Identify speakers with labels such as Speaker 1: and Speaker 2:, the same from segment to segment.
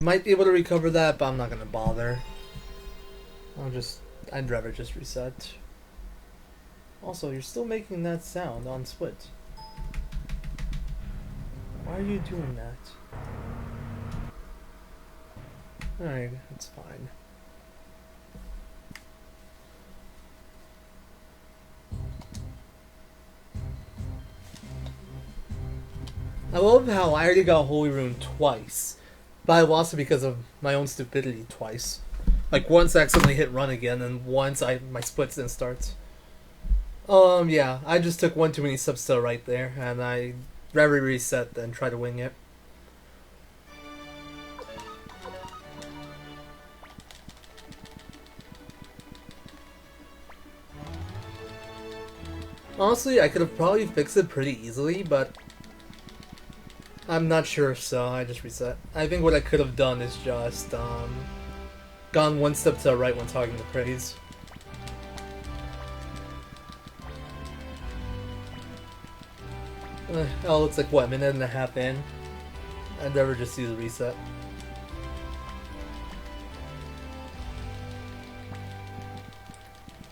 Speaker 1: might be able to recover that, but I'm not gonna bother. I'd rather just reset. Also, you're still making that sound on split. Why are you doing that? Alright, it's fine. I love how I already got Holy Rune twice, but I lost it because of my own stupidity twice. Like once I accidentally hit run again, and once my splits didn't start. Yeah, I just took one too many steps to the right there, and I rather reset than try to wing it. Honestly, I could have probably fixed it pretty easily, but I'm not sure, so I just reset. I think what I could have done is just gone one step to the right when talking to Praise. Oh, it's like, what, a minute and a half in? I'd never just use a reset.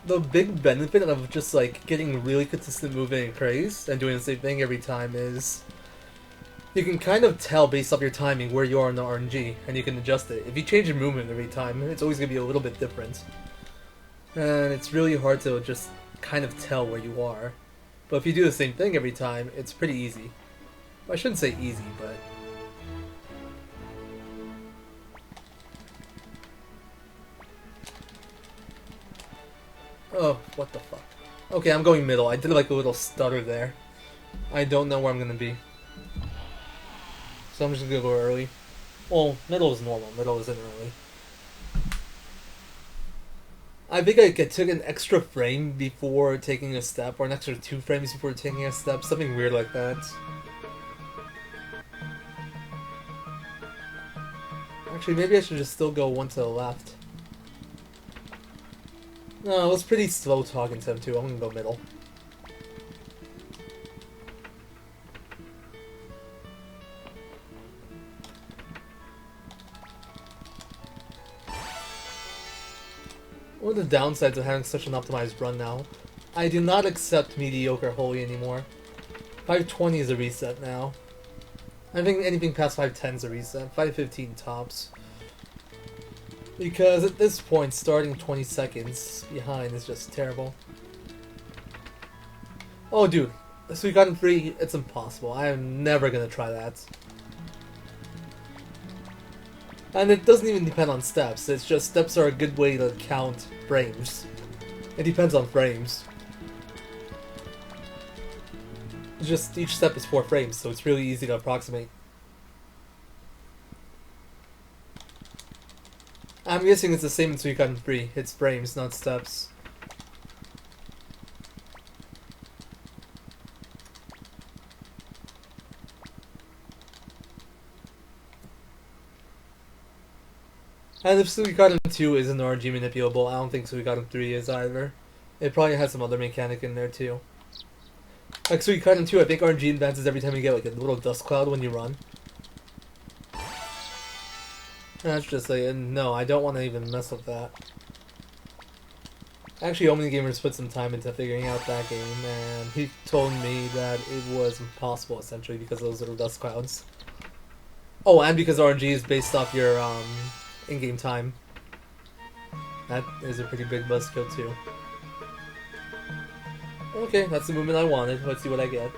Speaker 1: The big benefit of just like getting really consistent movement and craze and doing the same thing every time is you can kind of tell based off your timing where you are in the RNG, and you can adjust it. If you change your movement every time, it's always going to be a little bit different. And it's really hard to just kind of tell where you are. But if you do the same thing every time, it's pretty easy. Well, I shouldn't say easy, but... Oh, what the fuck. Okay, I'm going middle. I did like a little stutter there. I don't know where I'm going to be. So I'm just going to go early. Well, middle is normal. Middle isn't early. I think I took an extra frame before taking a step, or an extra 2 frames before taking a step, something weird like that. Actually, maybe I should just still go one to the left. No, it was pretty slow talking to him too. I'm gonna go middle. One of the downsides of having such an optimized run now, I do not accept mediocre holy anymore. 520 is a reset now. I think anything past 510 is a reset. 515 tops. Because at this point, starting 20 seconds behind is just terrible. Oh dude, Suikoden 3, it's impossible. I am never gonna try that. And it doesn't even depend on steps, it's just steps are a good way to count frames. It depends on frames. It's just each step is 4 frames, so it's really easy to approximate. I'm guessing it's the same in Suikoden 3. It's frames, not steps. And if Suikoden 2 isn't RNG manipulable, I don't think Suikoden 3 is either. It probably has some other mechanic in there too. Like Suikoden 2, I think RNG advances every time you get like a little dust cloud when you run. That's just like, no, I don't want to even mess with that. Actually, Omni Gamers put some time into figuring out that game, and he told me that it was impossible essentially because of those little dust clouds. Oh, and because RNG is based off your in-game time. That is a pretty big buzzkill too. Okay, that's the movement I wanted. Let's see what I get.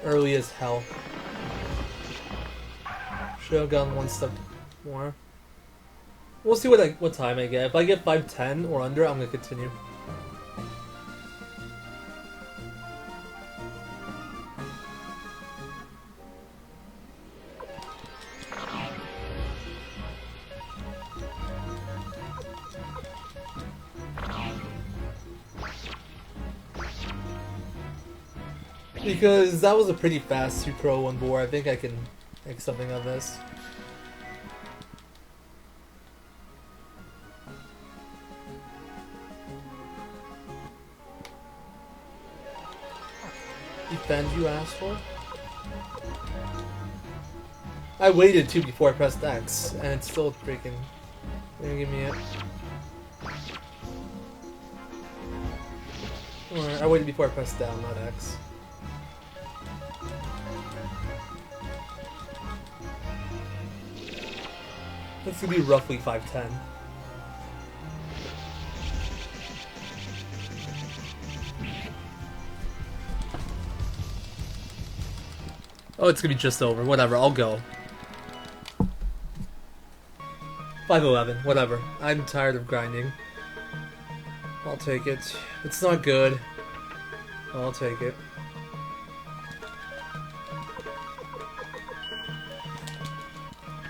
Speaker 1: Early as hell. Should have gone one step more. We'll see what time I get. If I get 5:10 or under, I'm gonna continue. Because that was a pretty fast 2-pro 1 bore. I think I can make something of this. Defend, you asshole. I waited too before I pressed X, and it's still freaking. They're gonna give me it. Alright, I waited before I pressed down, not X. This could be roughly 510. Oh, it's gonna be just over. Whatever, I'll go. 511, whatever. I'm tired of grinding. I'll take it. It's not good. I'll take it.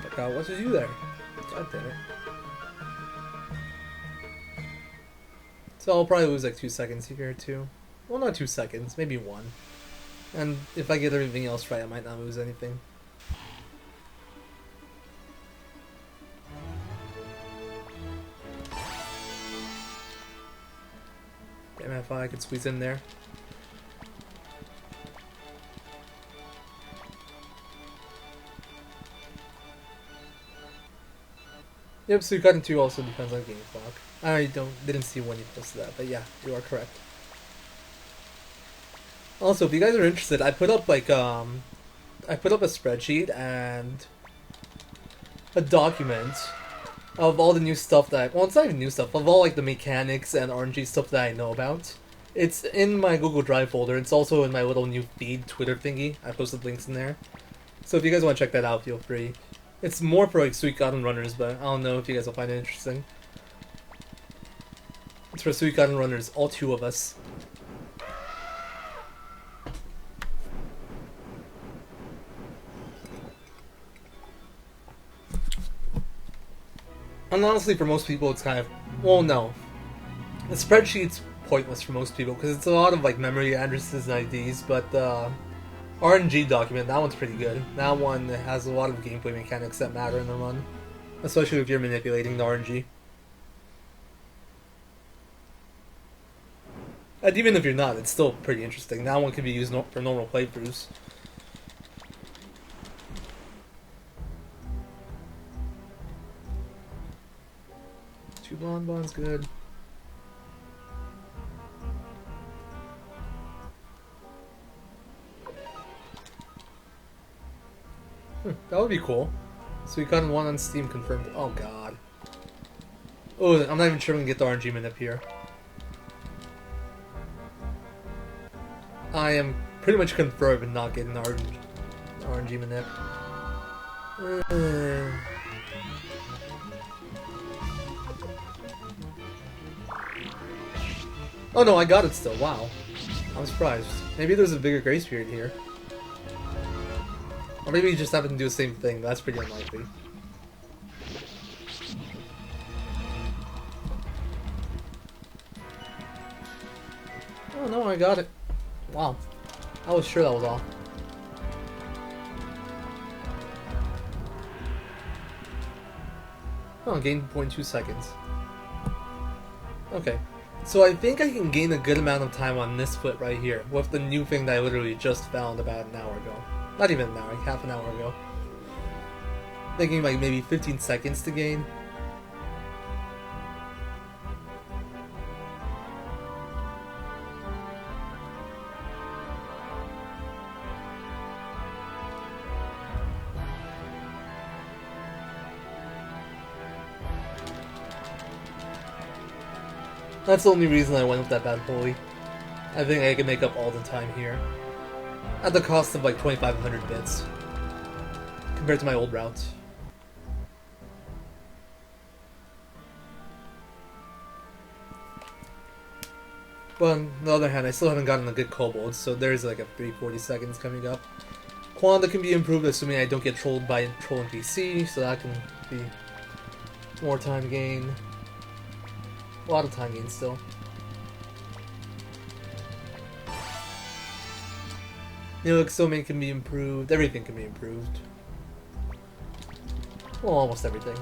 Speaker 1: Look out, what's with you there? God damn it. So I'll probably lose like 2 seconds here too. Well, not 2 seconds, maybe 1. And if I get everything else right, I might not lose anything. Damn it, if I could squeeze in there. Yep, Suikoden 2 also depends on game clock. I didn't see when you posted that, but yeah, you are correct. Also, if you guys are interested, I put up like I put up a spreadsheet and a document of all the new stuff that well, it's not even new stuff, of all like the mechanics and RNG stuff that I know about. It's in my Google Drive folder. It's also in my little new feed Twitter thingy. I posted links in there. So if you guys want to check that out, feel free. It's more for like Suikoden runners, but I don't know if you guys will find it interesting. It's for Suikoden runners, all 2 of us. And honestly, for most people, it's kind of... Well, no. The spreadsheet's pointless for most people, because it's a lot of like memory addresses and IDs, but RNG document, that one's pretty good. That one has a lot of gameplay mechanics that matter in the run. Especially if you're manipulating the RNG. And even if you're not, it's still pretty interesting. That one can be used for normal playthroughs. Two bonbons, good. That would be cool. So we got 1 on Steam confirmed. Oh god. Oh, I'm not even sure we can get the RNG manip here. I am pretty much confirmed in not getting the RNG manip. Oh no, I got it still. Wow. I'm surprised. Maybe there's a bigger grace period here. Or maybe you just happen to do the same thing, but that's pretty unlikely. Oh no, I got it. Wow. I was sure that was off. Oh, gained 0.2 seconds. Okay. So I think I can gain a good amount of time on this split right here, with the new thing that I literally just found about an hour ago. Not even an hour, like half an hour ago. Thinking like maybe 15 seconds to gain. That's the only reason I went with that bad holy. I think I can make up all the time here. At the cost of like 2,500 bits. Compared to my old route. But on the other hand, I still haven't gotten a good kobold, so there's like a 340 seconds coming up. Quanda can be improved assuming I don't get trolled by troll NPC, so that can be more time gain. A lot of time gain still. Neelix can be improved. Everything can be improved. Well, almost everything.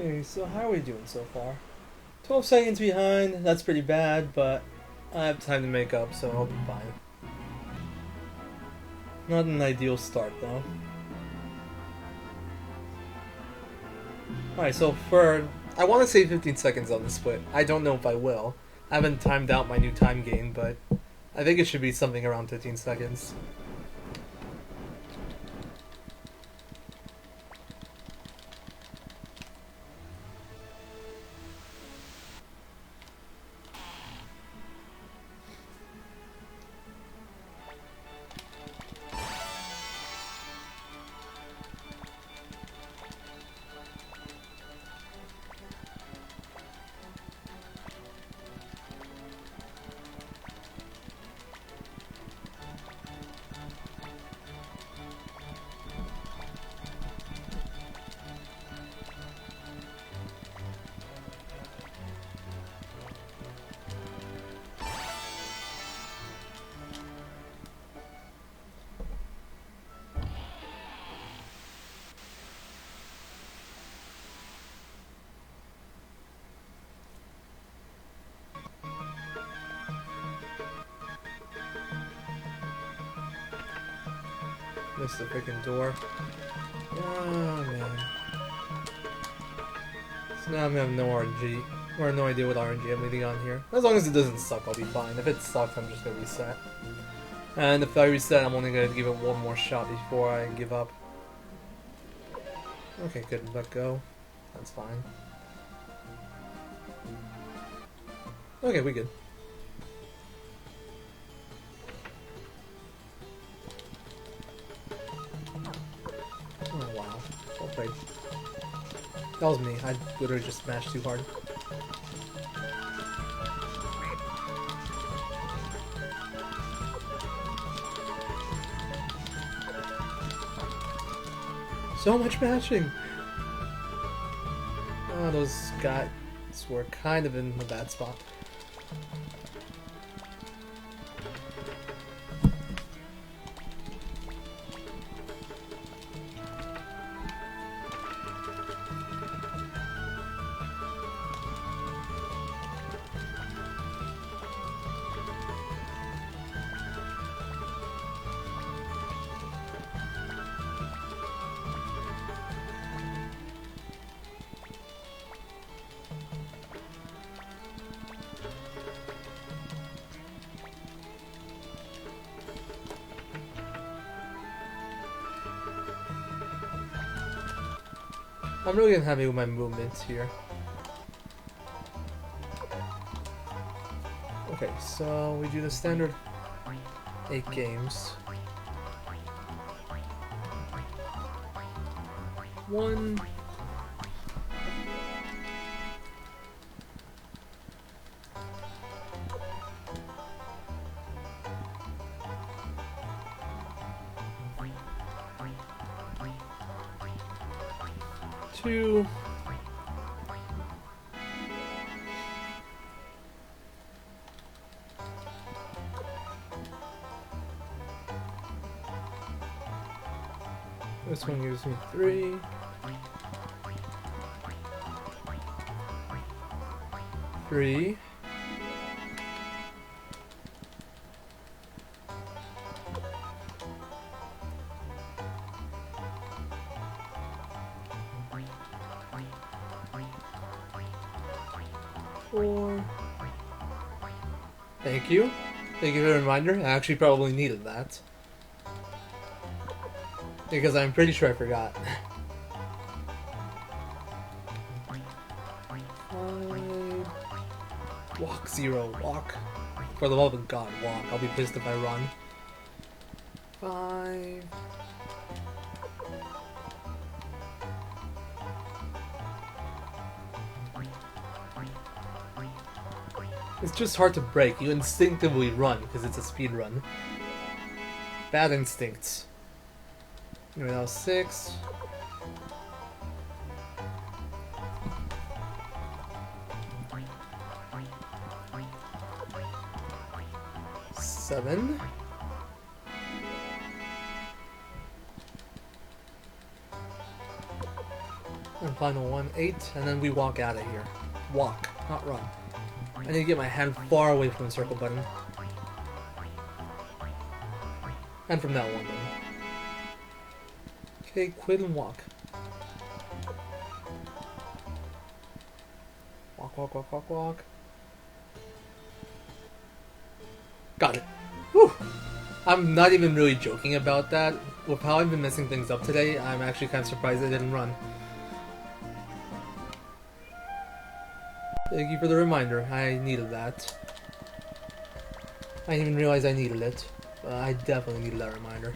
Speaker 1: Okay, so how are we doing so far? 12 seconds behind, that's pretty bad, but I have time to make up, so I'll be fine. Not an ideal start, though. Alright, so I want to say 15 seconds on the split. I don't know if I will. I haven't timed out my new time gain, but I think it should be something around 15 seconds. Missed the freaking door. Oh man. So now I'm gonna have no RNG. Or no idea what RNG I'm leaving on here. As long as it doesn't suck, I'll be fine. If it sucks, I'm just gonna reset. And if I reset, I'm only gonna give it one more shot before I give up. Okay, good. Let go. That's fine. Okay, we good. Oh wow. Well played. That was me. I literally just smashed too hard. So much mashing! Oh, those guys were kind of in a bad spot. I'm really unhappy with my movements here. Okay, so we do the standard 8 games. 1. Two. This one gives me 3. 3. Thank you. Thank you for the reminder. I actually probably needed that. Because I'm pretty sure I forgot. 5. Walk 0. Walk. For the love of God, walk. I'll be pissed if I run. 5. It's just hard to break. You instinctively run because it's a speed run. Bad instincts. Anyway, that was 6. 7. And final one, 8, and then we walk out of here. Walk, not run. I need to get my hand far away from the circle button. And from that one, then. Okay, quit and walk. Walk, walk, walk, walk, walk. Got it. Whew! I'm not even really joking about that. With how I've been messing things up today, I'm actually kind of surprised I didn't run. Thank you for the reminder. I needed that. I didn't even realize I needed it. I definitely needed that reminder.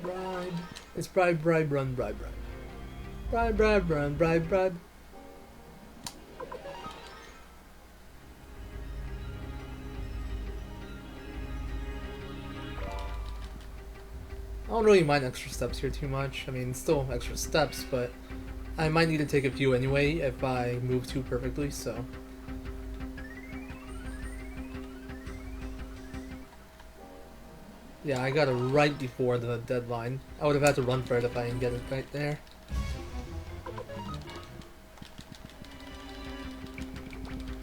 Speaker 1: Bribe. It's bribe, bribe, run, bribe, bribe. Bribe, bribe, run, bribe, bribe. I don't really mind extra steps here too much. I mean, still extra steps, but I might need to take a few anyway if I move too perfectly, so. Yeah, I got it right before the deadline. I would have had to run for it if I didn't get it right there.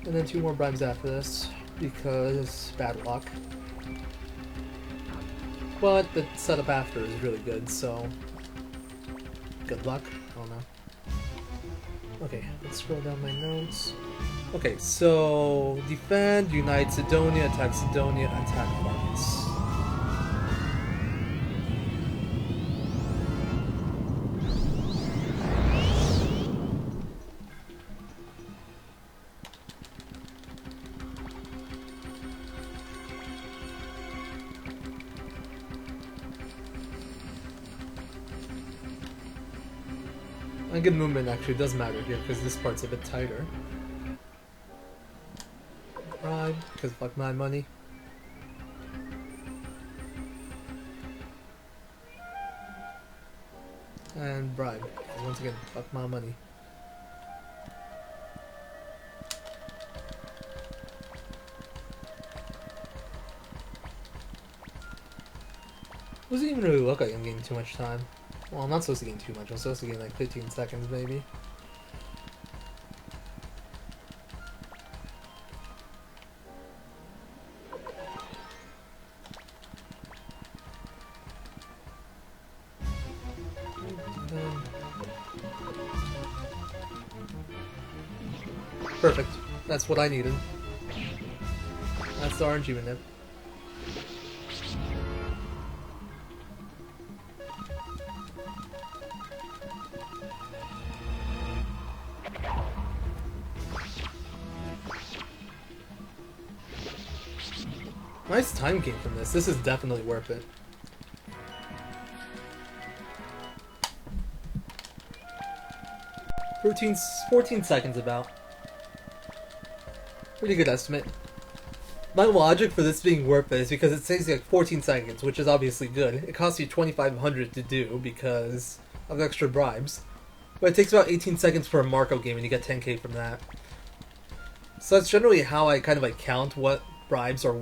Speaker 1: And then 2 more bribes after this, because bad luck. But the setup after is really good, so good luck. I don't know. Okay, let's scroll down my notes. Okay, so defend, unite Sidonia, attack Sidonia, attack Marcus. A good movement actually does matter here because this part's a bit tighter. Bribe, because fuck my money. And bribe, because once again, fuck my money. Doesn't even really look like I'm getting too much time. Well, I'm not supposed to gain too much. I'm supposed to gain like 15 seconds, maybe. Perfect. That's what I needed. That's the RNG manip. Nice time gain from this. This is definitely worth it. Routine's 14 seconds about. Pretty good estimate. My logic for this being worth it is because it saves like 14 seconds, which is obviously good. It costs you 2,500 to do because of extra bribes. But it takes about 18 seconds for a Marco game and you get 10k from that. So that's generally how I kind of like count what bribes or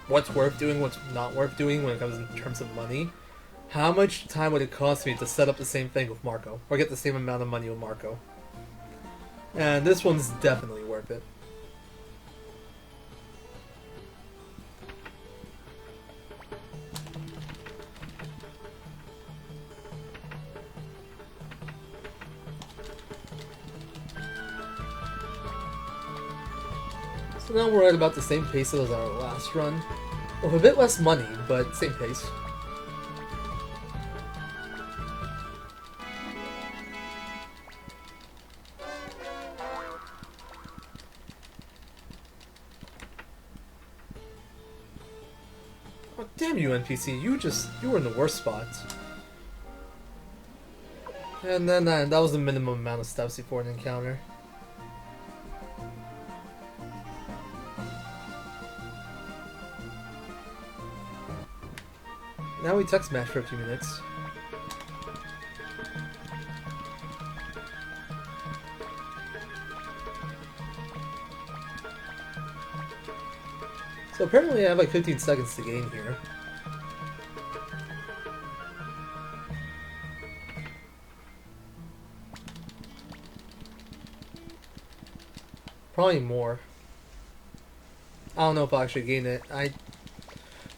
Speaker 1: what's worth doing, what's not worth doing when it comes in terms of money. How much time would it cost me to set up the same thing with Marco, or get the same amount of money with Marco? And this one's definitely worth it. So now we're at about the same pace as our last run. With a bit less money, but same pace. Oh, damn you, NPC. You were in the worst spot. And then that was the minimum amount of steps before an encounter. Now we text match for a few minutes. So apparently I have like 15 seconds to gain here. Probably more. I don't know if I'll actually gain it. I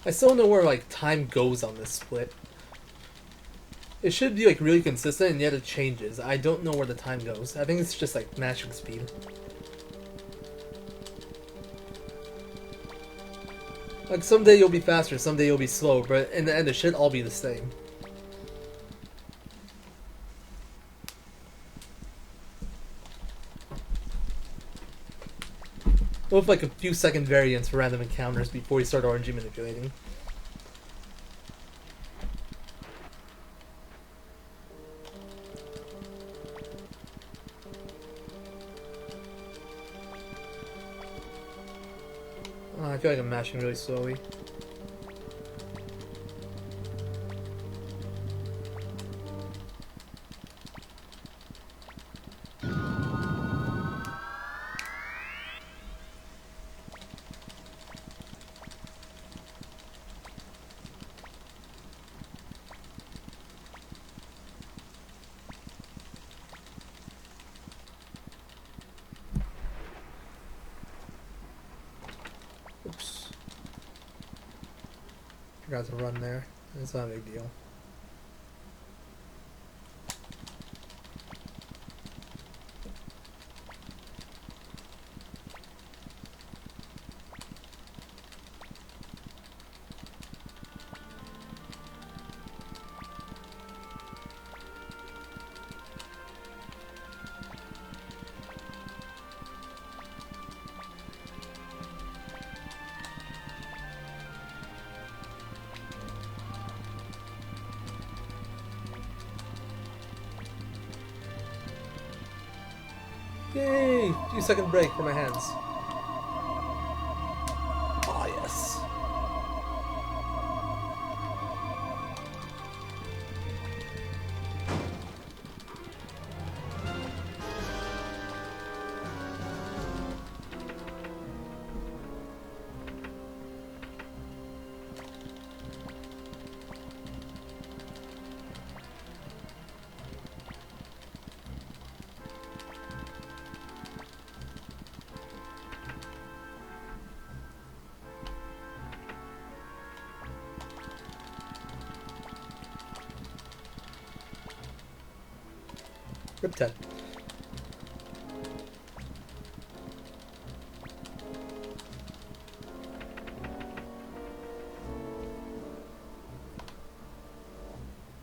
Speaker 1: still don't know where like time goes on this split. It should be like really consistent and yet it changes. I don't know where the time goes. I think it's just like mashing speed. Like someday you'll be faster, someday you'll be slow, but in the end it should all be the same. With like a few second variants for random encounters before you start RNG manipulating. Oh, I feel like I'm mashing really slowly. Oops. Forgot to run there. It's not a big deal. Yay! Few second break for my hands. Ah, yes. Riptide.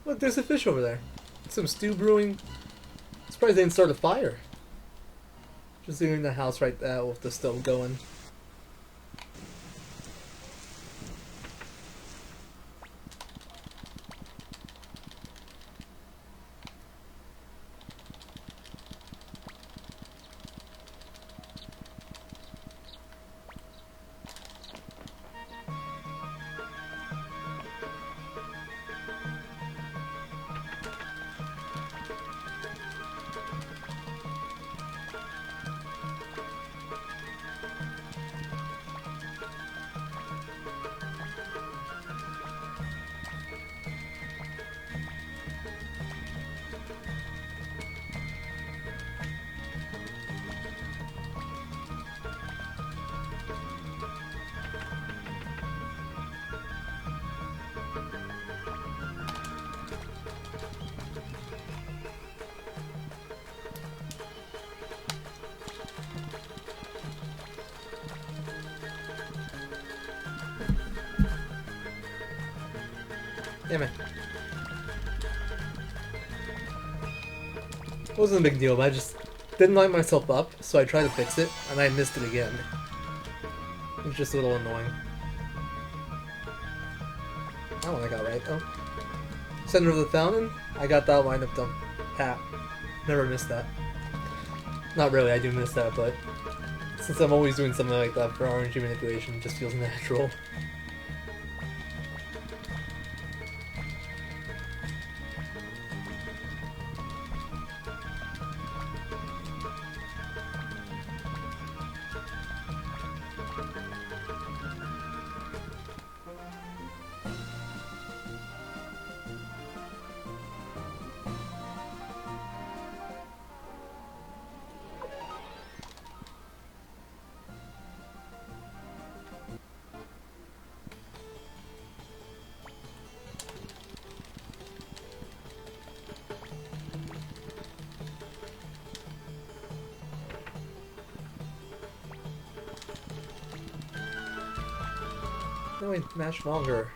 Speaker 1: Look, there's a fish over there. Some stew brewing. Surprised they didn't start a fire. Just leaving the house right there with the stove going. Damn it. It wasn't a big deal, but I just didn't line myself up, so I tried to fix it, and I missed it again. It was just a little annoying. Oh, I got right. Oh. Center of the fountain? I got that line up done. Pat. Never missed that. Not really, I do miss that, but since I'm always doing something like that for RNG manipulation, it just feels natural. can we mash longer?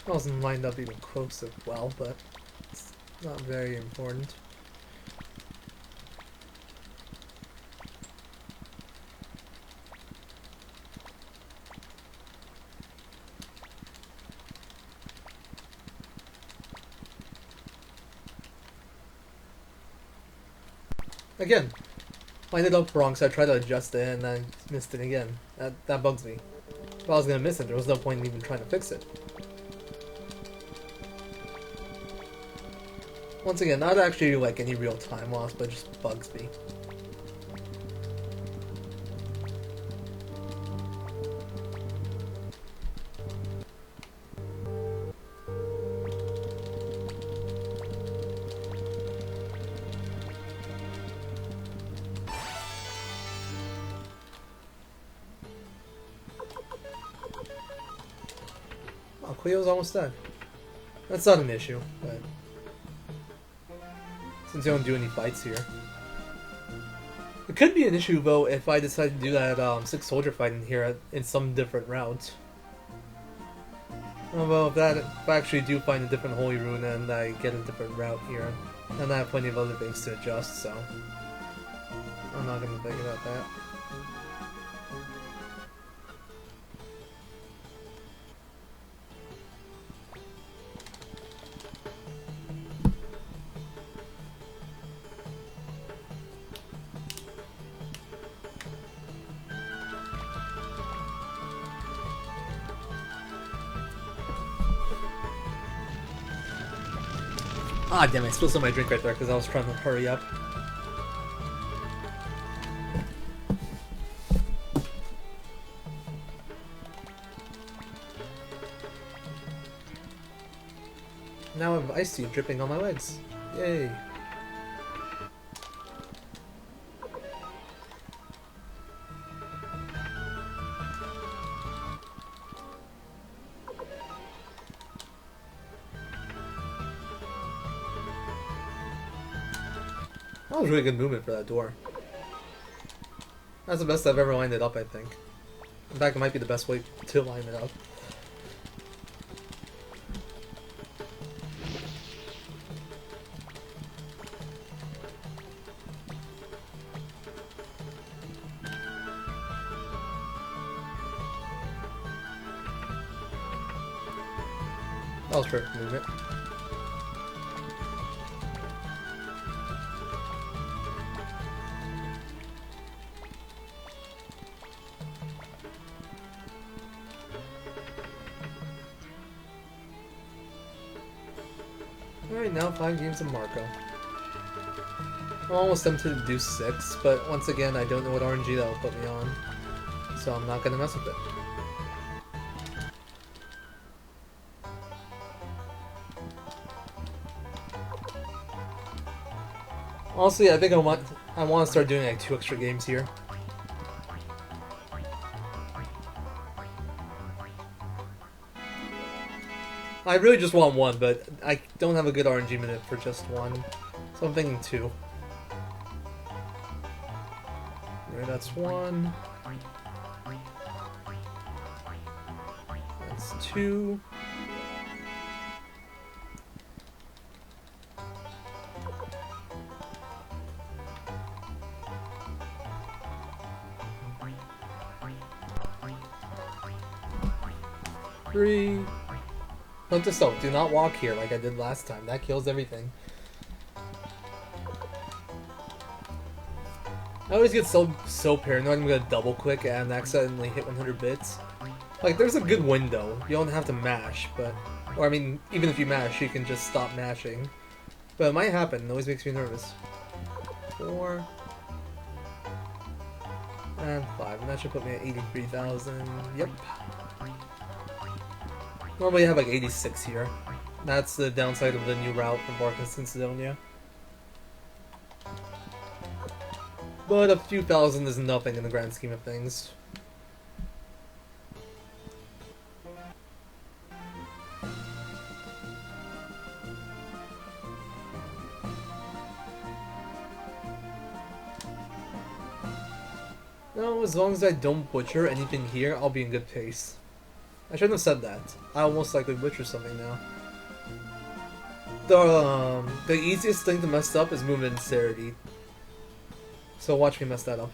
Speaker 1: Wasn't lined up even close as well, but it's not very important. Again, lined it up wrong, so I tried to adjust it and I missed it again. That bugs me. If I was gonna miss it, there was no point in even trying to fix it. Once again, not actually like any real time loss, but it just bugs me. Oh, Cleo's almost dead. That's not an issue, but since you don't do any fights here. It could be an issue though if I decide to do that 6 soldier fight in here in some different route. Although if I actually do find a different holy rune and I get a different route here, and I have plenty of other things to adjust, so I'm not gonna think about that. Ah, damn, I spilled some of my drink right there because I was trying to hurry up. Now I have iced tea dripping on my legs. Yay. That was really good movement for that door. That's the best I've ever lined it up, I think. In fact, it might be the best way to line it up. That was perfect movement. Alright, now 5 games of Marco. I'm almost tempted to do 6, but once again, I don't know what RNG that will put me on, so I'm not gonna mess with it. Honestly, I think I want to start doing like 2 extra games here. I really just want 1, but I don't have a good RNG minute for just 1, so I'm thinking 2. Alright, that's 1. That's 2. Three. Note to self, do not walk here like I did last time. That kills everything. I always get so paranoid I'm gonna double click and accidentally hit 100 bits. Like, there's a good window. You don't have to mash, but... Or, I mean, even if you mash, you can just stop mashing. But it might happen. It always makes me nervous. 4... And 5. And that should put me at 83,000. Yep. Normally I have like 86 here. That's the downside of the new route from Barcus to Sidonia. But a few thousand is nothing in the grand scheme of things. No, as long as I don't butcher anything here, I'll be in good pace. I shouldn't have said that. I almost likely butcher something now. The easiest thing to mess up is movement dexterity. So watch me mess that up.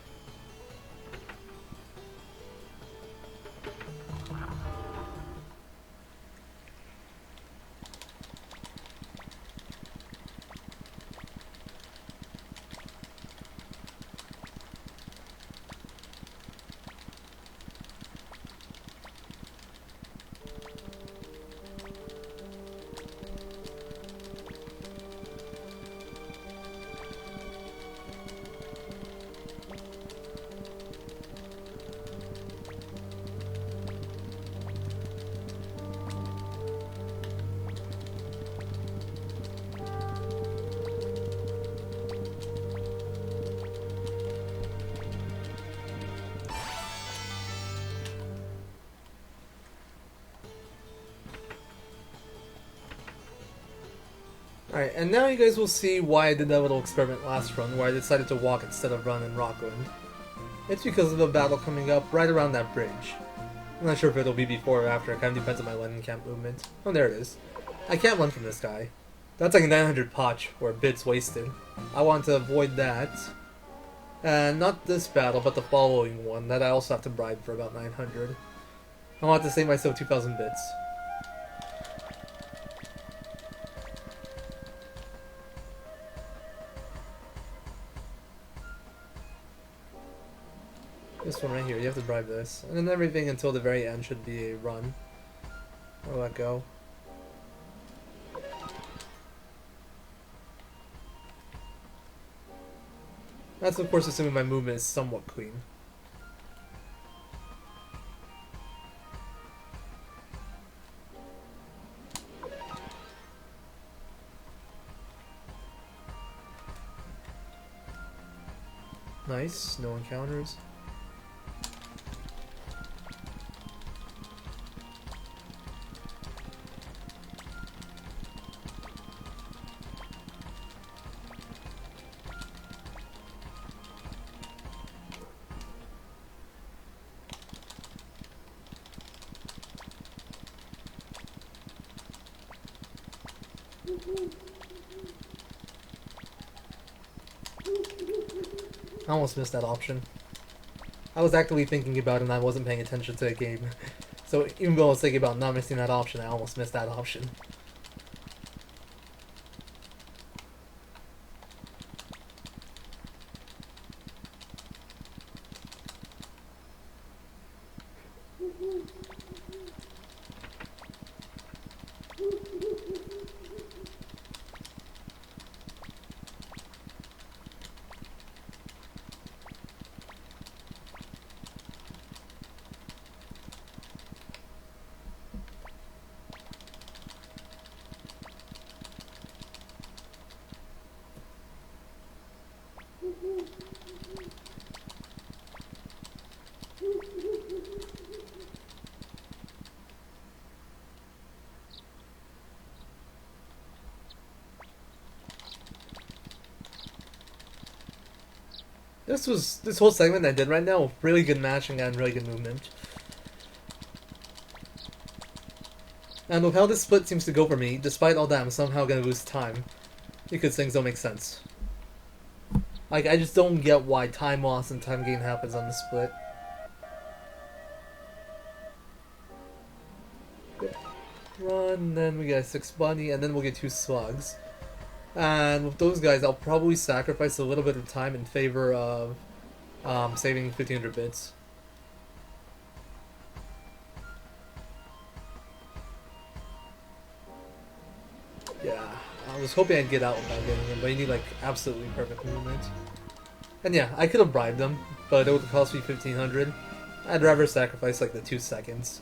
Speaker 1: Alright, and now you guys will see why I did that little experiment last run, where I decided to walk instead of run in Rockland. It's because of the battle coming up right around that bridge. I'm not sure if it'll be before or after, it kind of depends on my London camp movement. Oh, there it is. I can't run from this guy. That's like a 900 potch, or bits wasted. I want to avoid that. And not this battle, but the following one, that I also have to bribe for about 900. I want to save myself 2,000 bits. This one right here, you have to bribe this. And then everything until the very end should be a run. Or let go. That's of course assuming my movement is somewhat clean. Nice, no encounters. I almost missed that option. I was actively thinking about it and I wasn't paying attention to the game. So even though I was thinking about not missing that option, I almost missed that option. This whole segment I did right now, really good matching and really good movement. And with how this split seems to go for me, despite all that, I'm somehow gonna lose time. Because things don't make sense. Like, I just don't get why time loss and time gain happens on the split. Run. and then we get a 6 bunny, and then we'll get 2 slugs. And with those guys, I'll probably sacrifice a little bit of time in favor of saving 1500 bits. Yeah, I was hoping I'd get out without getting him, but you need like absolutely perfect movement. And yeah, I could have bribed them, but it would have cost me 1500. I'd rather sacrifice like the 2 seconds.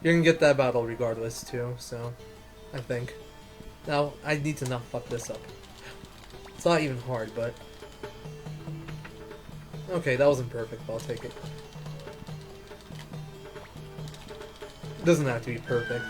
Speaker 1: You're gonna get that battle regardless too, so I think. Now, I need to not fuck this up. It's not even hard, but... Okay, that wasn't perfect, but I'll take it. It doesn't have to be perfect.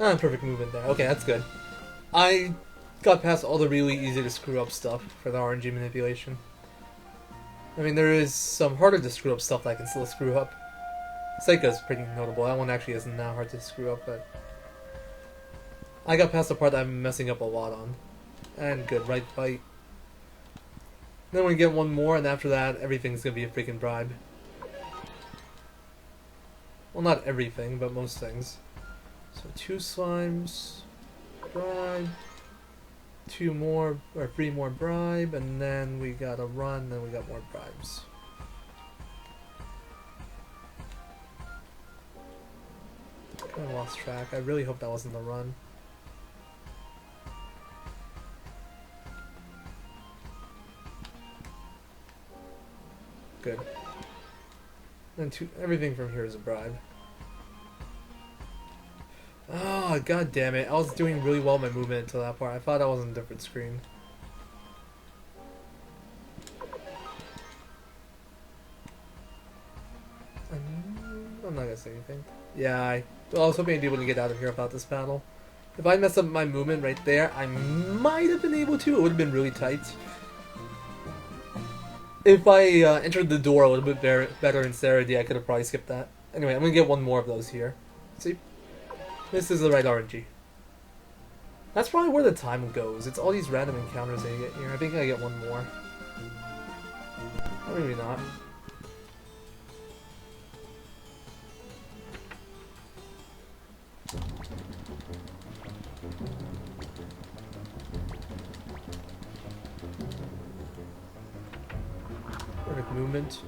Speaker 1: Ah, perfect movement there. Okay, that's good. I got past all the really easy to screw up stuff for the RNG manipulation. I mean, there is some harder to screw up stuff that I can still screw up. Seika's pretty notable. That one actually isn't that hard to screw up, but... I got past the part that I'm messing up a lot on. And good, right fight. Then we get one more, and after that, everything's gonna be a freaking bribe. Well, not everything, but most things. So 2 slimes, bribe, 2 more, or 3 more bribe, and then we got a run, then we got more bribes. Kind of lost track. I really hope that wasn't the run. Good. And everything from here is a bribe. Oh, god damn it. I was doing really well with my movement until that part. I thought I was on a different screen. I'm not gonna say anything. Yeah, I was hoping I'd be able to get out of here without this battle. If I messed up my movement right there, I might have been able to. It would have been really tight. If I entered the door a little bit better in Saradi, I could have probably skipped that. Anyway, I'm gonna get one more of those here. See? This is the right RNG. That's probably where the time goes. It's all these random encounters I get here. I think I get one more. Or maybe not. Perfect movement.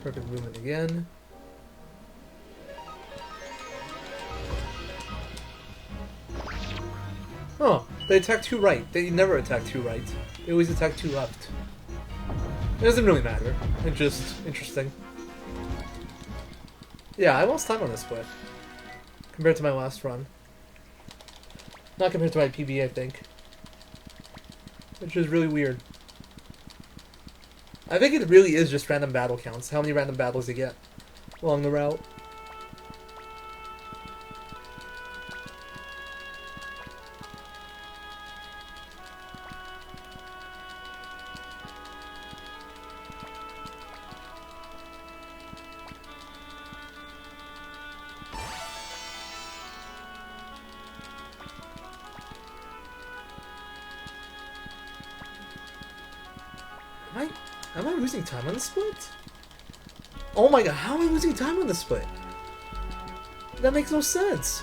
Speaker 1: Perfect movement again. Oh, they attack 2 right. They never attack 2 right. They always attack 2 left. It doesn't really matter. It's just interesting. Yeah, I lost time on this split. Compared to my last run. Not compared to my PB, I think. Which is really weird. I think it really is just random battle counts. How many random battles you get along the route. Am I losing time on the split? Oh my god, how am I losing time on the split? That makes no sense.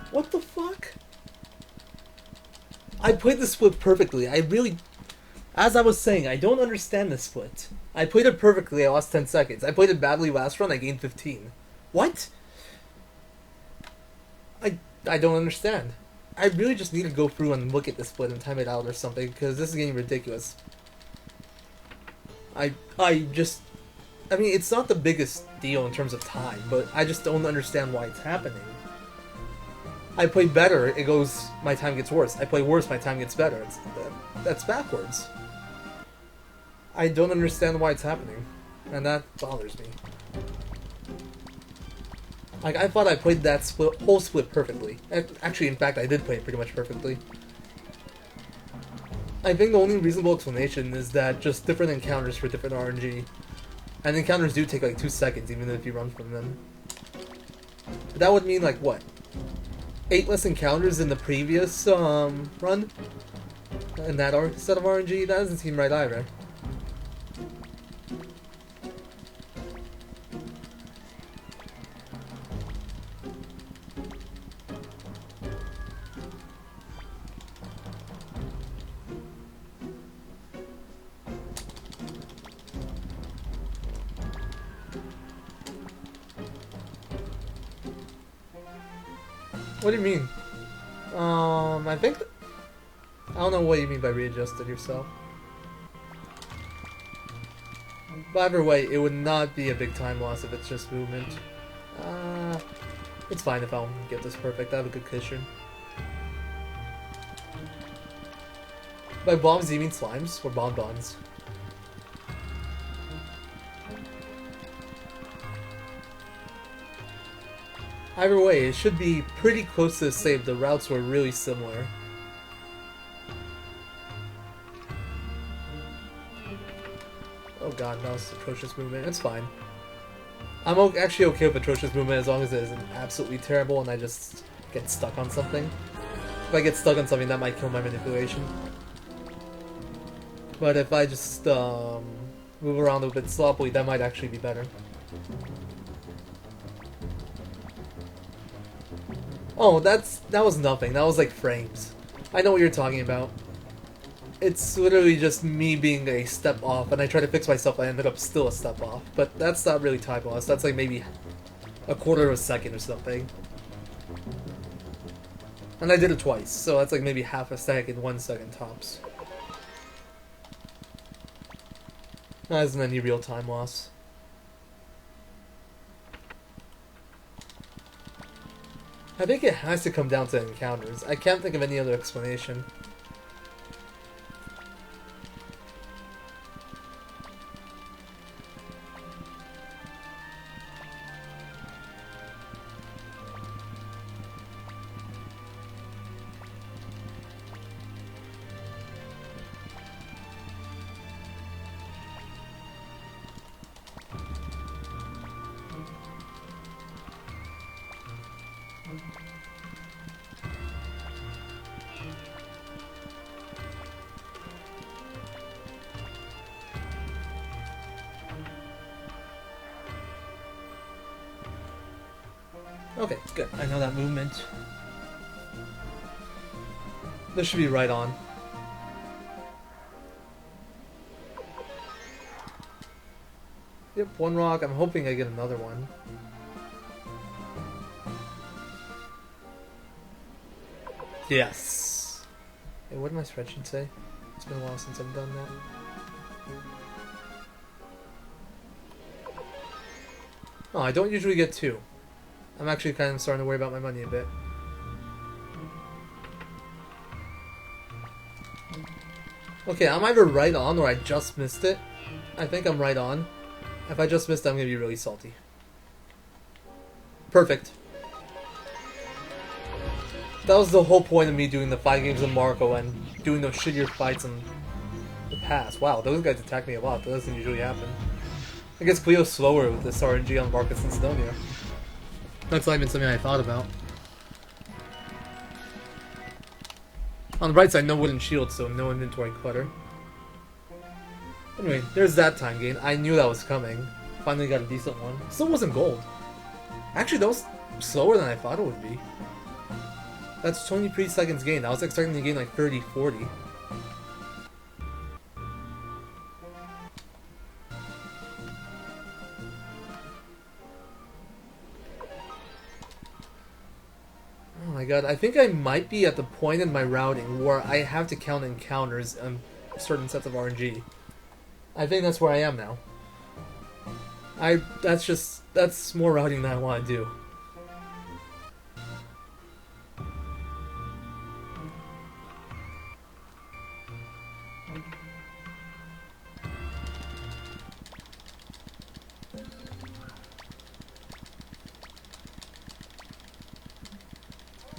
Speaker 1: What the fuck? I played the split perfectly. I really As I was saying, I don't understand this split. I played it perfectly, I lost 10 seconds. I played it badly last run, I gained 15. What? I don't understand. I really just need to go through and look at this split and time it out or something, because this is getting ridiculous. I mean, it's not the biggest deal in terms of time, but I just don't understand why it's happening. I play better, it goes, my time gets worse. I play worse, my time gets better. That's backwards. I don't understand why it's happening, and that bothers me. Like, I thought I played that whole split perfectly. Actually, in fact, I did play it pretty much perfectly. I think the only reasonable explanation is that just different encounters for different RNG. And encounters do take like 2 seconds, even if you run from them. But that would mean, like, what? 8 less encounters in the previous run? In that set of RNG? That doesn't seem right either. What do you mean? I think... I don't know what you mean by readjusted yourself. But either way, it would not be a big time loss if it's just movement. It's fine if I don't get this perfect. I have a good cushion. By bombs, do you mean slimes or bonbons? Either way, it should be pretty close to the same. The routes were really similar. Oh god, that was atrocious movement. It's fine. I'm actually okay with atrocious movement as long as it isn't absolutely terrible and I just get stuck on something. If I get stuck on something, that might kill my manipulation. But if I just move around a bit sloppily, that might actually be better. Oh, that was nothing. That was like frames. I know what you're talking about. It's literally just me being a step off, and I try to fix myself, I ended up still a step off. But that's not really time loss. That's like maybe a quarter of a second or something. And I did it twice, so that's like maybe half a second, 1 second tops. That isn't any real time loss. I think it has to come down to encounters. I can't think of any other explanation. Okay, good. I know that movement. This should be right on. Yep, 1 rock. I'm hoping I get another one. Yes! Hey, what did my spreadsheet say? It's been a while since I've done that. Oh, I don't usually get 2. I'm actually kind of starting to worry about my money a bit. Okay, I'm either right on or I just missed it. I think I'm right on. If I just missed it, I'm going to be really salty. Perfect. That was the whole point of me doing the 5 games of Marco and doing those shittier fights in the past. Wow, those guys attack me a lot. That doesn't usually happen. I guess Cleo's slower with this RNG on Marcus and Sidonia. That's not even something I thought about. On the bright side, no wooden shield, so no inventory clutter. Anyway, there's that time gain. I knew that was coming. Finally got a decent one. Still wasn't gold. Actually, that was slower than I thought it would be. That's 23 seconds gain. I was expecting to gain like 30, 40. my god, I think I might be at the point in my routing where I have to count encounters on certain sets of RNG. I think that's where I am now. That's more routing than I want to do.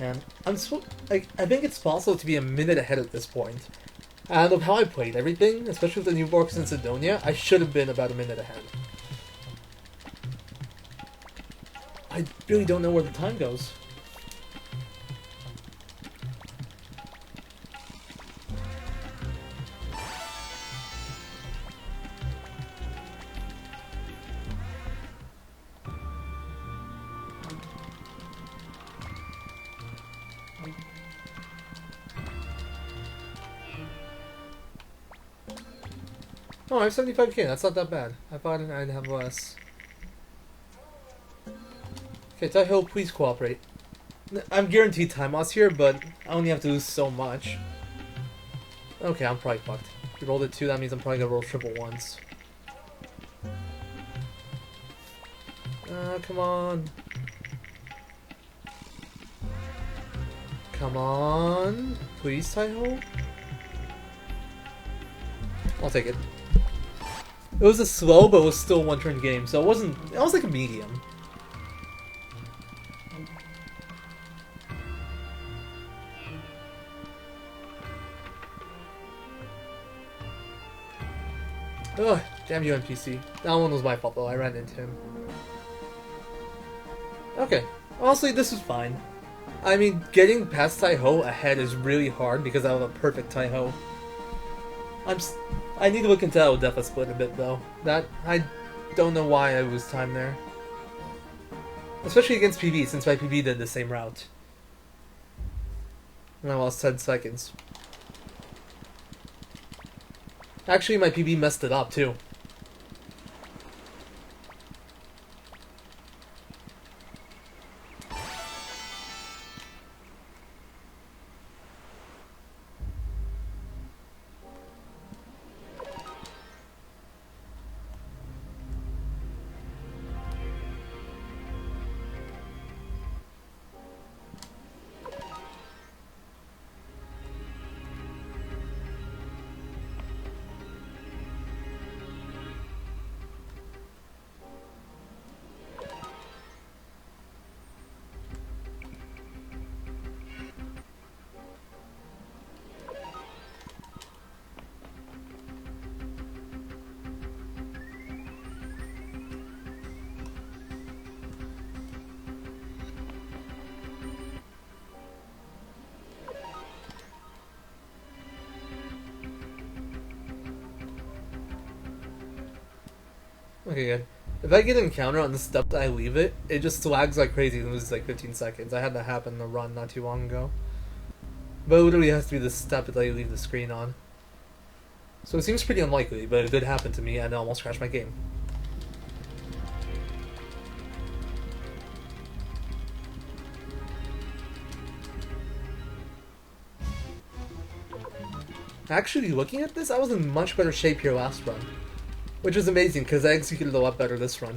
Speaker 1: And I think it's possible to be a minute ahead at this point. And of how I played everything, especially with the new Borks in Sidonia, I should have been about a minute ahead. I really don't know where the time goes. Oh, I have 75k, that's not that bad. I thought I'd have less. Okay, Taiho, please cooperate. I'm guaranteed time loss here, but I only have to lose so much. Okay, I'm probably fucked. If you rolled a 2, that means I'm probably gonna roll triple ones. Come on. Come on. Please, Taiho? I'll take it. It was a slow, but it was still a one-turn game, so it wasn't... It was like a medium. Ugh, damn you, NPC. That one was my fault, though. I ran into him. Okay. Honestly, this is fine. I mean, getting past Taiho ahead is really hard because I have a perfect Taiho. I need to look into that Odefa split a bit, though. I don't know why I was timed there. Especially against PB, since my PB did the same route. And I lost 10 seconds. Actually, my PB messed it up, too. Okay, good. If I get an encounter on the step that I leave it, it just lags like crazy and loses like 15 seconds. I had that happen in a run not too long ago. But it literally has to be the step that I leave the screen on. So it seems pretty unlikely, but it did happen to me and it almost crashed my game. Actually, looking at this, I was in much better shape here last run. Which is amazing, because I executed a lot better this run.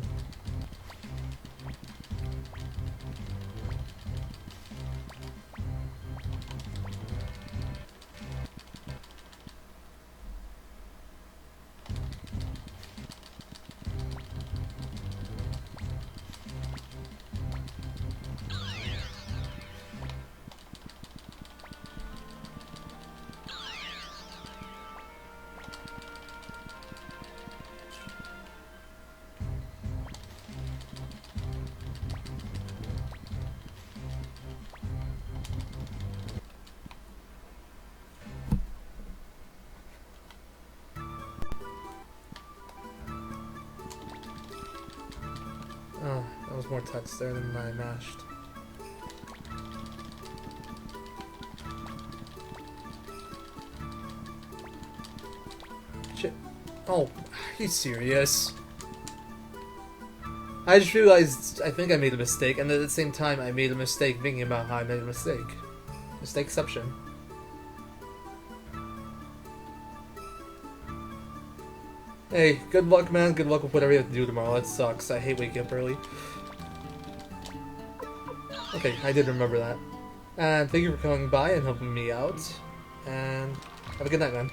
Speaker 1: Oh, that was more text there than I mashed. Shit. Oh, are you serious? I just realized I think I made a mistake, and at the same time I made a mistake thinking about how I made a mistake. Mistakeception. Hey, good luck, man. Good luck with whatever you have to do tomorrow. That sucks. I hate waking up early. Okay, I did remember that. And thank you for coming by and helping me out. And have a good night, man.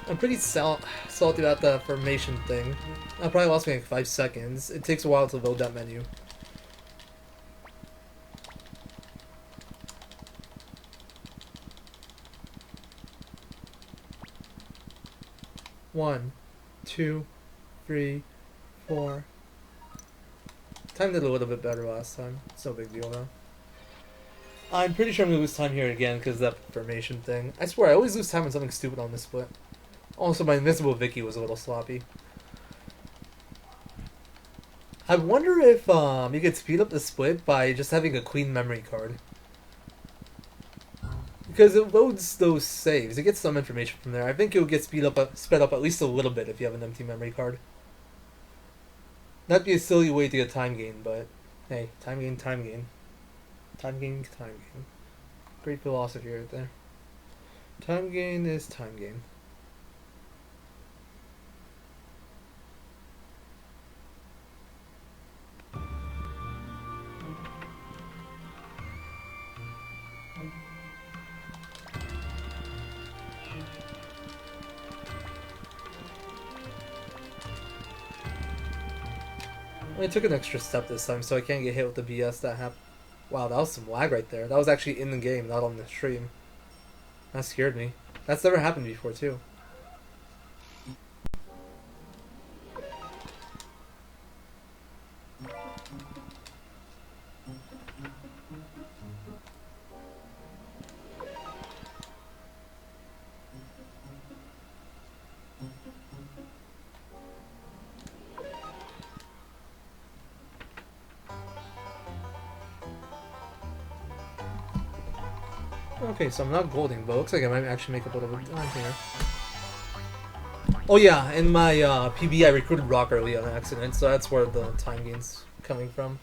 Speaker 1: I'm pretty salty about the formation thing. I probably lost me like 5 seconds. It takes a while to load that menu. One, two, 3, 4. Time did a little bit better last time. It's no big deal though. I'm pretty sure I'm gonna lose time here again because of that formation thing. I swear, I always lose time on something stupid on this split. Also, my Invisible Vicky was a little sloppy. I wonder if you could speed up the split by just having a clean memory card. Because it loads those saves. It gets some information from there. I think it would get sped up at least a little bit if you have an empty memory card. That'd be a silly way to get time gain, but hey, time gain, time gain. Time gain, time gain. Great philosophy right there. Time gain is time gain. I took an extra step this time, so I can't get hit with the BS that happened. Wow, that was some lag right there. That was actually in the game, not on the stream. That scared me. That's never happened before, too. Okay, so I'm not golding, but it looks like I might actually make a bit of a time here. Oh yeah, in my PB I recruited Rock early on accident, so that's where the time gain's coming from.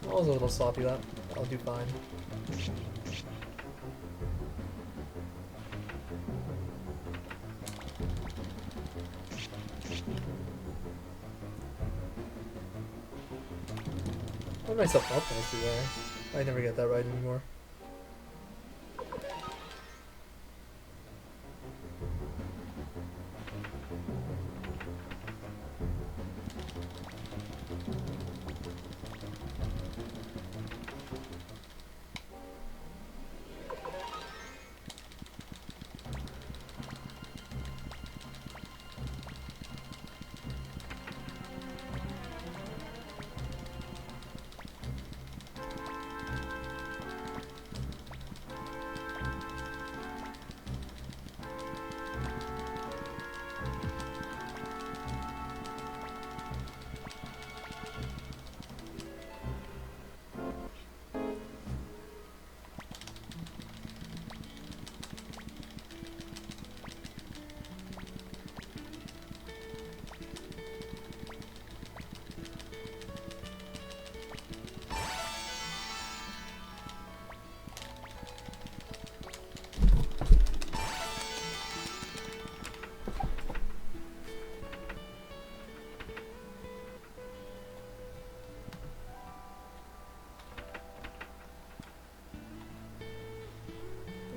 Speaker 1: I was a little sloppy, that I'll do fine. I put myself up nicely there. I never get that right anymore.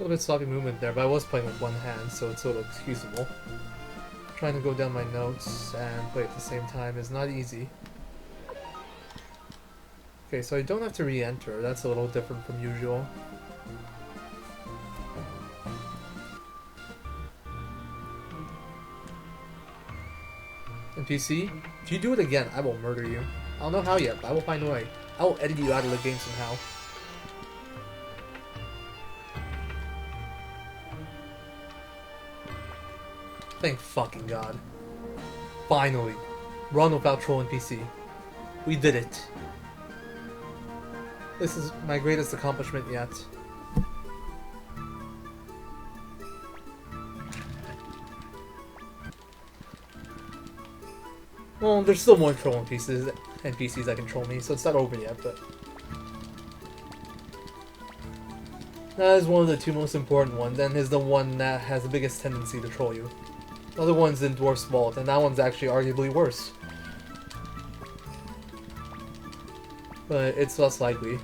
Speaker 1: little bit sloppy movement there, but I was playing with one hand, so it's sort of excusable. Trying to go down my notes and play at the same time is not easy. Okay, so I don't have to re-enter. That's a little different from usual. NPC, if you do it again, I will murder you. I don't know how yet, but I will find a way. I will edit you out of the game somehow. Thank fucking God. Finally. Run without troll NPC. We did it. This is my greatest accomplishment yet. Well, there's still more troll NPCs that can troll me, so it's not over yet, but... That is one of the two most important ones, and is the one that has the biggest tendency to troll you. The other one's in Dwarf's Vault, and that one's actually arguably worse. But it's less likely.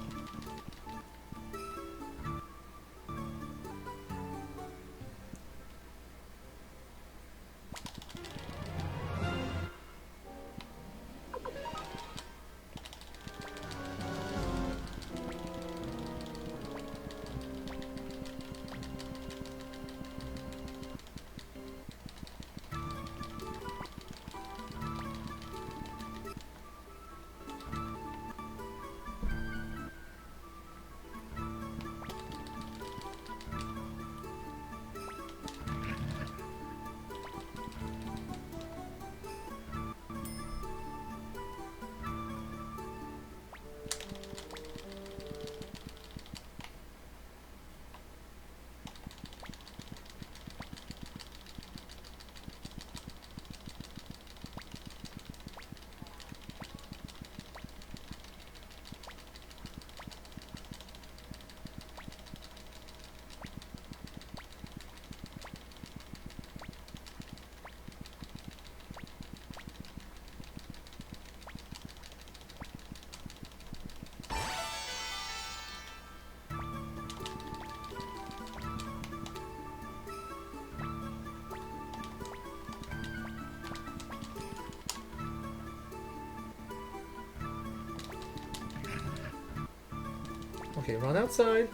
Speaker 1: Okay, run outside.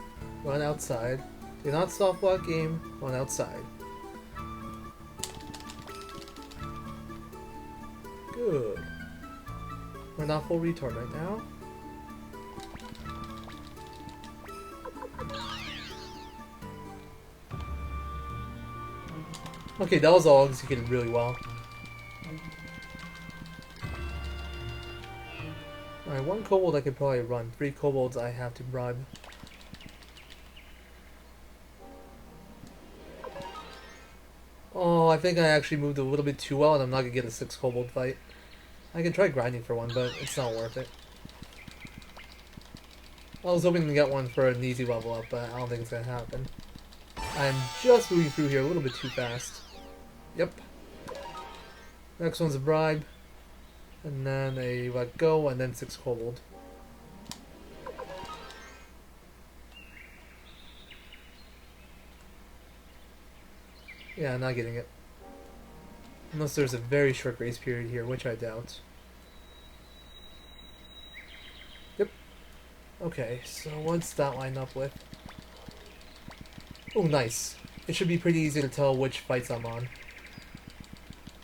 Speaker 1: Run outside. Do not soft block game. Run outside. Good. We're not full retard right now. Okay, that was all executed really well. Alright, one kobold I could probably run. 3 kobolds I have to bribe. Oh, I think I actually moved a little bit too well and I'm not gonna get a 6 kobold fight. I can try grinding for one, but it's not worth it. I was hoping to get one for an easy level up, but I don't think it's gonna happen. I'm just moving through here a little bit too fast. Yep. Next one's a bribe. And then a let go, and then 6 kobold. Yeah, not getting it. Unless there's a very short grace period here, which I doubt. Yep. Okay, so what's that line up with? Oh, nice. It should be pretty easy to tell which fights I'm on.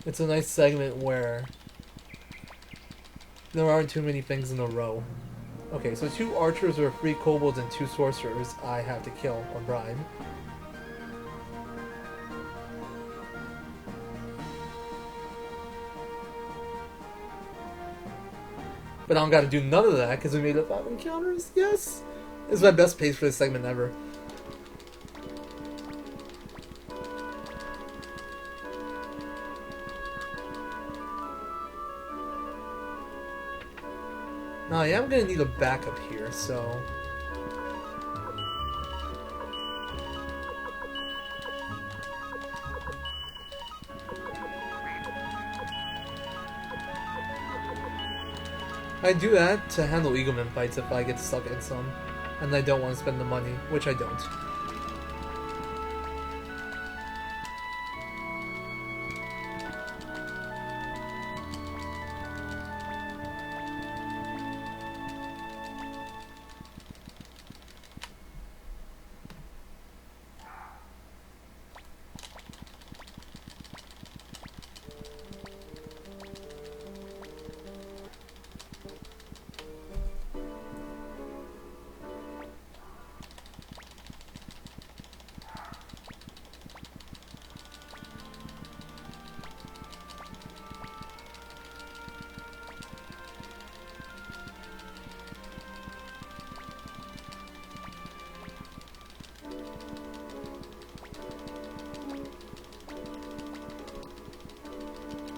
Speaker 1: It's a nice segment where there aren't too many things in a row. Okay, so 2 archers or 3 kobolds and 2 sorcerers I have to kill or bribe. But I don't gotta do none of that because we made it 5 encounters. Yes! This is my best pace for this segment ever. Now I am gonna need a backup here, so... I do that to handle Eagleman fights if I get stuck in some, and I don't want to spend the money, which I don't.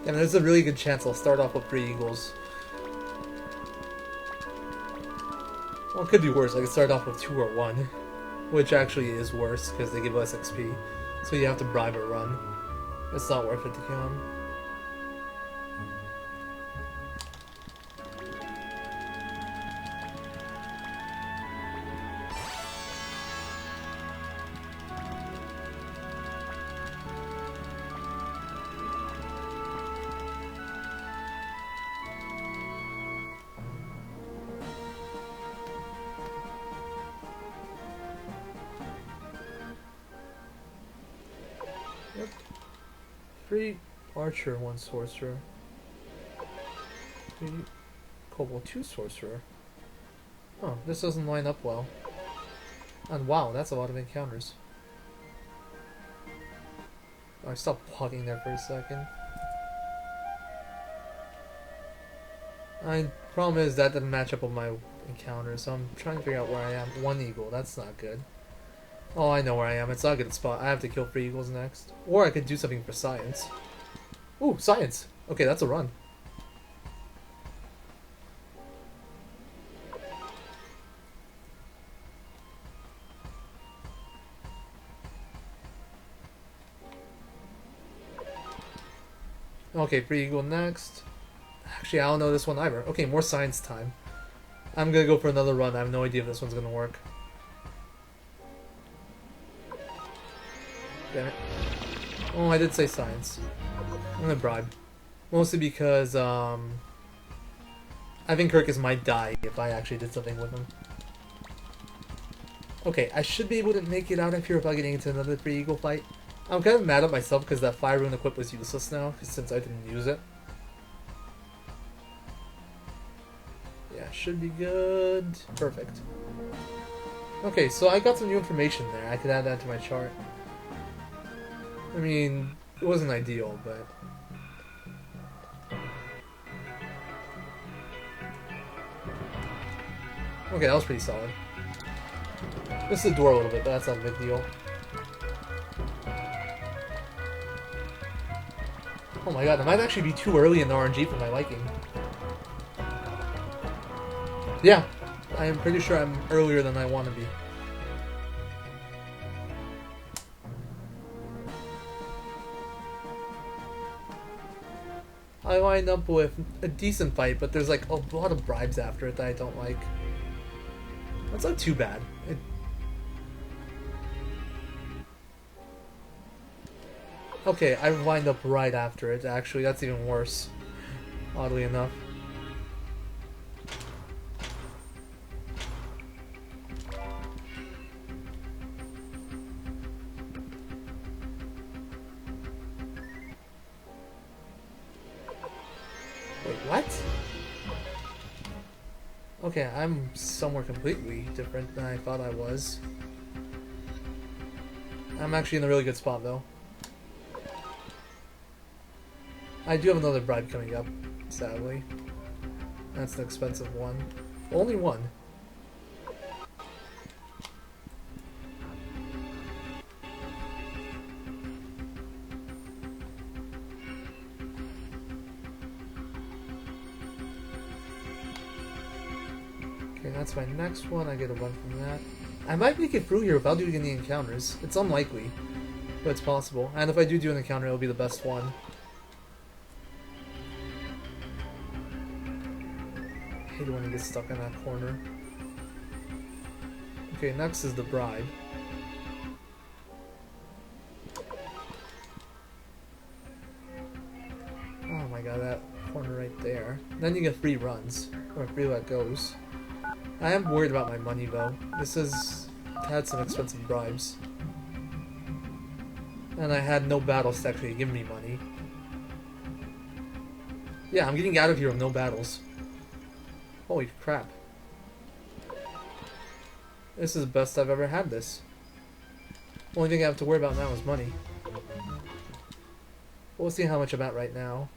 Speaker 1: And there's a really good chance I'll start off with 3 eagles. Well, it could be worse. I could start off with 2 or 1. Which actually is worse, because they give less XP. So you have to bribe or run. It's not worth it to kill him. Yep. 3 archer, 1 sorcerer. 3 kobold, 2 sorcerer. Oh, this doesn't line up well. And wow, that's a lot of encounters. Oh, I stopped walking there for a second. Problem is that didn't match up with my encounters, so I'm trying to figure out where I am. 1 eagle, that's not good. Oh, I know where I am. It's not a good spot. I have to kill 3 eagles next. Or I could do something for science. Ooh, science! Okay, that's a run. Okay, 3 eagle next. Actually, I don't know this one either. Okay, more science time. I'm gonna go for another run. I have no idea if this one's gonna work. Damn it. Oh, I did say science. I'm gonna bribe. Mostly because, I think Kirkus might die if I actually did something with him. Okay, I should be able to make it out of here without getting into another 3 eagle fight. I'm kind of mad at myself because that fire rune equip was useless now, since I didn't use it. Yeah, should be good. Perfect. Okay, so I got some new information there. I could add that to my chart. I mean, it wasn't ideal, but... Okay, that was pretty solid. Missed the door a little bit, but that's not a big deal. Oh my god, that might actually be too early in the RNG for my liking. Yeah, I am pretty sure I'm earlier than I want to be. I wind up with a decent fight, but there's like a lot of bribes after it that I don't like. That's not too bad. Okay, I wind up right after it, actually. That's even worse. Oddly enough. Wait, what? Okay, I'm somewhere completely different than I thought I was. I'm actually in a really good spot, though. I do have another bribe coming up, sadly. That's an expensive one. Only one. Okay, that's my next one. I get a run from that. I might make it through here without doing any encounters. It's unlikely, but it's possible. And if I do an encounter, it'll be the best one. I hate when you get stuck in that corner. Okay, next is the bribe. Oh my god, that corner right there. Then you get 3 runs, or 3 let goes. I am worried about my money though. This has had some expensive bribes. And I had no battles to actually give me money. Yeah, I'm getting out of here with no battles. Holy crap. This is the best I've ever had this. Only thing I have to worry about now is money. We'll see how much I'm at right now.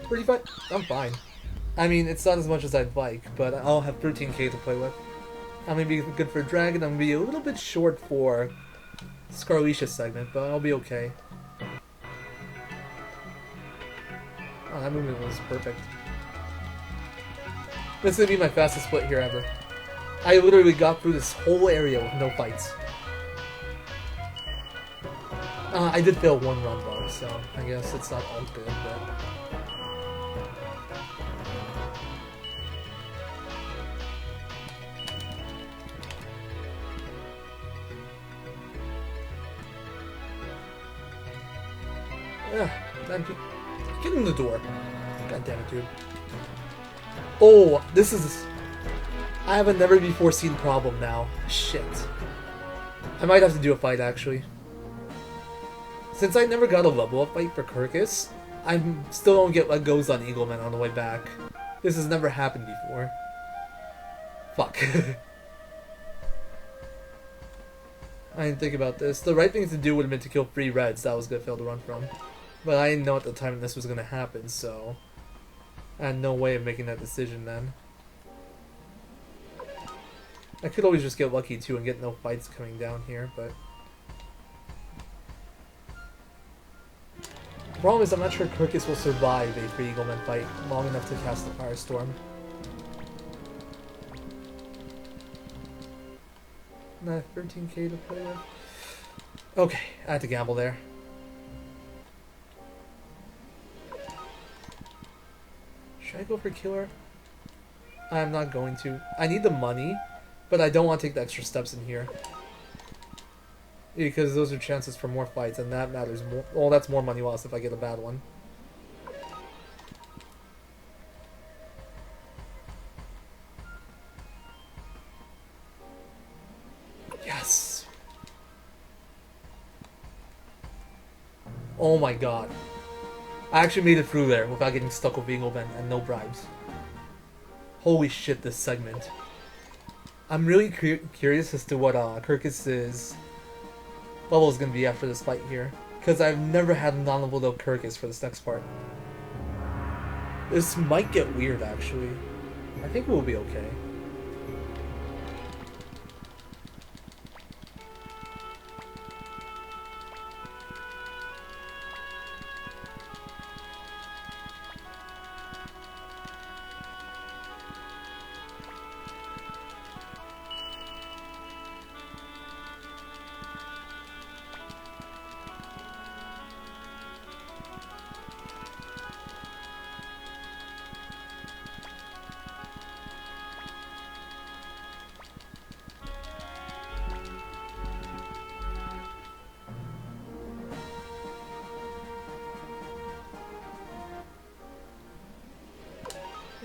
Speaker 1: Pretty fine. I'm fine. I mean, it's not as much as I'd like, but I'll have 13k to play with. I'm gonna be good for a dragon. I'm gonna be a little bit short for Scarlicious segment, but I'll be okay. Oh, that movement was perfect. This is gonna be my fastest split here ever. I literally got through this whole area with no fights. I did fail one run though, so I guess it's not all good, but... Man, get in the door. God damn it, dude. Oh, this is... I have a never before seen problem now. Shit. I might have to do a fight, actually. Since I never got a level up fight for Kirkus, I still don't get what goes on Eagleman on the way back. This has never happened before. Fuck. I didn't think about this. The right thing to do would have been to kill 3 reds that I was going to fail to run from. But I didn't know at the time this was going to happen, so... I had no way of making that decision then. I could always just get lucky too and get no fights coming down here, but... The problem is I'm not sure Kirkus will survive a free Eagleman fight long enough to cast the Firestorm. Not 13k to play with. Okay, I had to gamble there. Should I go for killer? I'm not going to. I need the money, but I don't want to take the extra steps in here. Because those are chances for more fights, and that matters more. Well, that's more money lost if I get a bad one. Yes! Oh my god. I actually made it through there without getting stuck with Eagleman and no bribes. Holy shit, this segment. I'm really curious as to what Kirkus's level is going to be after this fight here. Because I've never had non-leveled up Kirkus for this next part. This might get weird, actually. I think we'll be okay.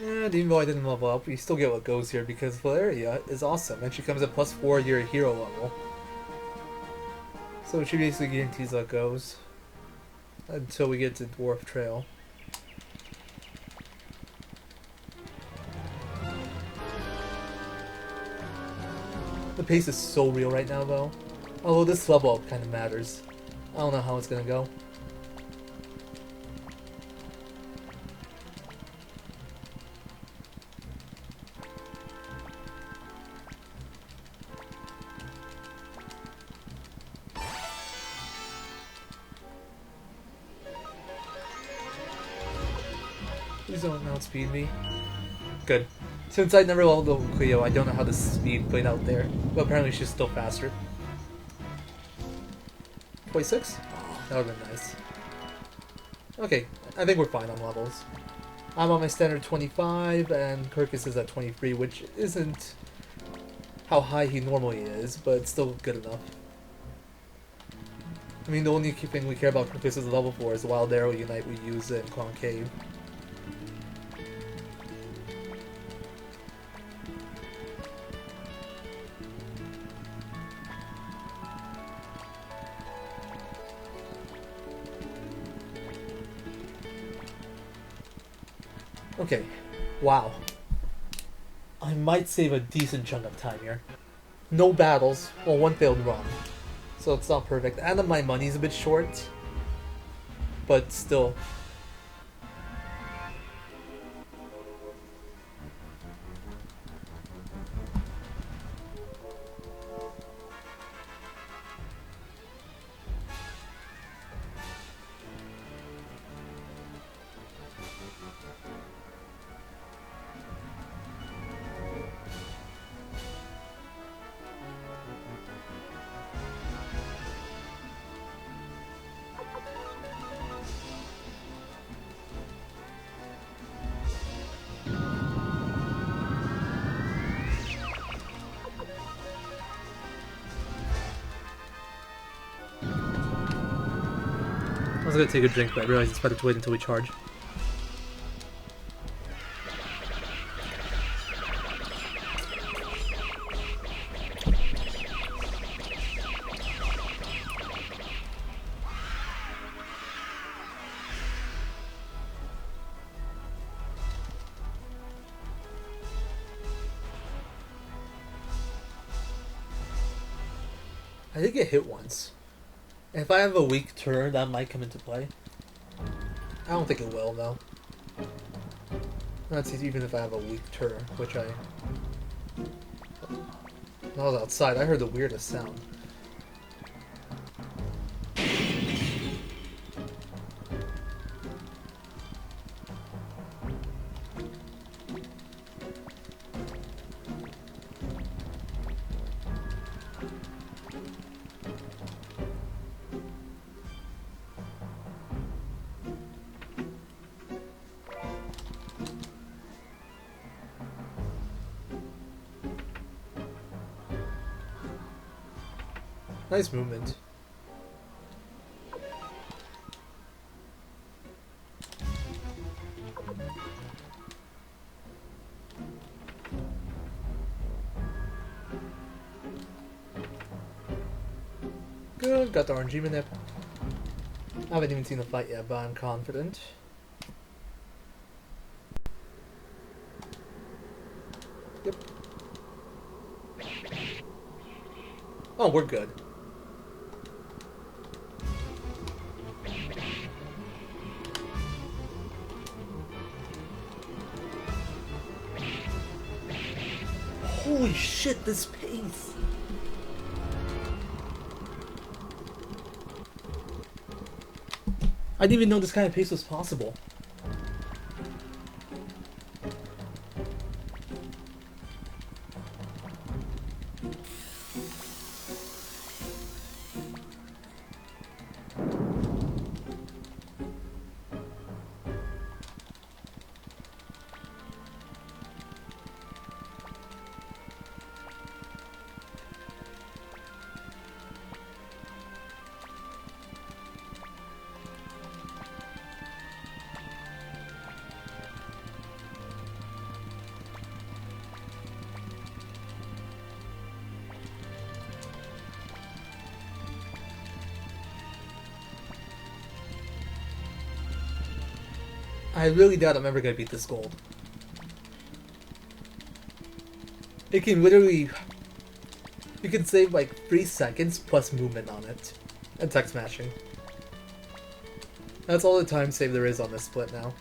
Speaker 1: And even though I didn't level up, we still get what goes here because Valeria is awesome and she comes at +4 your hero level. So she basically guarantees what goes until we get to Dwarf Trail. The pace is so real right now though. Although this level up kind of matters. I don't know how it's gonna go. Please don't outspeed me. Good. Since I never leveled up Cleo, I don't know how the speed played out there. But apparently she's still faster. 26? Oh, that would've been nice. Okay, I think we're fine on levels. I'm on my standard 25, and Kirkus is at 23, which isn't how high he normally is, but it's still good enough. I mean, the only thing we care about Kirkus' level 4 is the Wild Arrow Unite we use in Concave. Okay, wow. I might save a decent chunk of time here. No battles, well, one failed run. So it's not perfect. And my money's a bit short. But still. was gonna take a drink, but I realized it's better to wait until we charge. I did get hit once. If I have a weak turn, that might come into play. I don't think it will, though. That's even if I have a weak turn, which I... When I was outside, I heard the weirdest sound. Nice movement. Good, got the RNG manip. I haven't even seen the fight yet, but I'm confident. Yep. Oh, we're good. Holy shit, this pace! I didn't even know this kind of pace was possible. I really doubt I'm ever gonna beat this gold. It can literally... You can save like 3 seconds plus movement on it. And tech smashing. That's all the time save there is on this split now.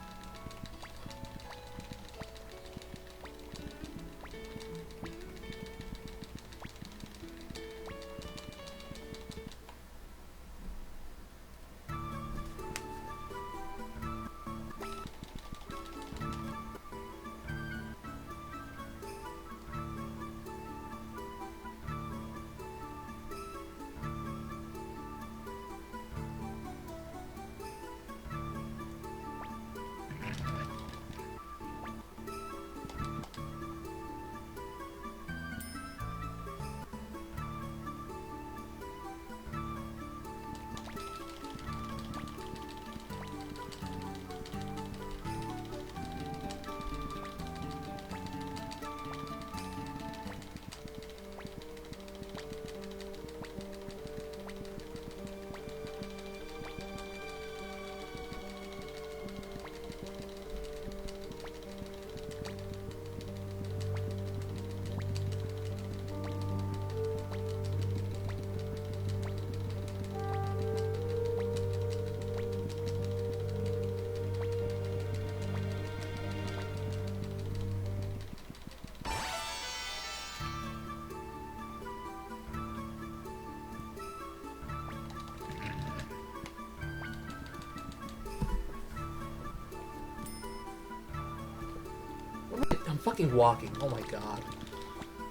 Speaker 1: I'm fucking walking. Oh my god.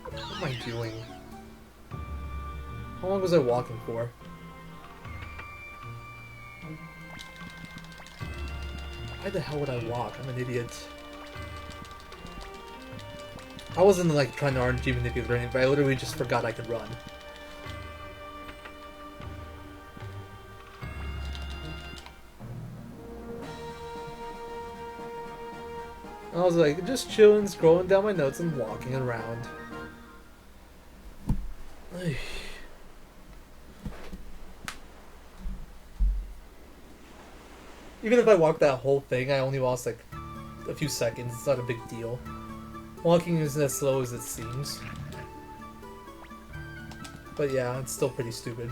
Speaker 1: What am I doing? How long was I walking for? Why the hell would I walk? I'm an idiot. I wasn't like trying to RNG manipulate or anything, but I literally just forgot I could run. I was like, just chilling, scrolling down my notes and walking around. Even if I walked that whole thing, I only lost like a few seconds. It's not a big deal. Walking isn't as slow as it seems. But yeah, it's still pretty stupid.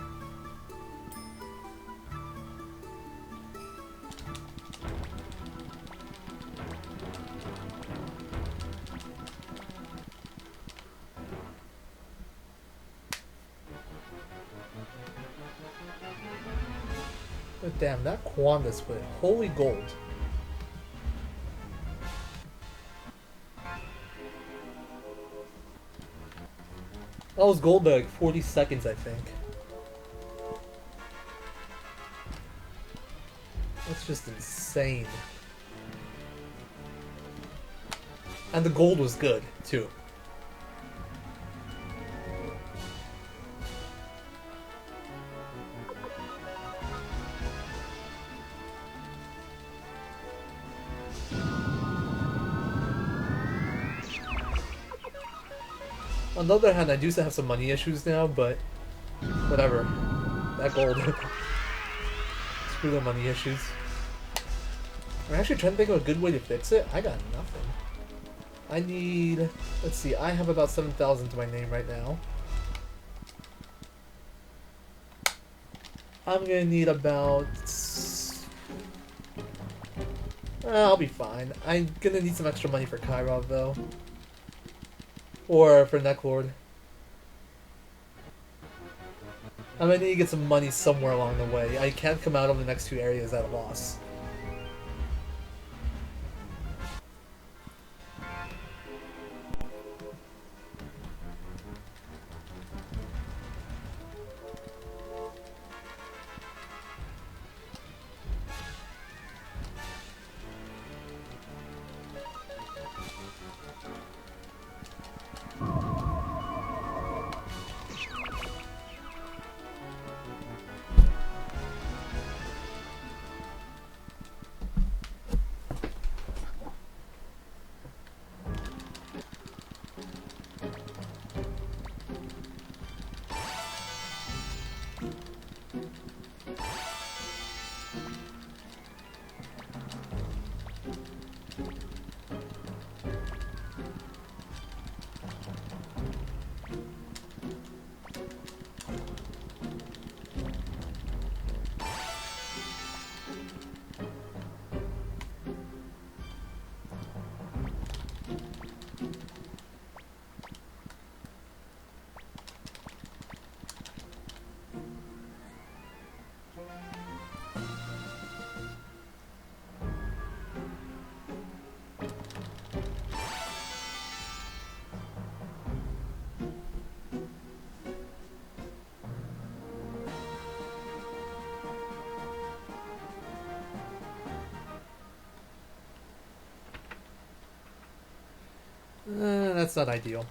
Speaker 1: But damn, that Quanda split. Holy gold. That was gold by like 40 seconds, I think. That's just insane. And the gold was good, too. On the other hand, I do have some money issues now, but whatever. That gold. Screw the money issues. I'm actually trying to think of a good way to fix it. I got nothing. I need... Let's see, I have about 7,000 to my name right now. I'm gonna need about... I'll be fine. I'm gonna need some extra money for Kairov, though. Or for Necklord. I'm gonna need to get some money somewhere along the way. I can't come out of the next two areas at a loss. That's not ideal.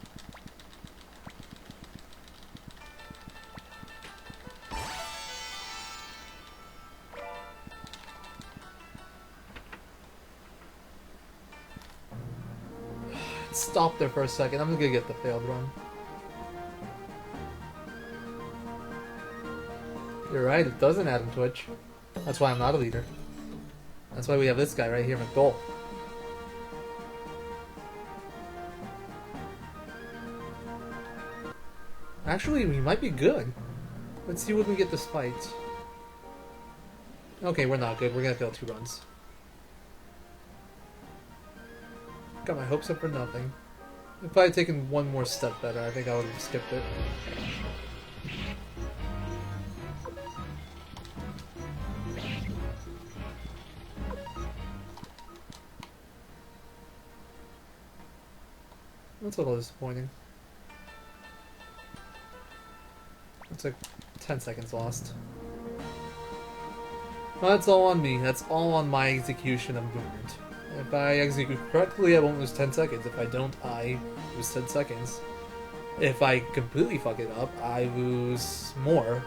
Speaker 1: Stop there for a second. I'm gonna get the failed run. You're right, it doesn't add in Twitch. That's why I'm not a leader. That's why we have this guy right here, McDole. Actually, we might be good. Let's see when we get this fight. Okay, we're not good. We're gonna fail 2 runs. Got my hopes up for nothing. If I had taken one more step better, I think I would have skipped it. That's a little disappointing. It's like 10 seconds lost. Well, that's all on me. That's all on my execution of movement. If I execute correctly, I won't lose 10 seconds. If I don't, I lose 10 seconds. If I completely fuck it up, I lose more.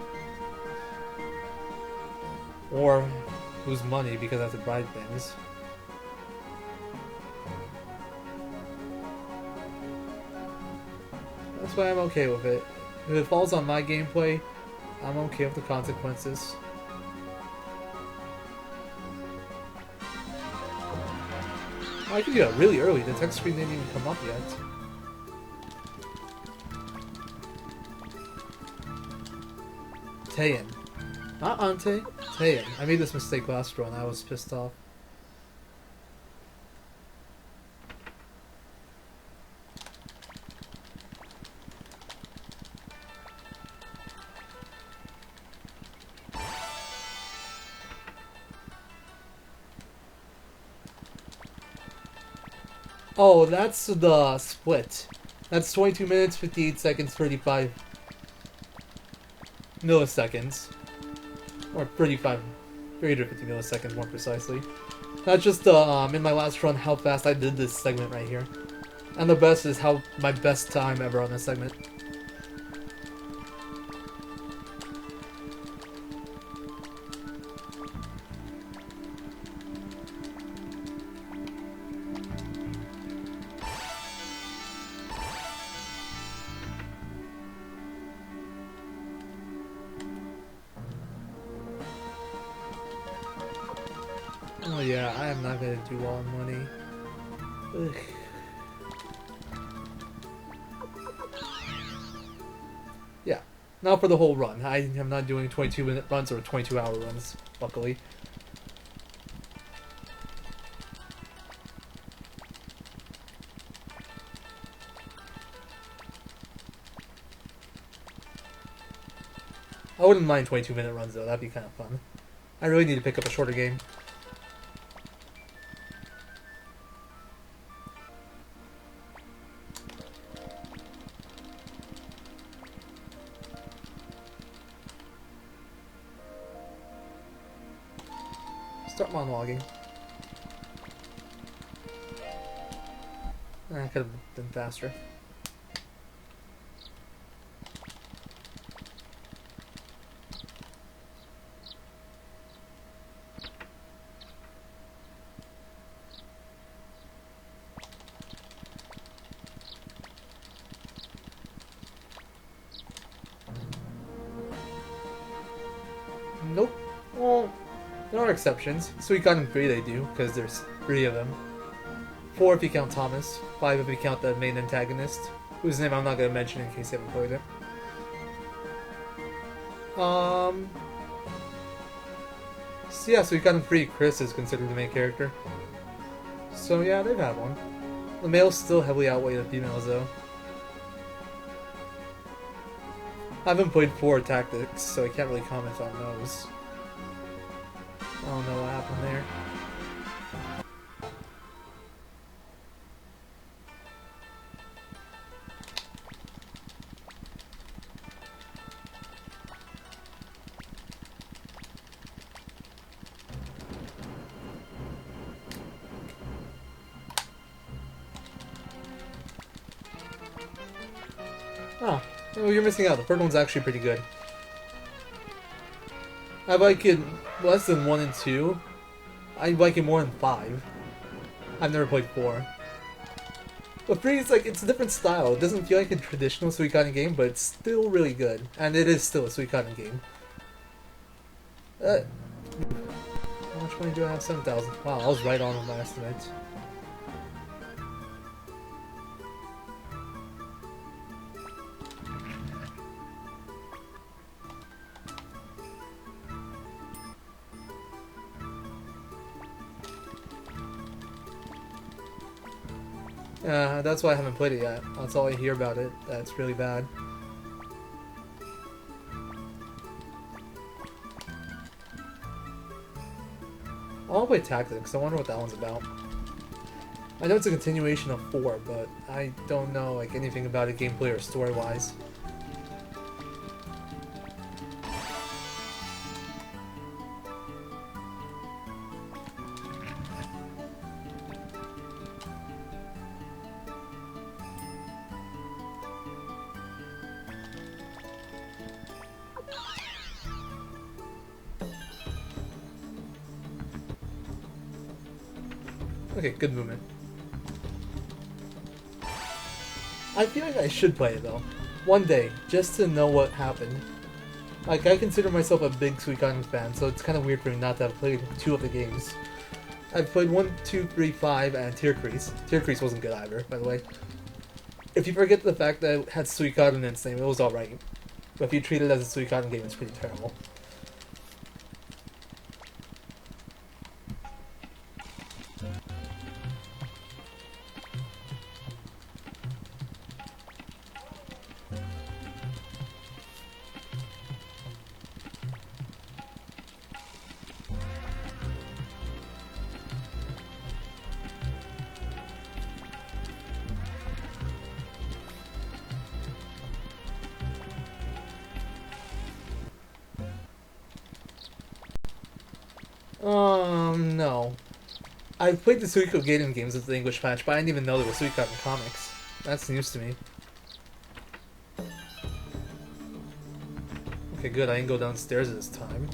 Speaker 1: Or lose money because I have to bribe things. That's why I'm okay with it. If it falls on my gameplay, I'm okay with the consequences. Oh, I can do that really early. The text screen didn't even come up yet. Taein. Not Ante. Taein. I made this mistake last run. I was pissed off. Oh, that's the split. That's 22 minutes, 58 seconds, 35 milliseconds. Or 350 milliseconds more precisely. That's just in my last run how fast I did this segment right here. And the best is how my best time ever on this segment. Oh yeah, I am not gonna do well on money. Ugh. Yeah, not for the whole run. I am not doing 22-minute runs or 22-hour runs, luckily. I wouldn't mind 22-minute runs though, that'd be kind of fun. I really need to pick up a shorter game. Start monologuing. I could have been faster. Nope. Well, there are exceptions. Suikoden 3 they do, because there's 3 of them. 4 if you count Thomas. 5 if you count the main antagonist, whose name I'm not going to mention in case you haven't played it. So yeah, Suikoden 3, Chris is considered the main character. So yeah, they've had one. The males still heavily outweigh the females though. I haven't played 4 Tactics, so I can't really comment on those. I don't know what happened there. Oh, well, you're missing out. The third one's actually pretty good. I like it less than 1 and 2. I like it more than 5. I've never played 4. But 3 is like, it's a different style. It doesn't feel like a traditional Suikoden game, but it's still really good. And it is still a Suikoden game. How much money do I have? 7,000. Wow, I was right on my estimate. Yeah, that's why I haven't played it yet. That's all I hear about it. That's really bad. I want to play Tactics. I wonder what that one's about. I know it's a continuation of 4, but I don't know like anything about it gameplay or story-wise. Okay, good movement. I feel like I should play it though. One day, just to know what happened. Like, I consider myself a big Suikoden fan, so it's kind of weird for me not to have played 2 of the games. I've played 1, 2, 3, 5, and Tear Crease. Tear Crease wasn't good either, by the way. If you forget the fact that it had Suikoden in its name, it was alright. But if you treat it as a Suikoden game, it's pretty terrible. No. I played the Suikoden games with the English patch, but I didn't even know there were Suikoden comics. That's news to me. Okay, good, I didn't go downstairs this time.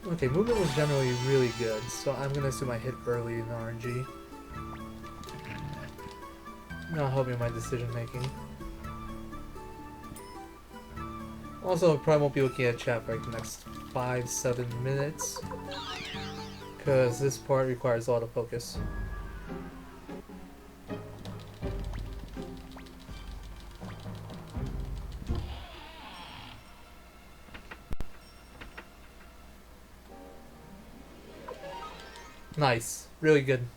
Speaker 1: Okay, movement was generally really good, so I'm gonna assume I hit early in RNG. That'll help me in my decision making. Also, I probably won't be looking at chat for like the next 5-7 minutes, because this part requires a lot of focus. Nice. Really good.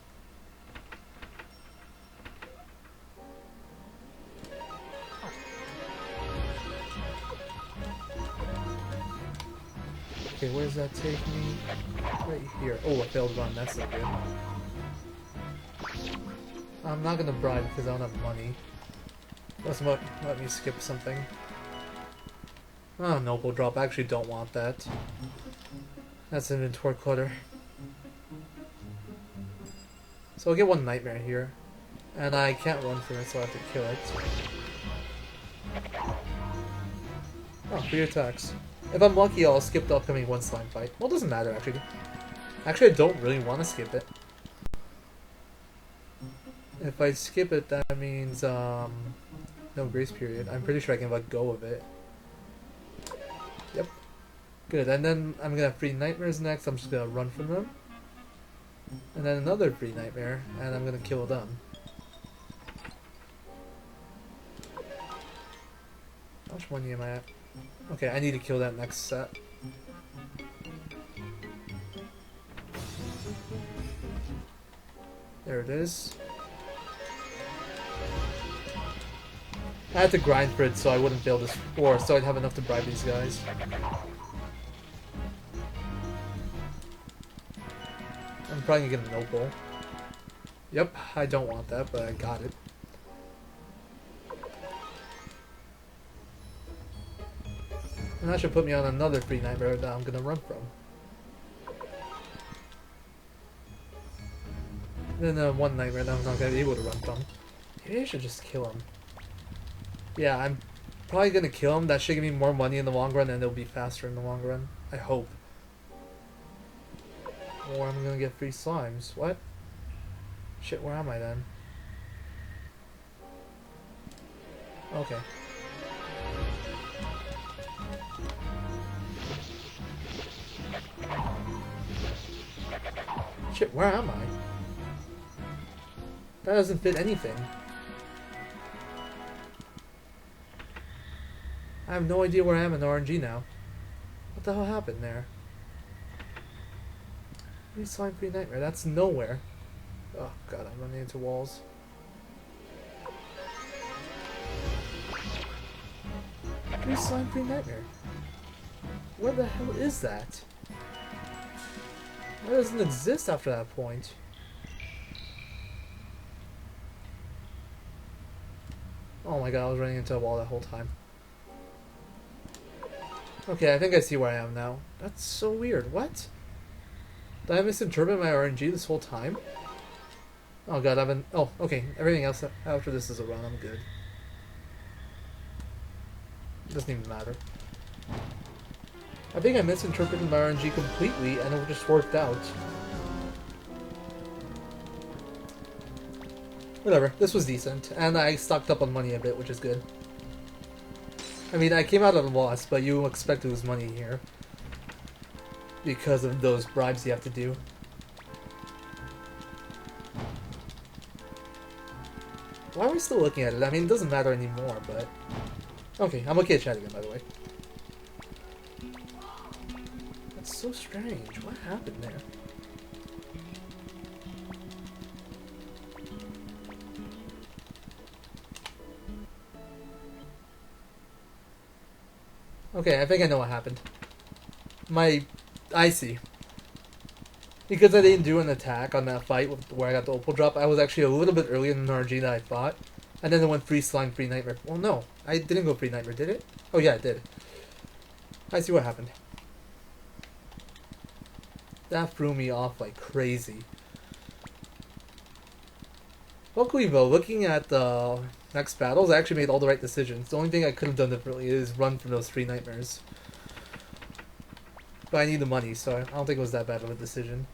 Speaker 1: Okay, where does that take me? Right here. Oh, I failed run. That's not good. I'm not gonna bribe because I don't have money. Let's let me skip something. Oh, noble drop. I actually don't want that. That's inventory clutter. So I'll get one nightmare here. And I can't run from it, so I have to kill it. Oh, 3 attacks. If I'm lucky, I'll skip the upcoming 1 slime fight. Well, it doesn't matter, actually. Actually, I don't really want to skip it. If I skip it, that means, no grace period. I'm pretty sure I can let go of it. Yep. Good, and then I'm gonna have 3 nightmares next. I'm just gonna run from them. And then another 3 nightmare, and I'm gonna kill them. How much money am I at? Okay, I need to kill that next set. There it is. I had to grind for it so I wouldn't fail this war, so I'd have enough to bribe these guys. I'm probably gonna get a noble. Yep, I don't want that, but I got it. And that should put me on another free nightmare that I'm gonna run from. And then 1 nightmare that I'm not gonna be able to run from. Maybe I should just kill him. Yeah, I'm probably gonna kill him. That should give me more money in the long run, and it'll be faster in the long run. I hope. Or I'm gonna get 3 slimes. What? Shit, where am I then? Okay. Shit, where am I? That doesn't fit anything. I have no idea where I am in RNG now. What the hell happened there? Slime free nightmare, that's nowhere. Oh god, I'm running into walls. Free slime, free nightmare. What the hell is that? That doesn't exist after that point. Oh my god, I was running into a wall that whole time. Okay, I think I see where I am now. That's so weird. What? Did I misinterpret my RNG this whole time? Oh god, I've been... Oh, okay. Everything else after this is a run. I'm good. Doesn't even matter. I think I misinterpreted my RNG completely and it just worked out. Whatever, this was decent, and I stocked up on money a bit, which is good. I mean, I came out at a loss, but you expect to lose money here. Because of those bribes you have to do. Why are we still looking at it? I mean, it doesn't matter anymore, but... Okay, I'm okay at chatting again, by the way. That's so strange. What happened there? Okay, I think I know what happened. I see. Because I didn't do an attack on that fight where I got the opal drop, I was actually a little bit earlier in the RG than I thought. And then it went free slime, free nightmare. Well, no. I didn't go free nightmare, did it? Oh yeah, it did. I see what happened. That threw me off like crazy. Luckily though, looking at the next battles, I actually made all the right decisions. The only thing I could have done differently is run from those 3 nightmares. But I need the money, so I don't think it was that bad of a decision.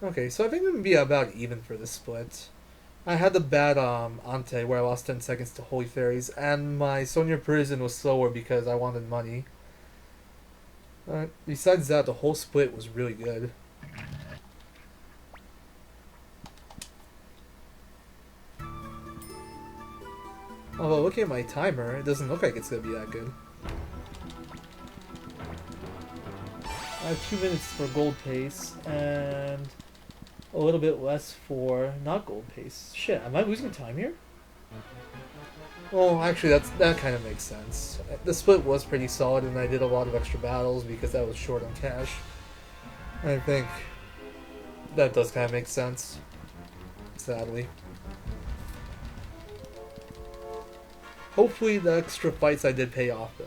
Speaker 1: Okay, so I think I'm going to be about even for this split. I had the bad ante where I lost 10 seconds to Holy Fairies, and my Sonia Prison was slower because I wanted money. Besides that, the whole split was really good. Although looking at my timer, it doesn't look like it's going to be that good. I have 2 minutes for gold pace, and a little bit less for not gold pace. Shit, am I losing time here? Well, actually, that kind of makes sense. The split was pretty solid, and I did a lot of extra battles because I was short on cash. I think that does kind of make sense, sadly. Hopefully the extra fights I did pay off, though.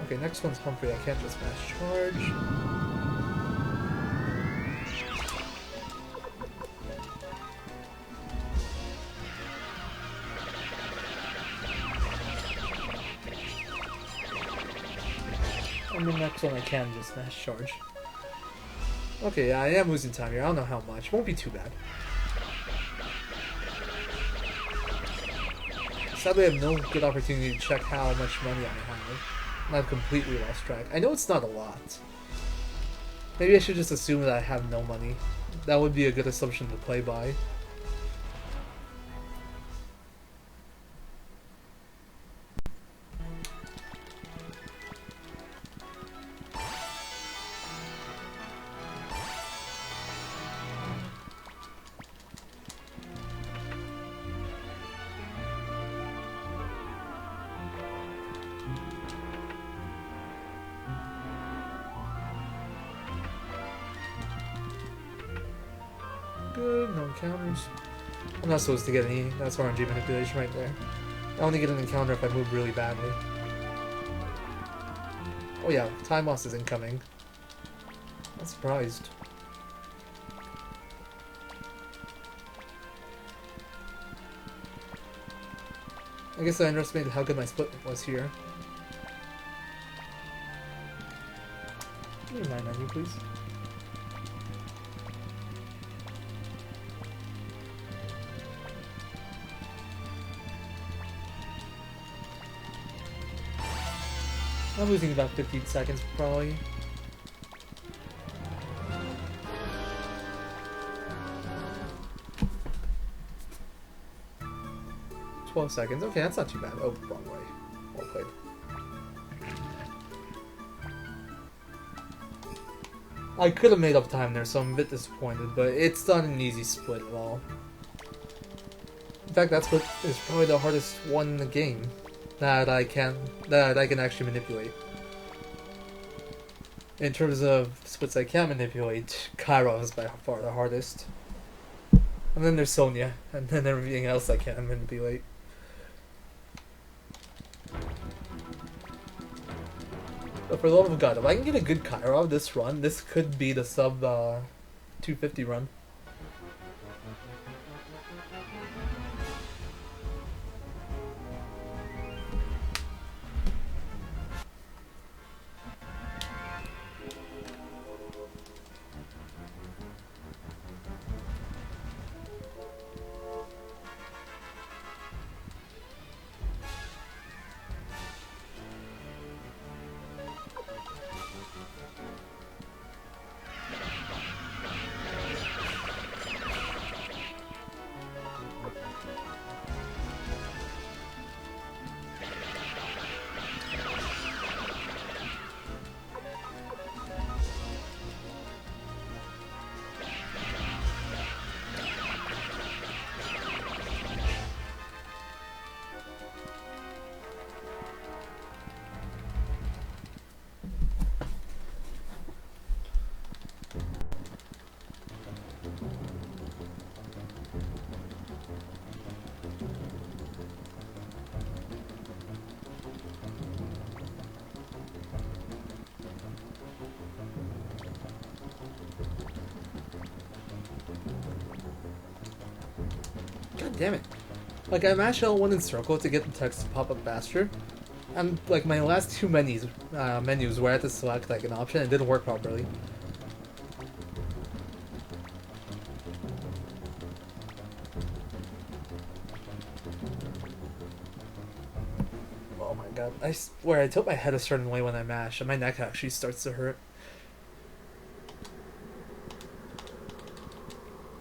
Speaker 1: Okay, next one's Humphrey. I can't just mash charge. And the next one I can just mash charge. Okay, yeah, I am losing time here. I don't know how much. Won't be too bad. Sadly, I have no good opportunity to check how much money I have. And I've completely lost track. I know it's not a lot. Maybe I should just assume that I have no money. That would be a good assumption to play by. Good, no encounters. I'm not supposed to get any. That's RNG manipulation right there. I only get an encounter if I move really badly. Oh yeah, time loss is incoming. I'm surprised. I guess I underestimated how good my split was here. Give me my menu, please. I'm losing about 15 seconds, probably. 12 seconds. Okay, that's not too bad. Oh, wrong way. Well played. I could have made up time there, so I'm a bit disappointed, but it's not an easy split at all. In fact, that's what is probably the hardest one in the game that I can actually manipulate. In terms of splits I can't manipulate, Kairo is by far the hardest. And then there's Sonya, and then everything else I can't manipulate. But for the love of God, if I can get a good Kairo this run, this could be the sub 250 run. God damn it. Like, I mashed L1 in circle to get the text to pop up faster, and like my last two menus where I had to select like an option, it didn't work properly. Oh my god, I swear I tilt my head a certain way when I mash, and my neck actually starts to hurt.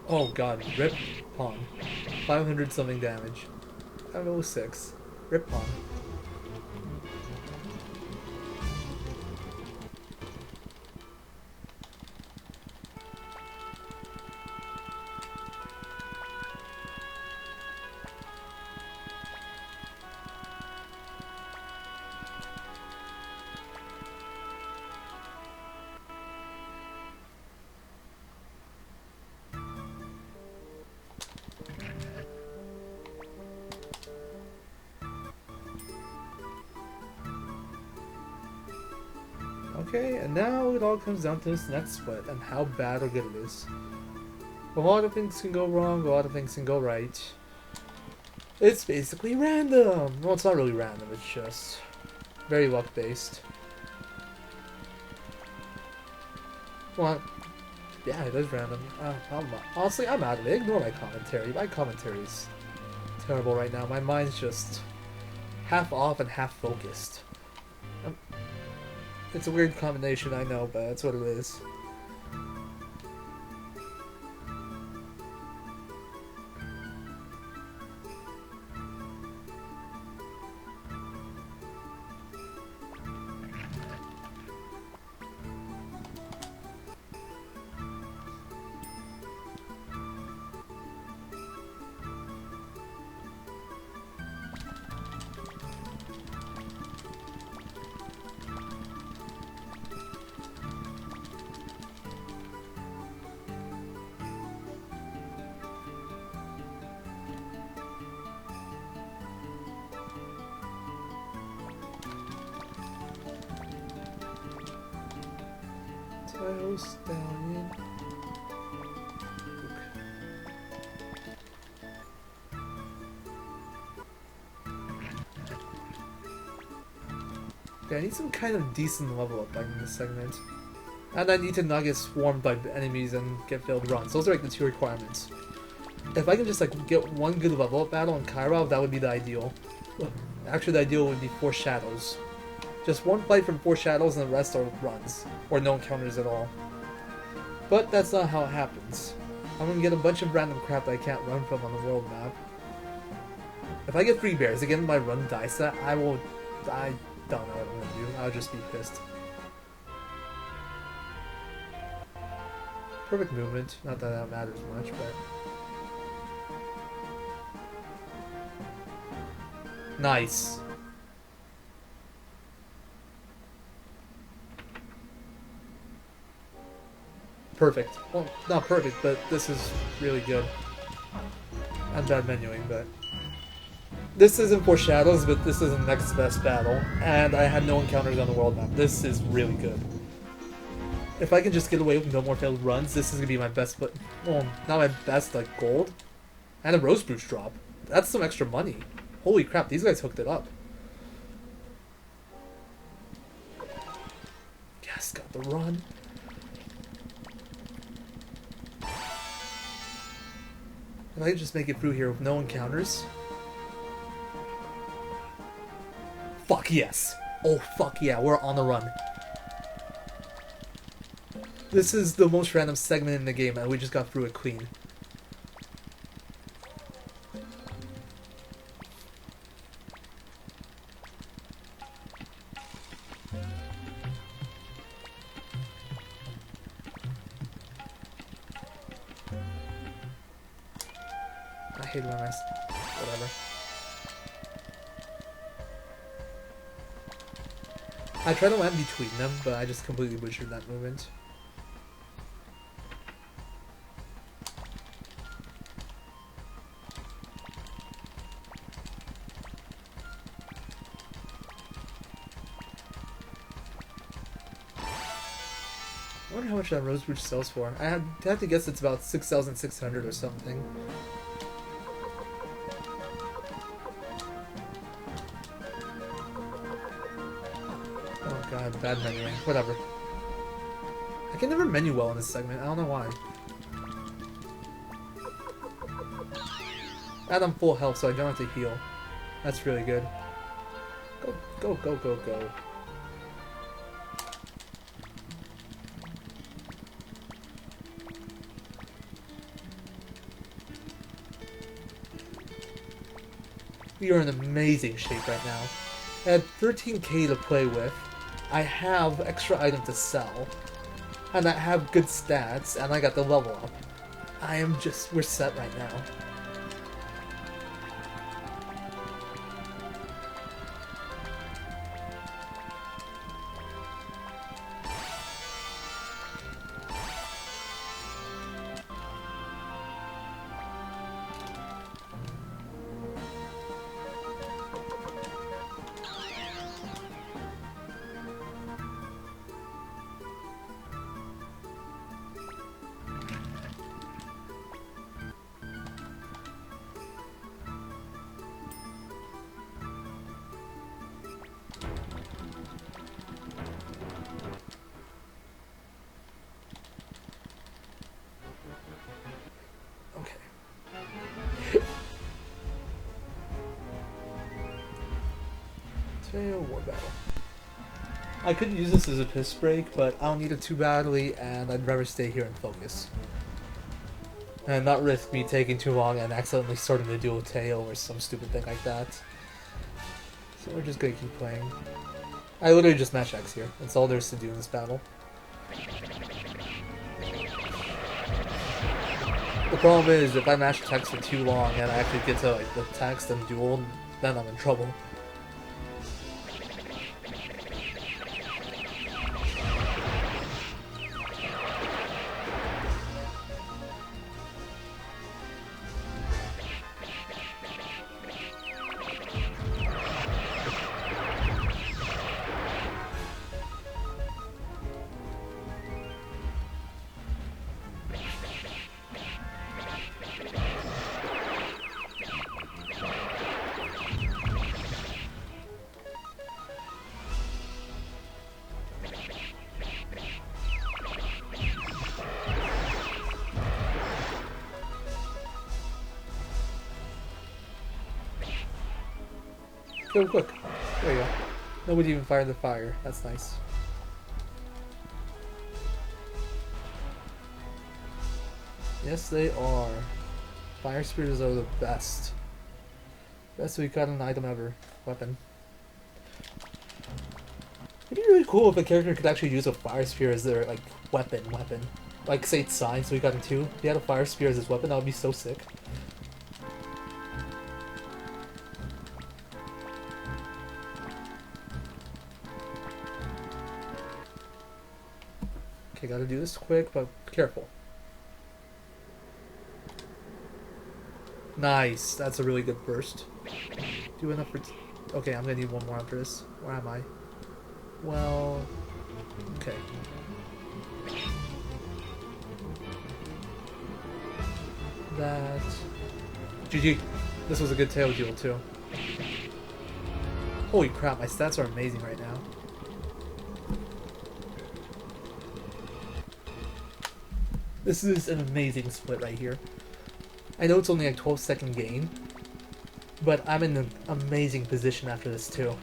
Speaker 1: Oh god, rip pawn. 500 something damage. 506. Rip pawn. Okay, and now it all comes down to this next split and how bad or good it is. A lot of things can go wrong, a lot of things can go right. It's basically random! Well, it's not really random, it's just very luck-based. Well, yeah, it is random. Honestly, I'm out of it. Ignore my commentary. My commentary's terrible right now. My mind's just half off and half focused. It's a weird combination, I know, but that's what it is. Stallion. Okay, I need some kind of decent level up in this segment. And I need to not get swarmed by enemies and get failed runs. Those are like the two requirements. If I can just like get one good level up battle in Kairo, that would be the ideal. Actually, the ideal would be 4 shadows. Just one fight from 4 shadows and the rest are runs. Or no encounters at all. But that's not how it happens. I'm gonna get a bunch of random crap that I can't run from on the world map. If I get free bears again by run die set, I will. I don't know what I'm gonna do. I'll just be pissed. Perfect movement. Not that that matters much, but. Nice. Perfect. Well, not perfect, but this is really good. I'm bad menuing, but... This isn't for Shadows, but this is the next best battle, and I had no encounters on the world map. This is really good. If I can just get away with no more failed runs, this is gonna be my best, but... Well, not my best, like, gold. And a Rose Brooch drop. That's some extra money. Holy crap, these guys hooked it up. Yes, got the run. If I could just make it through here with no encounters. Fuck yes! Oh fuck yeah, we're on the run. This is the most random segment in the game and we just got through it clean. I hate when I... whatever. I tried to land between them, but I just completely butchered that movement. I wonder how much that Rose Brooch sells for. I had to guess it's about 6,600 or something. Oh god, bad menuing. Whatever. I can never menu well in this segment. I don't know why. And I'm full health, so I don't have to heal. That's really good. Go, go, go, go, go. We are in amazing shape right now. I had 13k to play with. I have extra items to sell. And I have good stats, and I got the level up. We're set right now. War battle. I could use this as a piss break, but I don't need it too badly, and I'd rather stay here and focus. And not risk me taking too long and accidentally starting to duel Teo or some stupid thing like that. So we're just gonna keep playing. I literally just match X here. That's all there is to do in this battle. The problem is, if I mash text for too long and I actually get to like the text and duel, then I'm in trouble. Go quick. There you go. Nobody even fired the fire. That's nice. Yes, they are. Fire spears are the best. Best Suikoden item ever. Weapon. It'd be really cool if a character could actually use a fire spear as their, like, weapon. Like, say it's Sign, Suikoden 2. If he had a fire spear as his weapon, that would be so sick. Okay, gotta do this quick, but careful. Nice. That's a really good burst. Do enough for... Okay, I'm gonna need one more after this. Where am I? Well... Okay. That... GG. This was a good tail duel, too. Holy crap, my stats are amazing right now. This is an amazing split right here. I know it's only a 12-second gain, but I'm in an amazing position after this too.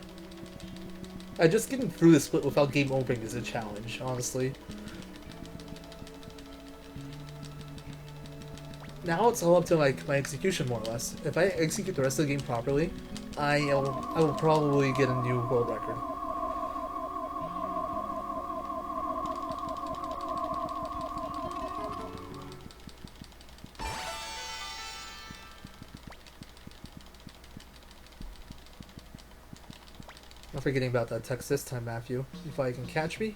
Speaker 1: Just getting through the split without game overing is a challenge, honestly. Now it's all up to like my execution more or less. If I execute the rest of the game properly, I will probably get a new world record. Not forgetting about that text this time, Matthew. If I can catch me?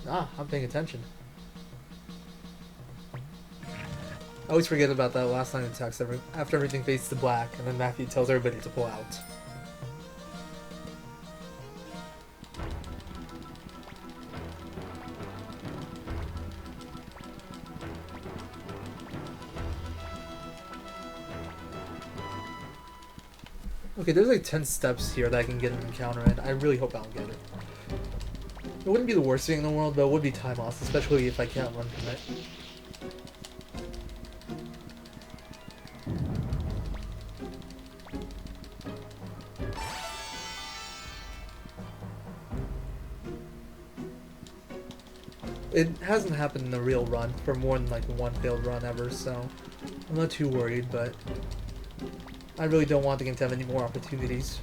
Speaker 1: Ah, I'm paying attention. I always forget about that last line of text after everything fades to black, and then Matthew tells everybody to pull out. Okay, there's like 10 steps here that I can get an encounter in. I really hope I'll get it. It wouldn't be the worst thing in the world, but it would be time loss, especially if I can't run from it. It hasn't happened in a real run for more than like one failed run ever, so I'm not too worried, but I really don't want the game to have any more opportunities.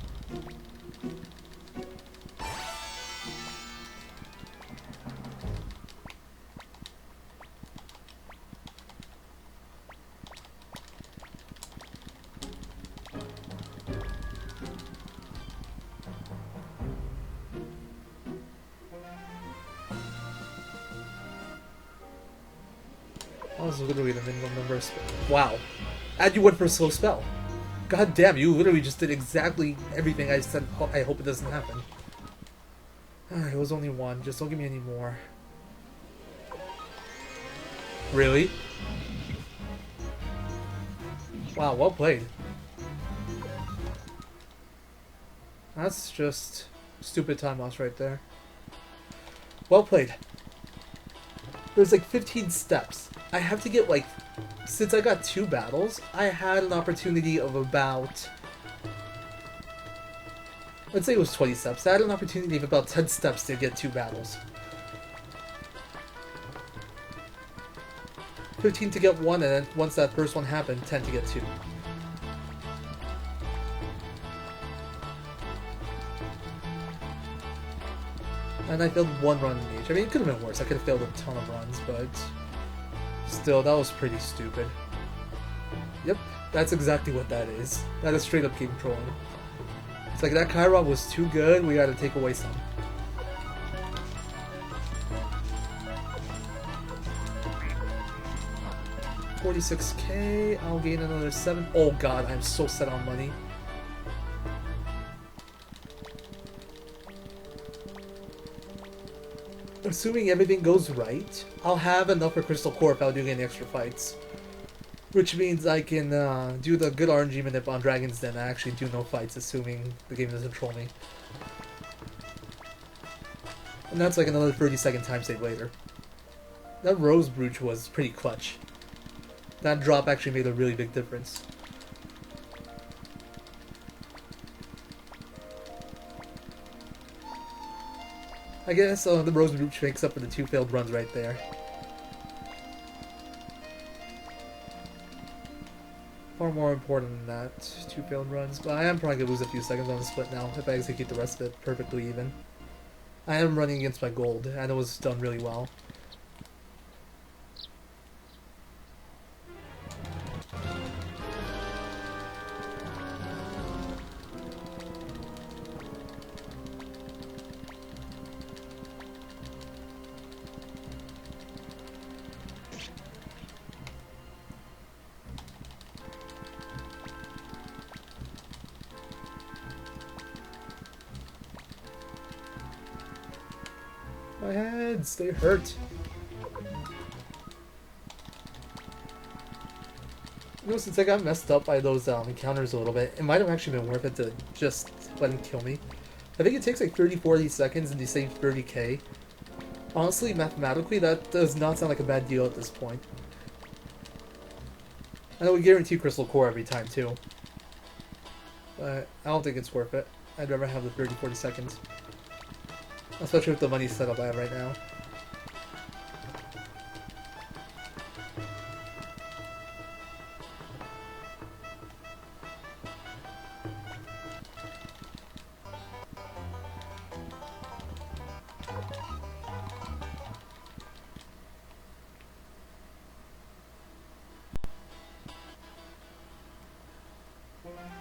Speaker 1: That was literally the minimum number of spells. Wow. And you went for a slow spell. God damn, you literally just did exactly everything I said. I hope it doesn't happen. It was only one. Just don't give me any more. Really? Wow, well played. That's just stupid time loss right there. Well played. There's like 15 steps. I have to get like... Since I got 2 battles, I had an opportunity of about... Let's say it was 20 steps. I had an opportunity of about 10 steps to get 2 battles. 15 to get 1, and then once that first one happened, 10 to get 2. And I failed 1 run in each. I mean, it could have been worse. I could have failed a ton of runs, but... Still, that was pretty stupid. Yep, that's exactly what that is. That is straight up game trolling. It's like, that Kairon was too good, we gotta take away some. $46k, I'll gain another 7. Oh god, I'm so set on money. Assuming everything goes right, I'll have enough for Crystal Core without doing any extra fights. Which means I can do the good RNG manip on Dragon's Den and actually do no fights, assuming the game doesn't troll me. And that's like another 30-second time save later. That Rose Brooch was pretty clutch. That drop actually made a really big difference. I guess the Rose Brooch makes up for the 2 failed runs right there. far more important than that. 2 failed runs, but I am probably going to lose a few seconds on the split now if I execute the rest of it perfectly even. I am running against my gold, and it was done really well. My heads, they hurt. You know, since I got messed up by those encounters a little bit, it might have actually been worth it to just let him kill me. I think it takes like 30-40 seconds and you save 30k. Honestly, mathematically, that does not sound like a bad deal at this point. I know we guarantee Crystal Core every time too. But I don't think it's worth it. I'd rather have the 30-40 seconds. Especially with the money setup I have right now.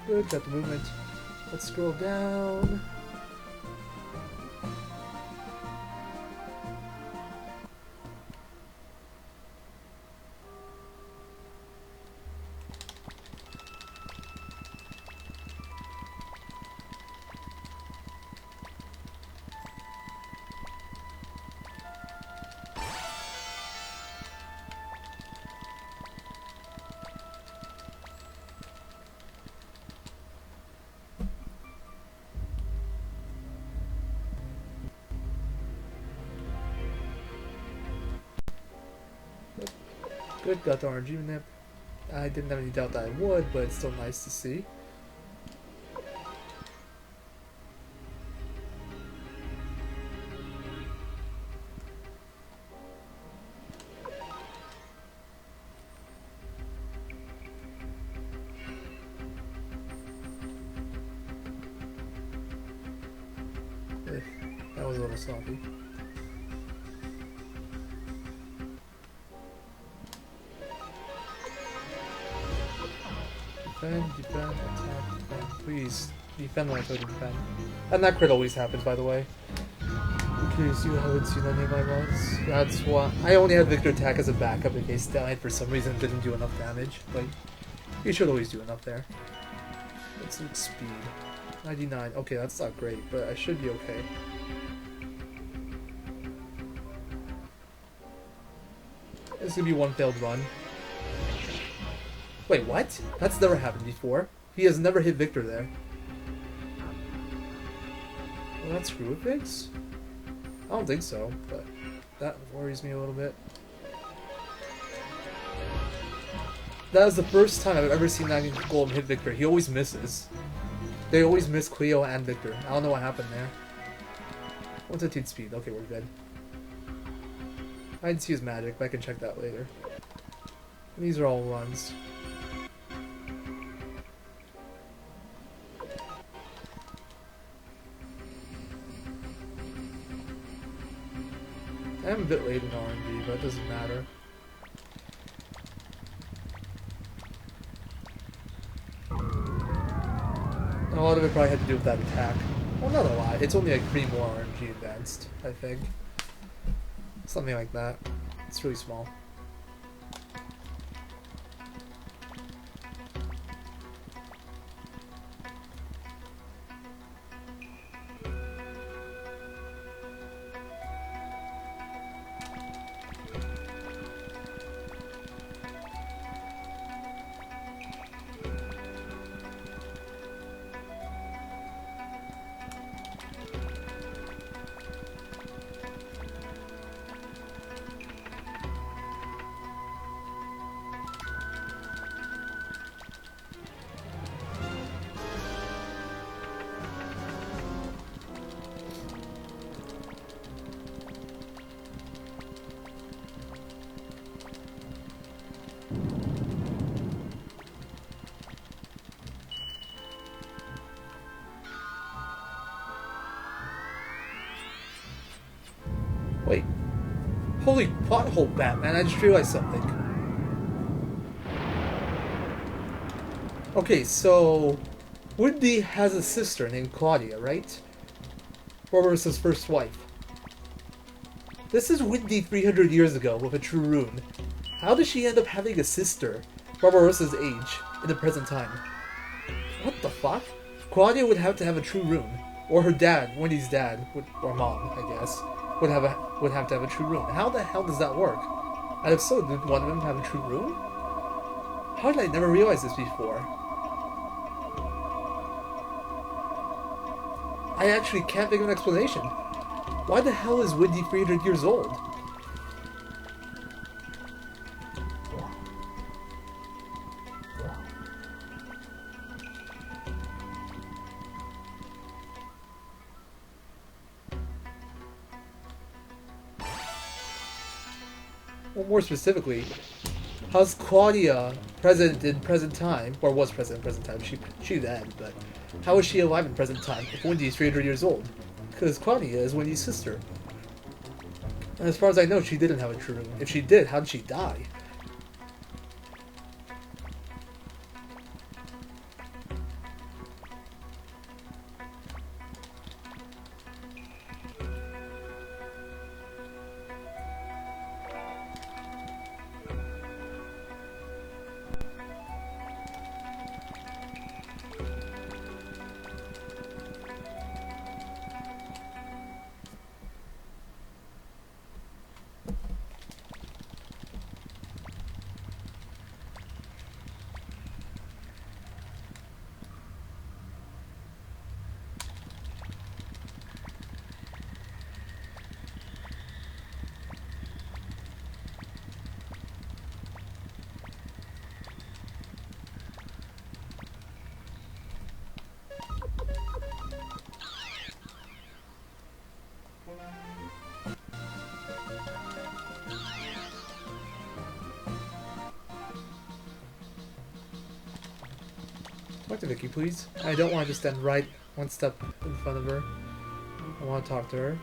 Speaker 1: Good, got the movement. Let's scroll down. Good, got the RNG nip. I didn't have any doubt that I would, but it's still nice to see. That was a little sloppy. Defend, attack, defend. Please, defend when I tell you to defend. And that crit always happens, by the way. I'm curious, you haven't seen any of my runs? That's why I only had Victor attack as a backup in case Died for some reason didn't do enough damage. But you should always do enough there. Let's look speed. 99. Okay, that's not great, but I should be okay. This is gonna be one failed run. Wait, what? That's never happened before. He has never hit Victor there. Well, that's screw with Viggs? I don't think so, but that worries me a little bit. That is the first time I've ever seen that Golem hit Victor. He always misses. They always miss Cleo and Victor. I don't know what happened there. What's attitude speed? Okay, we're good. I didn't see his magic, but I can check that later. And these are all runs. I am a bit late in RNG, but it doesn't matter. And a lot of it probably had to do with that attack. Well, not a lot. It's only like 3 more RNG advanced, I think. Something like that. It's really small. Wait. Holy pothole, Batman, I just realized something. Okay, so... Wendy has a sister named Claudia, right? Barbarosa's first wife. This is Wendy 300 years ago with a true rune. How did she end up having a sister, Barbarosa's age, in the present time? What the fuck? Claudia would have to have a true rune. Or her dad, Wendy's dad, or mom, I guess, would have to have a true rune. How the hell does that work? And if so, did one of them have a true rune? How did I never realize this before? I actually can't think of an explanation. Why the hell is Wendy 300 years old? Well, more specifically, how's Claudia present in present time, or was present in present time? She's dead, but how is she alive in present time if Wendy's 300 years old? Because Claudia is Wendy's sister. And as far as I know, she didn't have a true rune. If she did, how did she die? Talk to Vicky, please. I don't want to stand right one step in front of her. I want to talk to her.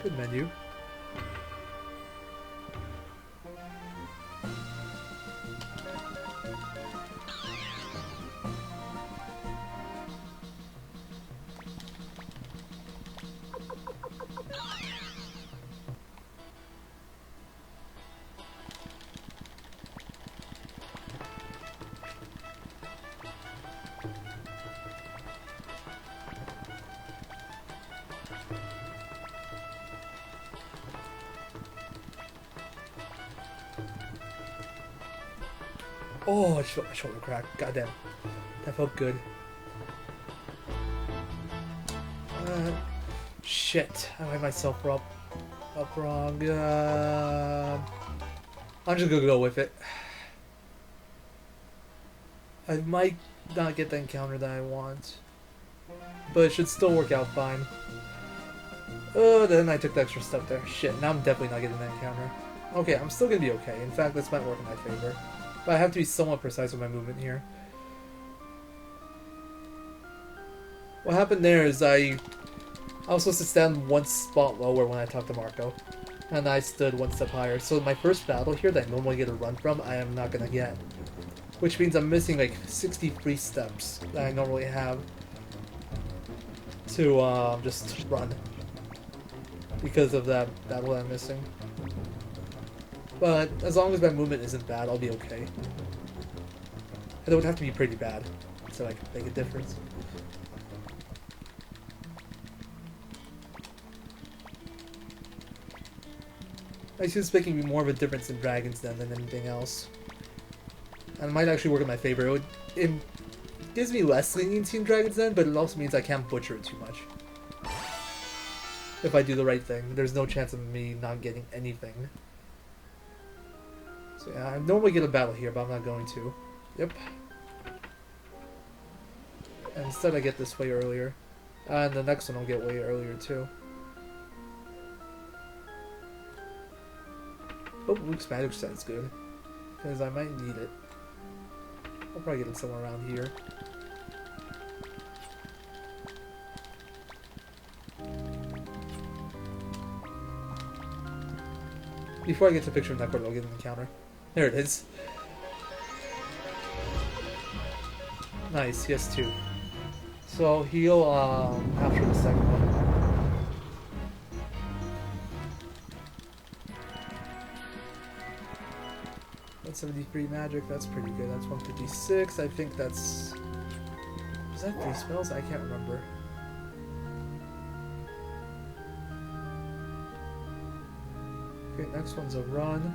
Speaker 1: Good menu. Oh, I just felt my shoulder crack. Goddamn. That felt good. Shit. I lined myself up wrong. I'm just gonna go with it. I might not get the encounter that I want, but it should still work out fine. Oh, then I took the extra step there. Shit, now I'm definitely not getting that encounter. Okay, I'm still gonna be okay. In fact, this might work in my favor. But I have to be somewhat precise with my movement here. What happened there is I was supposed to stand one spot lower when I talked to Marco. And I stood one step higher. So my first battle here that I normally get a run from, I am not gonna get. Which means I'm missing like 63 steps that I normally have to just run. Because of that battle that I'm missing. But as long as my movement isn't bad, I'll be okay. And it would have to be pretty bad so I can make a difference. I see it's making me more of a difference in Dragon's Den than anything else. And it might actually work in my favor. It gives me less leniency in Dragon's Den, but it also means I can't butcher it too much. If I do the right thing, there's no chance of me not getting anything. So yeah, I normally get a battle here, but I'm not going to. Yep. And instead I get this way earlier. And the next one I'll get way earlier too. Oh, Luke's magic set's good. because I might need it. I'll probably get it somewhere around here. Before I get to picture that card, I'll get an encounter. There it is. Nice, he has 2. So I'll heal after the second one. 173 magic, that's pretty good. That's 156. I think that's... Is that 3 spells? I can't remember. Okay, next one's a run.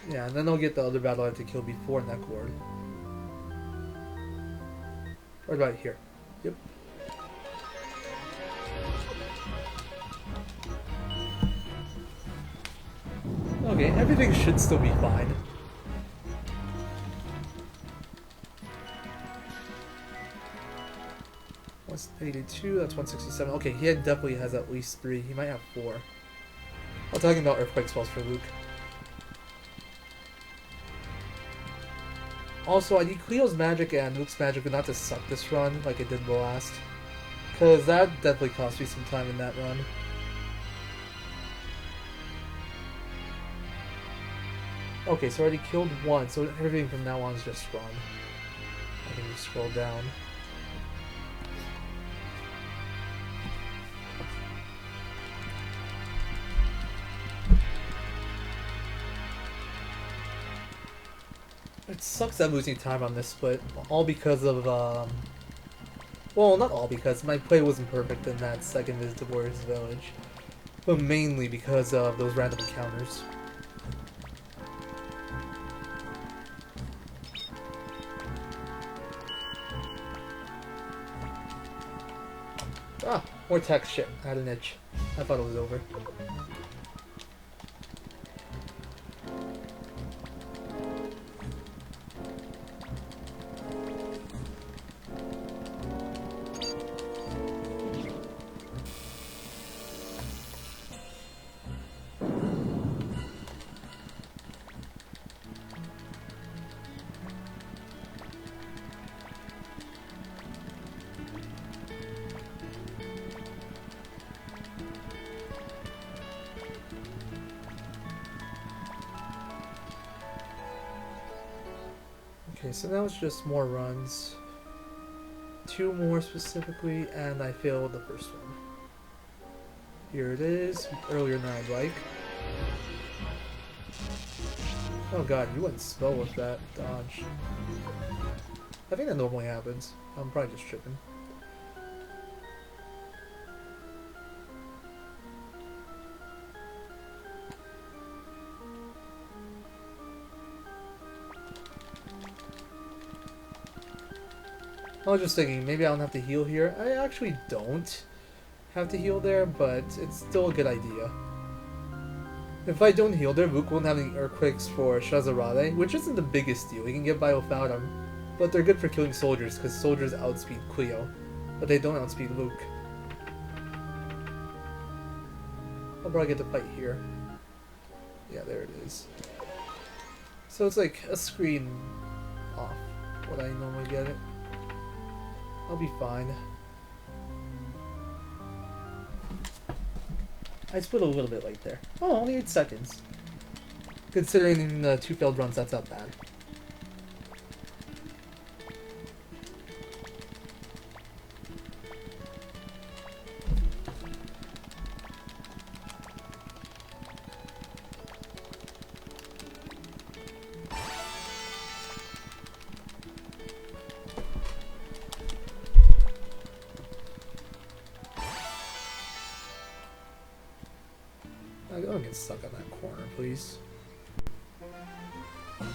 Speaker 1: Yeah, and then I'll get the other battle I have to kill before neck ward. Right about here. Yep. Okay, everything should still be fine. That's 82, that's 167. Okay, he definitely has at least 3. He might have 4. I'm talking about earthquake spells for Luke. Also, I need Cleo's magic and Luke's magic, but not to suck this run like it did the last. Because that definitely cost me some time in that run. Okay, so I already killed 1, so everything from now on is just run. I can just scroll down. It sucks that I'm losing time on this, but all because of, well, not all because my play wasn't perfect in that second visit to Warrior's Village, but mainly because of those random encounters. Ah, more text shit. I had an itch. I thought it was over. Okay, so now it's just more runs. 2 more specifically, and I failed the first one. Here it is, earlier than I'd like. Oh god, you went slow with that dodge. I think that normally happens. I'm probably just tripping. I was just thinking, maybe I don't have to heal here. I actually don't have to heal there, but it's still a good idea. If I don't heal there, Luke won't have any earthquakes for Shazarade, which isn't the biggest deal. He can get by without them, but they're good for killing soldiers, because soldiers outspeed Cleo, but they don't outspeed Luke. I'll probably get to fight here. Yeah, there it is. So it's like a screen off what I normally get it. I'll be fine. I split a little bit late there. Oh, only 8 seconds. Considering the 2 failed runs, that's not bad. I don't get stuck on that corner, please. Okay,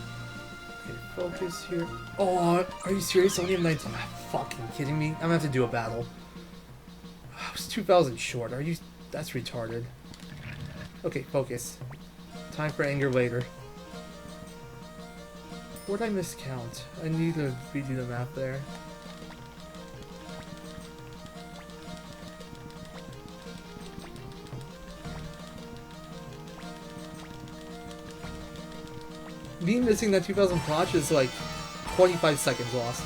Speaker 1: focus here. Oh, are you serious? Only have 19. Are you fucking kidding me? I'm gonna have to do a battle. I was 2,000 short. Are you? That's retarded. Okay, focus. Time for anger later. Where'd I miscount? I need to redo the map there. Me missing that 2000 plotch is like 25 seconds lost.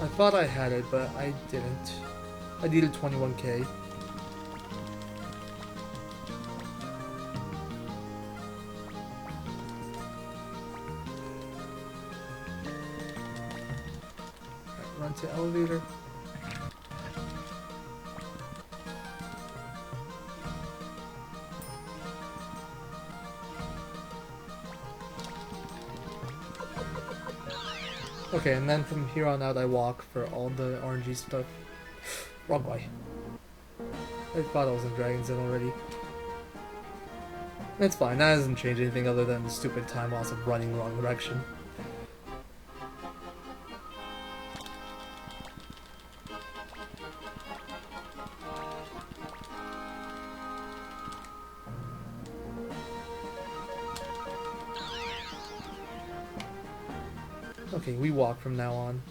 Speaker 1: I thought I had it, but I didn't. I needed 21k. Run to elevator. Okay, and then from here on out I walk for all the RNG stuff. Wrong way. I thought I was in Dragon's Den already. It's fine, that doesn't change anything other than the stupid time loss of running the wrong direction. Okay, we walk from now on.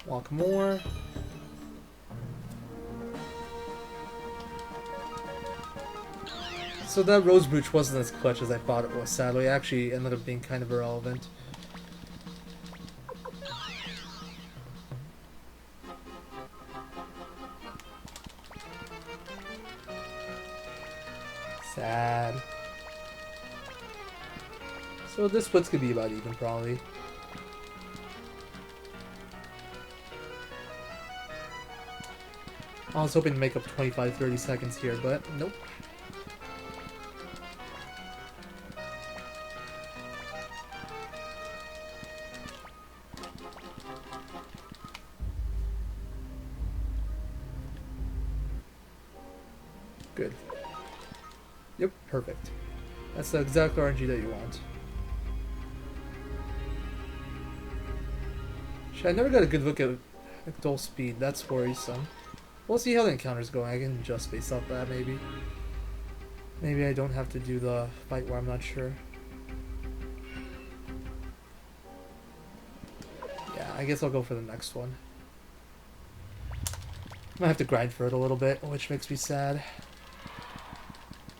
Speaker 1: Walk more. So that Rose Brooch wasn't as clutch as I thought it was, sadly. It actually ended up being kind of irrelevant. Sad. So this split's gonna be about even, probably. I was hoping to make up 25-30 seconds here, but nope. Good. Yep, perfect. That's the exact RNG that you want. Shit, I never got a good look at dull speed. That's worrisome. We'll see how the encounter's going. I can adjust based off that, maybe. Maybe I don't have to do the fight where I'm not sure. Yeah, I guess I'll go for the next one. I might have to grind for it a little bit, which makes me sad.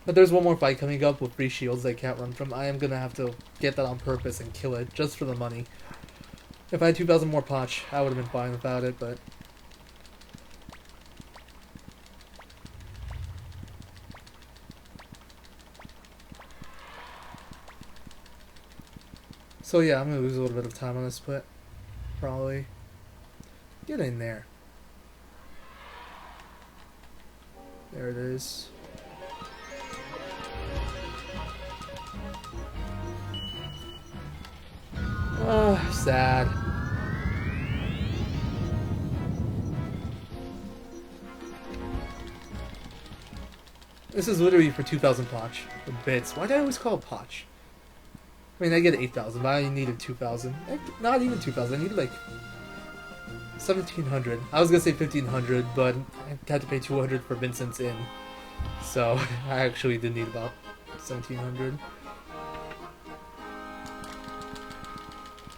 Speaker 1: But there's one more fight coming up with 3 shields I can't run from. I am gonna have to get that on purpose and kill it, just for the money. If I had 2,000 more potch, I would have been fine without it, but... So yeah, I'm gonna lose a little bit of time on this split. Probably. Get in there. There it is. Ah, sad. This is literally for 2,000 potch. For bits. Why do I always call it potch? I mean, I get 8,000, but I needed 2,000. Not even 2,000, I needed like 1,700. I was gonna say 1,500, but I had to pay 200 for Vincent's Inn. So, I actually did need about 1,700.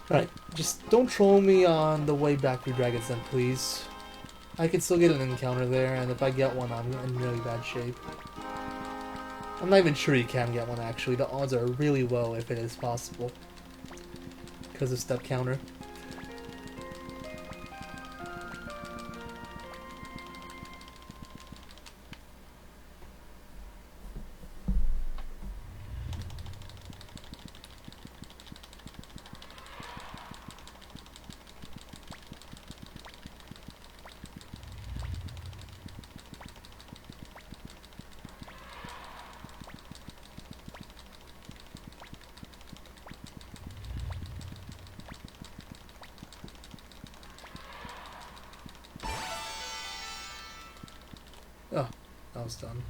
Speaker 1: Alright, just don't troll me on the way back through Dragon's Den, please. I can still get an encounter there, and if I get one, I'm in really bad shape. I'm not even sure you can get one, actually. The odds are really low if it is possible. Because of step counter. almost done.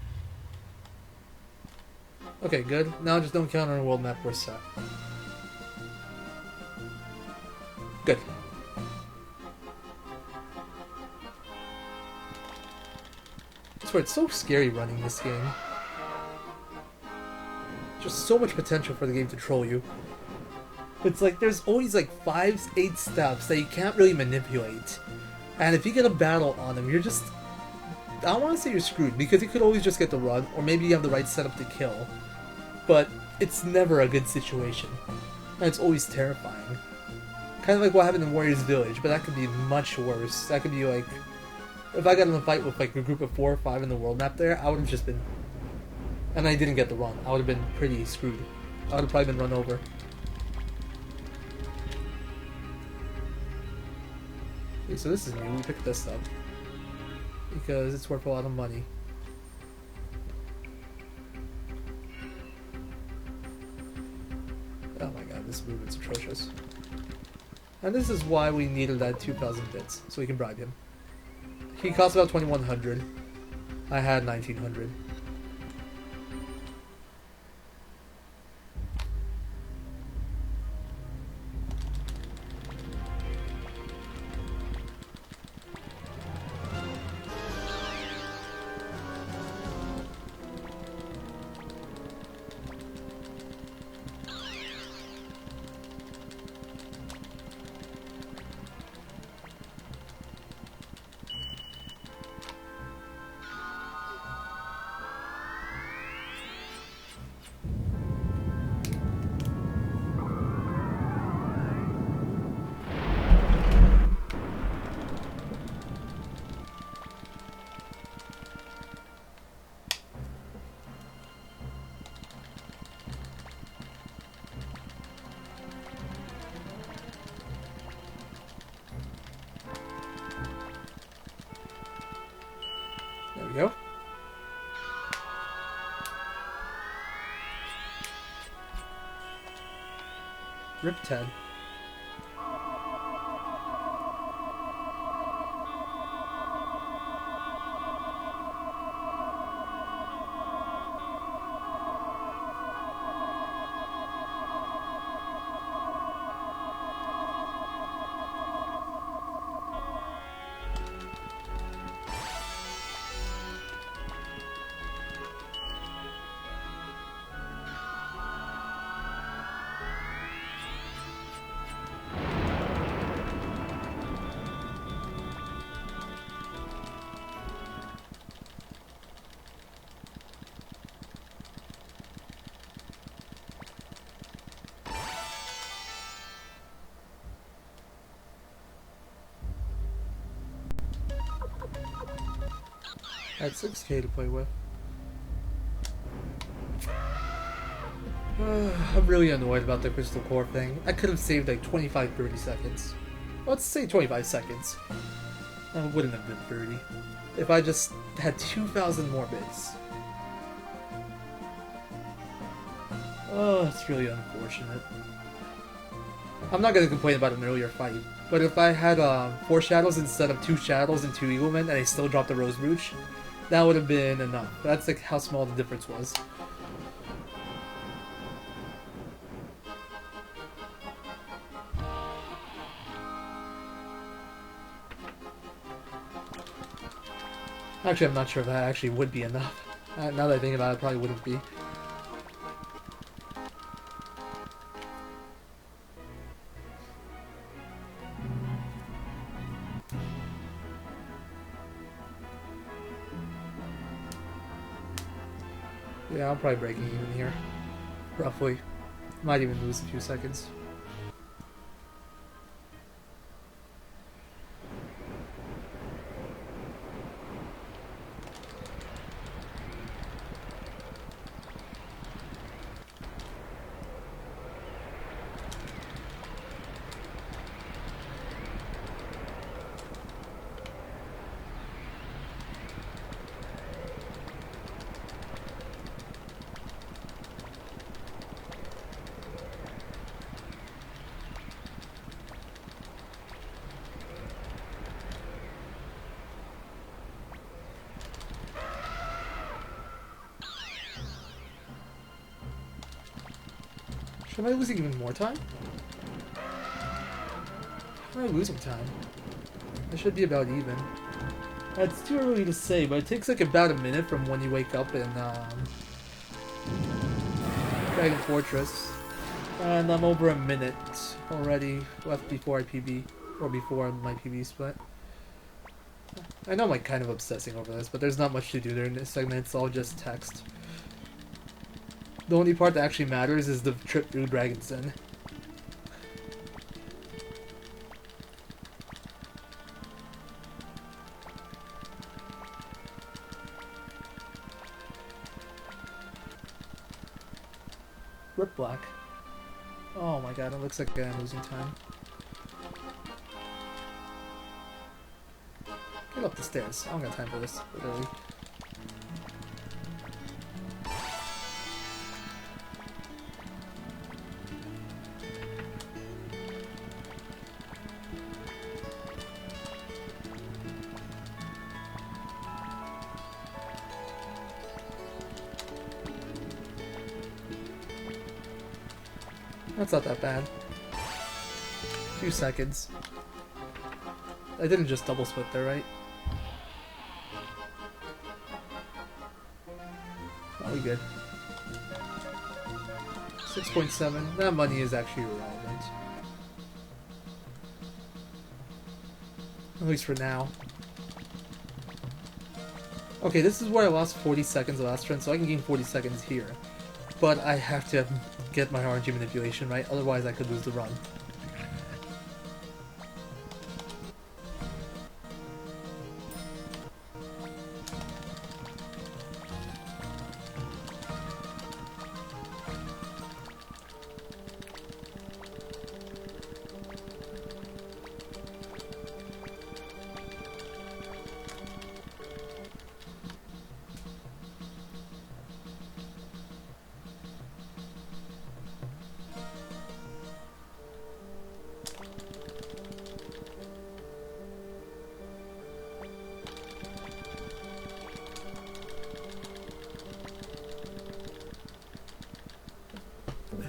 Speaker 1: Okay, good. Now just don't count on a world map, we're set. Good. I swear, it's so scary running this game. Just so much potential for the game to troll you. It's like, there's always like 5, 8 steps that you can't really manipulate. And if you get a battle on them, you're just... I don't want to say you're screwed, because you could always just get the run, or maybe you have the right setup to kill. But it's never a good situation. And it's always terrifying. Kind of like what happened in Warriors Village, but that could be much worse. That could be like... If I got in a fight with like a group of 4 or 5 in the world map there, I would have just been... And I didn't get the run. I would have been pretty screwed. I would have probably been run over. Okay, so this is new. We picked this up. Because it's worth a lot of money. Oh my god, this movement's atrocious. And this is why we needed that 2,000 bits, so we can bribe him. He cost about 2,100. I had 1,900. There we go. Rip 10. I had 6K to play with. I'm really annoyed about the crystal core thing. I could have saved like 25-30 seconds. Let's say 25 seconds. It wouldn't have been 30. If I just had 2,000 more bits. Oh, it's really unfortunate. I'm not gonna complain about an earlier fight, but if I had 4 shadows instead of 2 shadows and 2 eaglemen and I still dropped the rose brooch, that would have been enough. That's like how small the difference was. Actually, I'm not sure if that actually would be enough. Now that I think about it, it probably wouldn't be. Yeah, I'm probably breaking even here. Roughly. Might even lose a few seconds. Am I losing even more time? Am I losing time? I should be about even. It's too early to say, but it takes like about a minute from when you wake up in Dragon Fortress. And I'm over a minute already left before I PB, or before my PB split. I know I'm like kind of obsessing over this, but there's not much to do during this segment, it's all just text. The only part that actually matters is the trip through Dragon's Den. Rip Black. Oh my god, it looks like I'm losing time. Get up the stairs. I don't got time for this, literally. That's not that bad. A few seconds. I didn't just double split there, right? Oh, we good. 6.7. That money is actually irrelevant. At least for now. Okay, this is where I lost 40 seconds last turn, so I can gain 40 seconds here. But I have to get my RNG manipulation right, otherwise I could lose the run.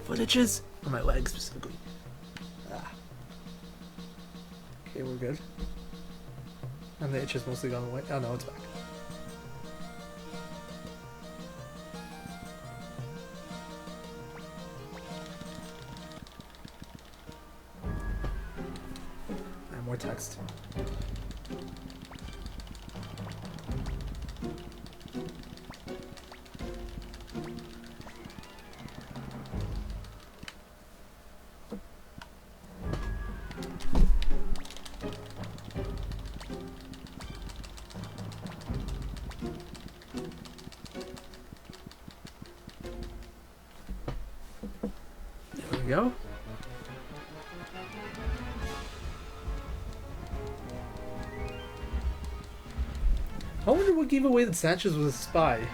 Speaker 1: Foot itches? Or my legs specifically. Ah. Okay, we're good. And the itch is mostly gone away. Oh no, it's back. And more text. Go. I wonder what gave away that Sanchez was a spy.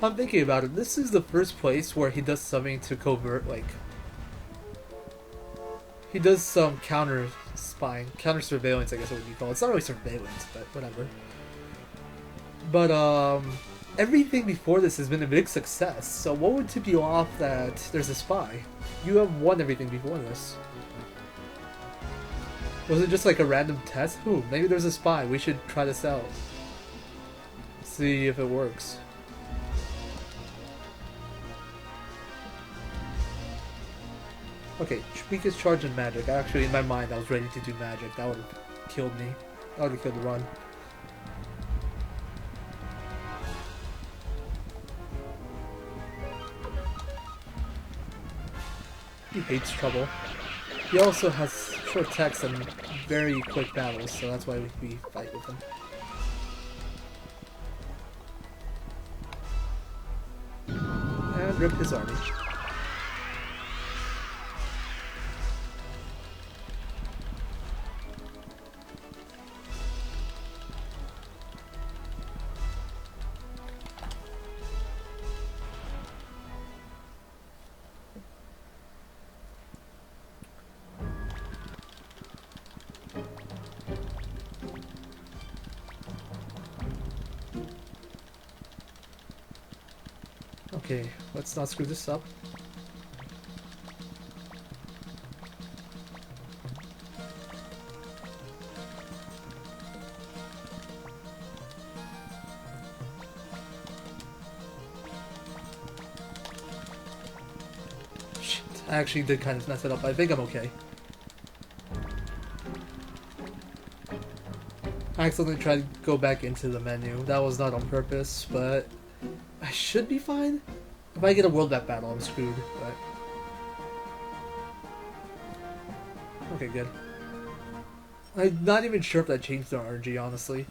Speaker 1: I'm thinking about it. This is the first place where he does something to covert, like... He does some counter spying, counter surveillance, I guess it would be called. It's not really surveillance, but whatever. But, everything before this has been a big success, so what would tip you off that there's a spy? You have won everything before this. Was it just like a random test? Ooh, maybe there's a spy. We should try this out. See if it works. Okay, weakest charge and magic. Actually, in my mind, I was ready to do magic. That would have killed me. That would have killed the run. He hates trouble. He also has short attacks and very quick battles, so that's why we fight with him. And rip his army. Okay, let's not screw this up. I actually did kind of mess it up, but I think I'm okay. I accidentally tried to go back into the menu. That was not on purpose, but I should be fine. If I get a world map battle, I'm screwed, but... Okay, good. I'm not even sure if that changed the RNG, honestly.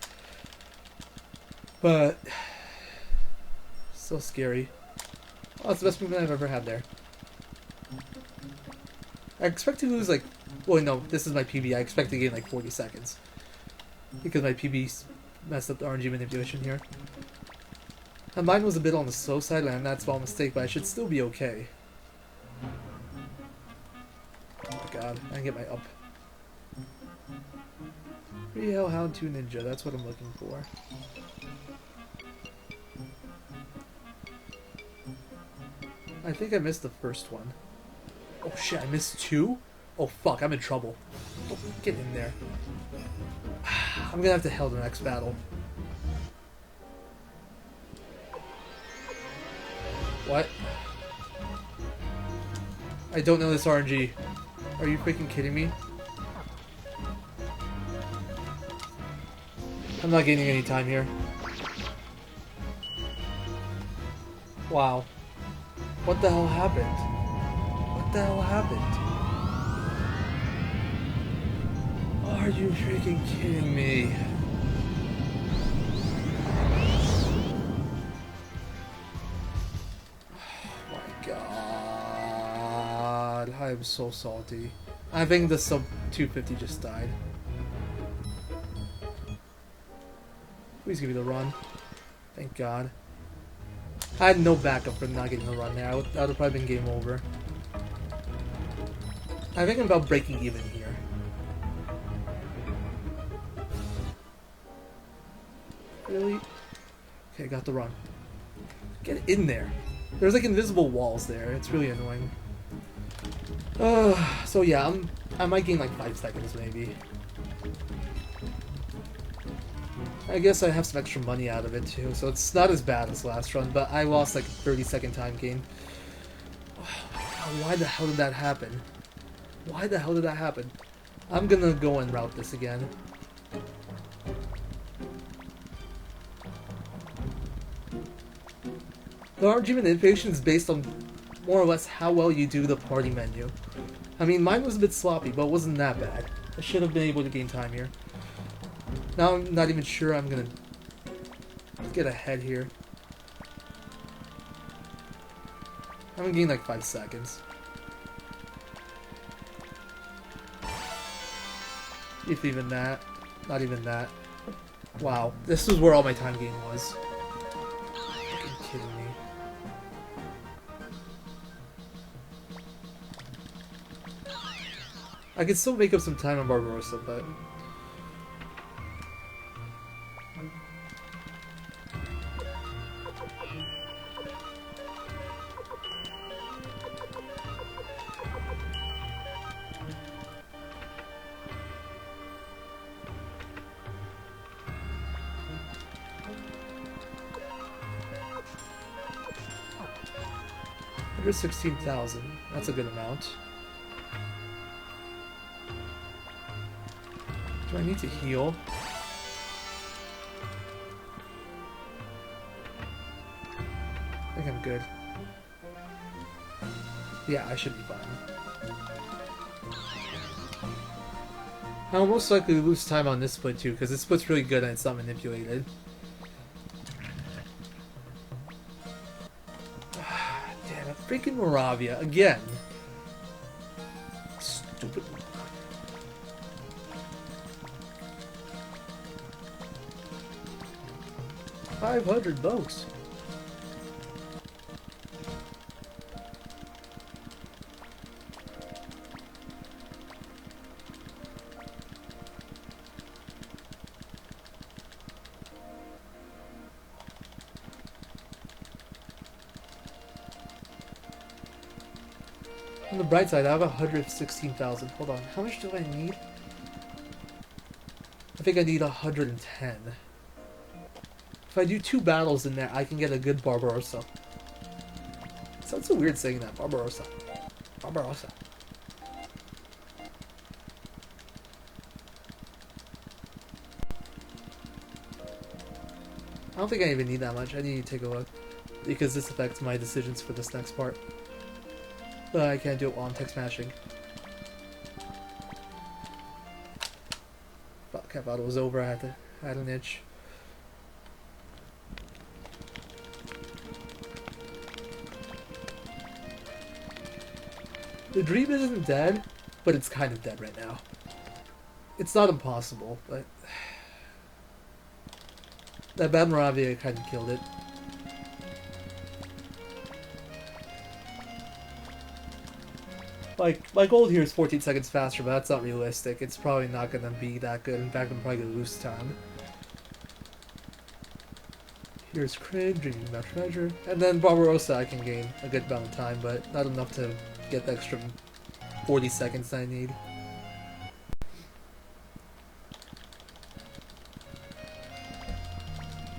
Speaker 1: But... so scary. Oh, that's the best movement I've ever had there. I expect to lose like... Well, no, this is my PB. I expect to gain like 40 seconds. Because my PB messed up the RNG manipulation here. And mine was a bit on the slow side, and that's a small mistake, but I should still be okay. Oh my god, I can get my up. 3 Hellhound, 2 Ninja, that's what I'm looking for. I think I missed the first one. Oh shit, I missed 2? Oh fuck, I'm in trouble. Oh, get in there. I'm gonna have to hell the next battle. What? I don't know this RNG. Are you freaking kidding me? I'm not gaining any time here. Wow. What the hell happened? What the hell happened? Are you freaking kidding me? Oh my god. I am so salty. I think the sub 250 just died. Please give me the run. Thank god. I had no backup for not getting the run there. That would have probably been game over. I think I'm about breaking even here. Really? Okay, got the run. Get in there. There's like invisible walls there. It's really annoying. So yeah, I might gain like 5 seconds maybe. I guess I have some extra money out of it too, so it's not as bad as last run, but I lost like a 30-second time gain. Oh my god, why the hell did that happen? Why the hell did that happen? I'm gonna go and route this again. The RNG manipulation is based on more or less how well you do the party menu. I mean, mine was a bit sloppy, but it wasn't that bad. I should have been able to gain time here. Now I'm not even sure I'm gonna get ahead here. I'm gonna gain like 5 seconds. If even that. Not even that. Wow, this is where all my time gain was. Fucking kidding me. I could still make up some time on Barbarosa, but... Under 16,000. That's a good amount. Do I need to heal? I think I'm good. Yeah, I should be fine. I'll most likely lose time on this split too, because this split's really good and it's not manipulated. Damn it, freaking Moravia, again! Stupid. 500 votes. On the bright side, I have 116,000. Hold on, how much do I need? I think I need 110. If I do 2 battles in there, I can get a good Barbarosa. Sounds so weird saying that, Barbarosa. Barbarosa. I don't think I even need that much. I need to take a look. Because this affects my decisions for this next part. But I can't do it while I'm text mashing. Fuck, I thought it was over. I had an itch. The dream isn't dead, but it's kind of dead right now. It's not impossible, but that bad Moravia kind of killed it. Like, my goal here is 14 seconds faster, but that's not realistic. It's probably not going to be that good. In fact, I'm probably going to lose time. Here's Crane, dreaming about treasure. And then Barbarosa I can gain a good amount of time, but not enough to get the extra 40 seconds I need.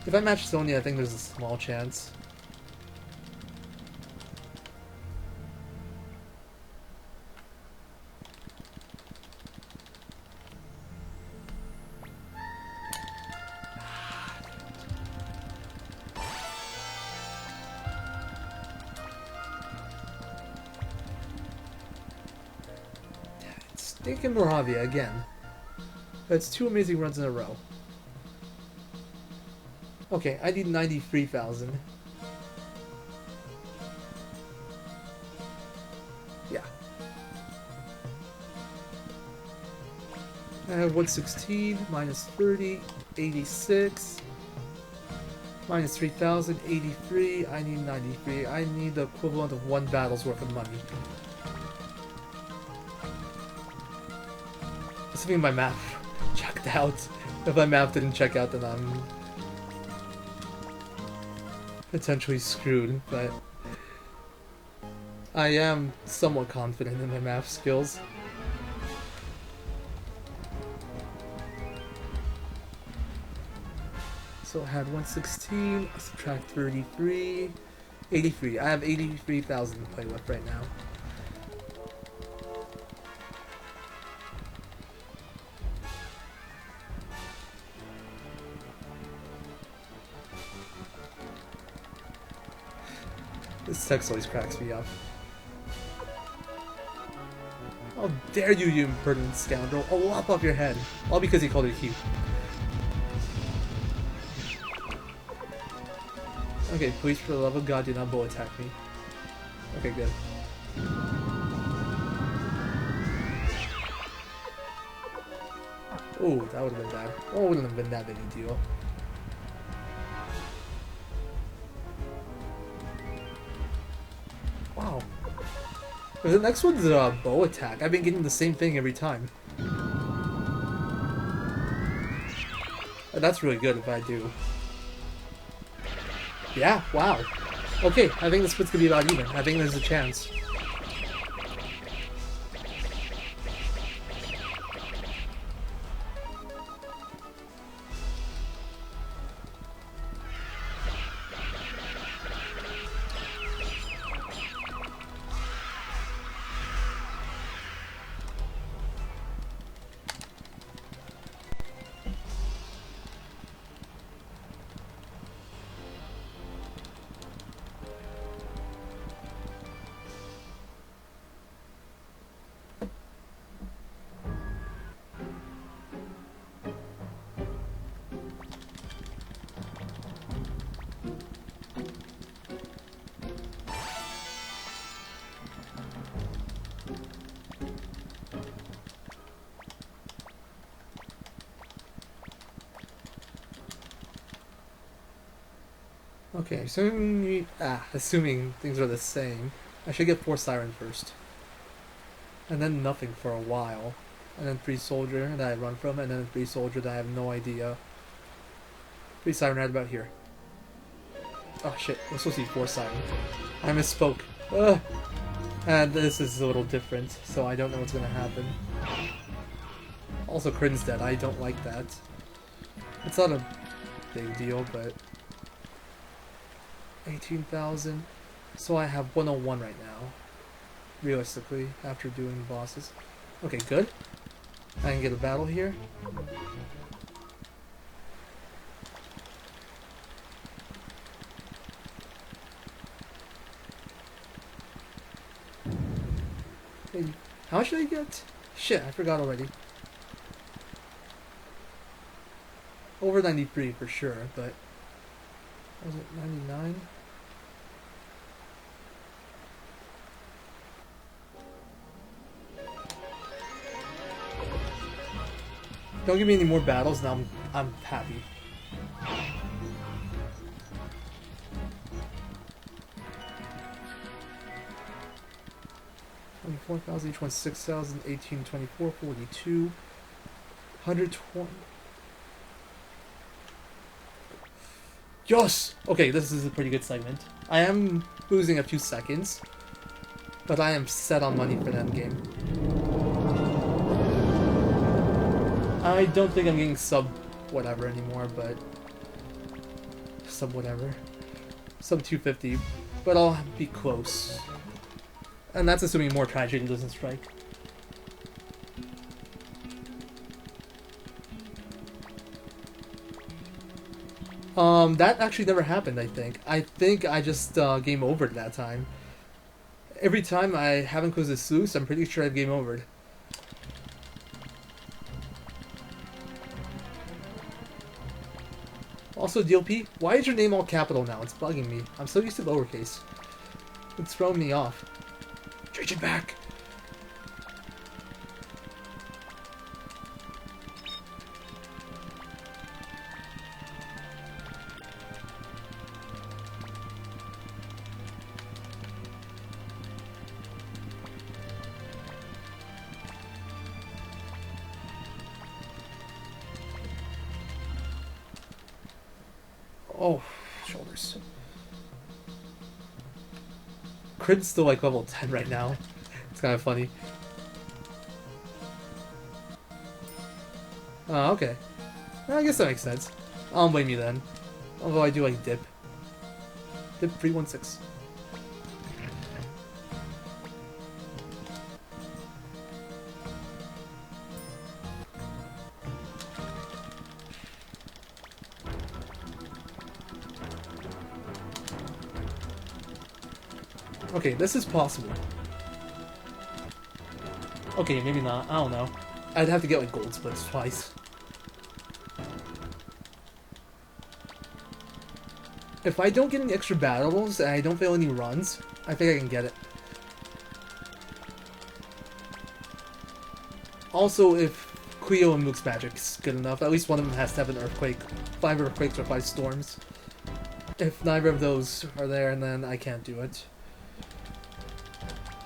Speaker 1: If I match Sonya, I think there's a small chance. Stinking Moravia again. That's 2 amazing runs in a row. Okay, I need 93,000. Yeah. I have 116, minus 30, 86, minus 3,000, 83, I need 93. I need the equivalent of 1 battle's worth of money. Assuming my map checked out. If my map didn't check out, then I'm potentially screwed, but I am somewhat confident in my math skills. So I had 116, subtract 33, 83. I have 83,000 to play with right now. This text always cracks me up. How dare you, you impertinent scoundrel! I'll lop off your head. All because he called it cute. Okay, please, for the love of God, do not bull attack me. Okay, good. Ooh, that would have been bad. Oh, it wouldn't have been that big a deal. Wow. The next one's a bow attack. I've been getting the same thing every time. And that's really good if I do. Yeah, wow. Okay, I think the split's gonna be about even. I think there's a chance. Okay, assuming things are the same, I should get 4 Siren first. And then nothing for a while. And then 3 Soldier that I run from, and then 3 Soldier that I have no idea. 3 Siren right about here. Oh shit, we're supposed to be 4 Siren. I misspoke. Ugh. And this is a little different, so I don't know what's gonna happen. Also, Crin's dead, I don't like that. It's not a big deal, but 18,000. So I have 101 right now. realistically, after doing the bosses. Okay, good. I can get a battle here. Hey, how much did I get? Shit, I forgot already. Over 93 for sure, but... Was it 99? Don't give me any more battles, now I'm happy. $24,000, each one $6,000, 18, 24, 42, 120. Yes! Okay, this is a pretty good segment. I am losing a few seconds, but I am set on money for the end game. I don't think I'm getting sub whatever anymore, but sub whatever. Sub 250, but I'll be close. And that's assuming more tragedy doesn't strike. That actually never happened, I think. I think I just game overed that time. Every time I haven't closed this loose, I'm pretty sure I've game overed. Also, DLP, why is your name all capital now? It's bugging me. I'm so used to lowercase. It's throwing me off. Change it back! Oh, shoulders. Crit's still like level 10 right now. It's kind of funny. Oh, okay. I guess that makes sense. I don't blame you then. Although I do like dip. Dip 316. Okay, this is possible. Okay, maybe not. I don't know. I'd have to get like gold splits twice. If I don't get any extra battles and I don't fail any runs, I think I can get it. Also, if Cleo and Mook's magic's good enough, at least one of them has to have an earthquake. 5 earthquakes or 5 storms. If neither of those are there, then I can't do it.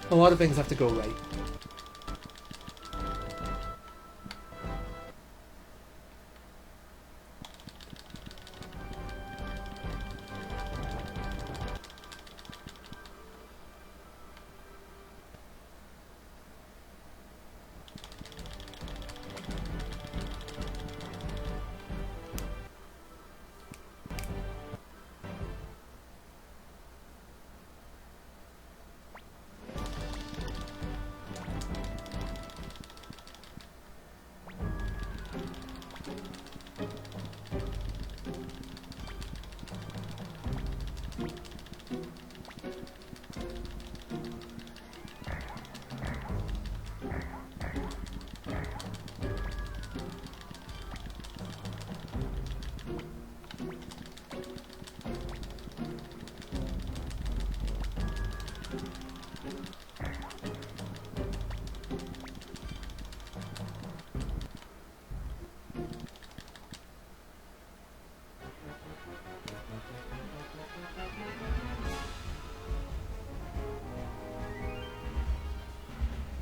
Speaker 1: A lot of things have to go right.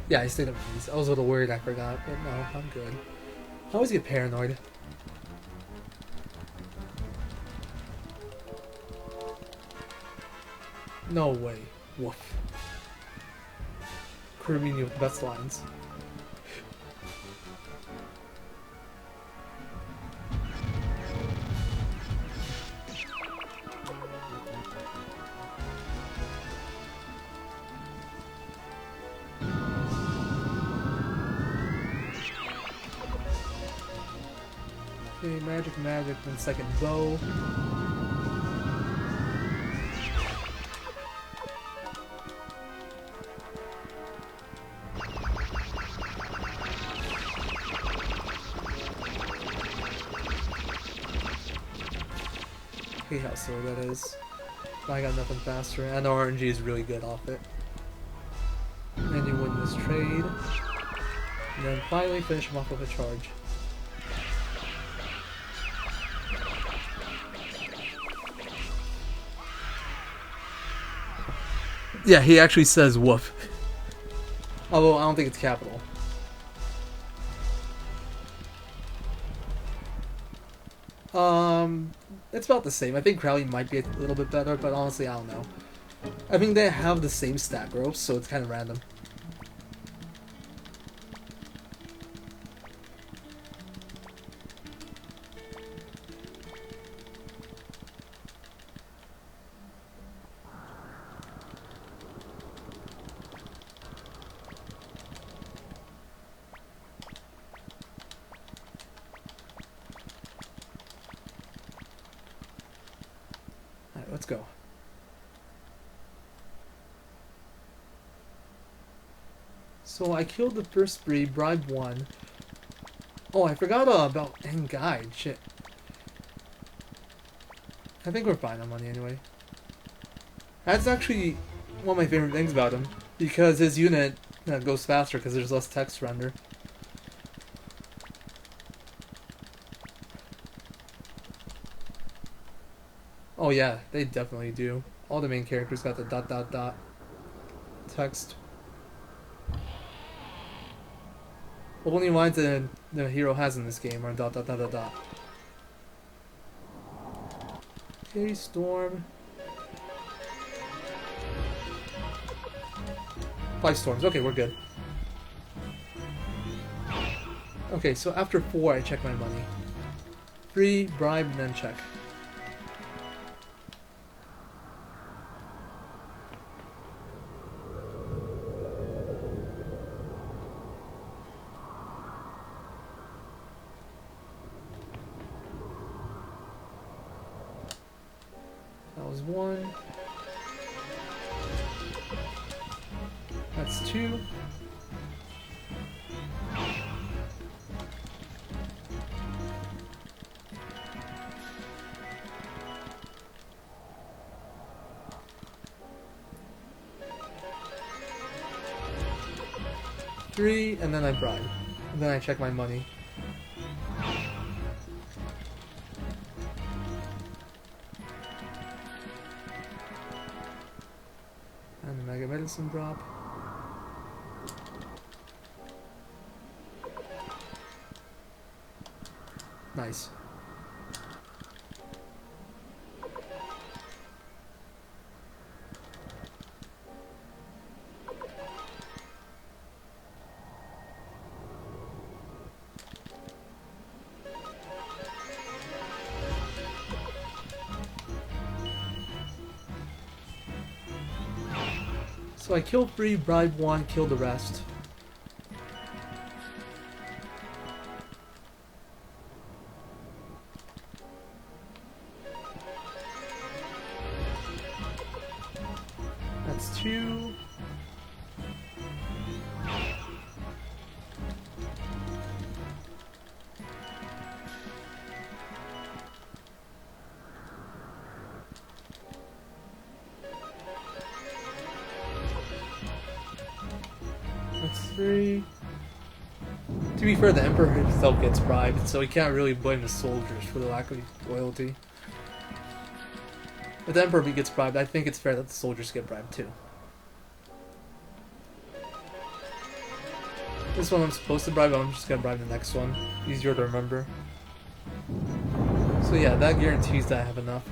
Speaker 1: Yeah, I stayed up with these. I was a little worried I forgot, but no, I'm good. I always get paranoid. No way. Woof. Caribbean with the best lines. Okay, magic, then second bow. Okay, how slow that is. I got nothing faster, and the RNG is really good off it. And then you win this trade. And then finally finish him off with a charge. Yeah, he actually says woof. Although I don't think it's capital. It's about the same. I think Crowley might be a little bit better, but honestly, I don't know. I think they have the same stat growth, so it's kind of random. Alright, let's go. So I killed the first breed, bribe 1. Oh, I forgot about end guide. Shit. I think we're fine on money anyway. That's actually one of my favorite things about him, because his unit goes faster because there's less text render. Oh yeah, they definitely do. All the main characters got the ... text. Only lines that the hero has in this game are ... Okay, storm. 5 storms. Okay, we're good. Okay, so after 4, I check my money. 3, bribe, and then check. That was 1. That's 2. Three, and then I bribe. And then I check my money. And the Mega Medicine drop. Nice. So I kill 3, bribe 1, kill the rest. That's 2. That's 3. To be fair, the Emperor himself gets bribed, so he can't really blame the soldiers for the lack of loyalty. If the Emperor gets bribed, I think it's fair that the soldiers get bribed too. This one I'm supposed to bribe, I'm just gonna bribe the next one. Easier to remember. So yeah, that guarantees that I have enough.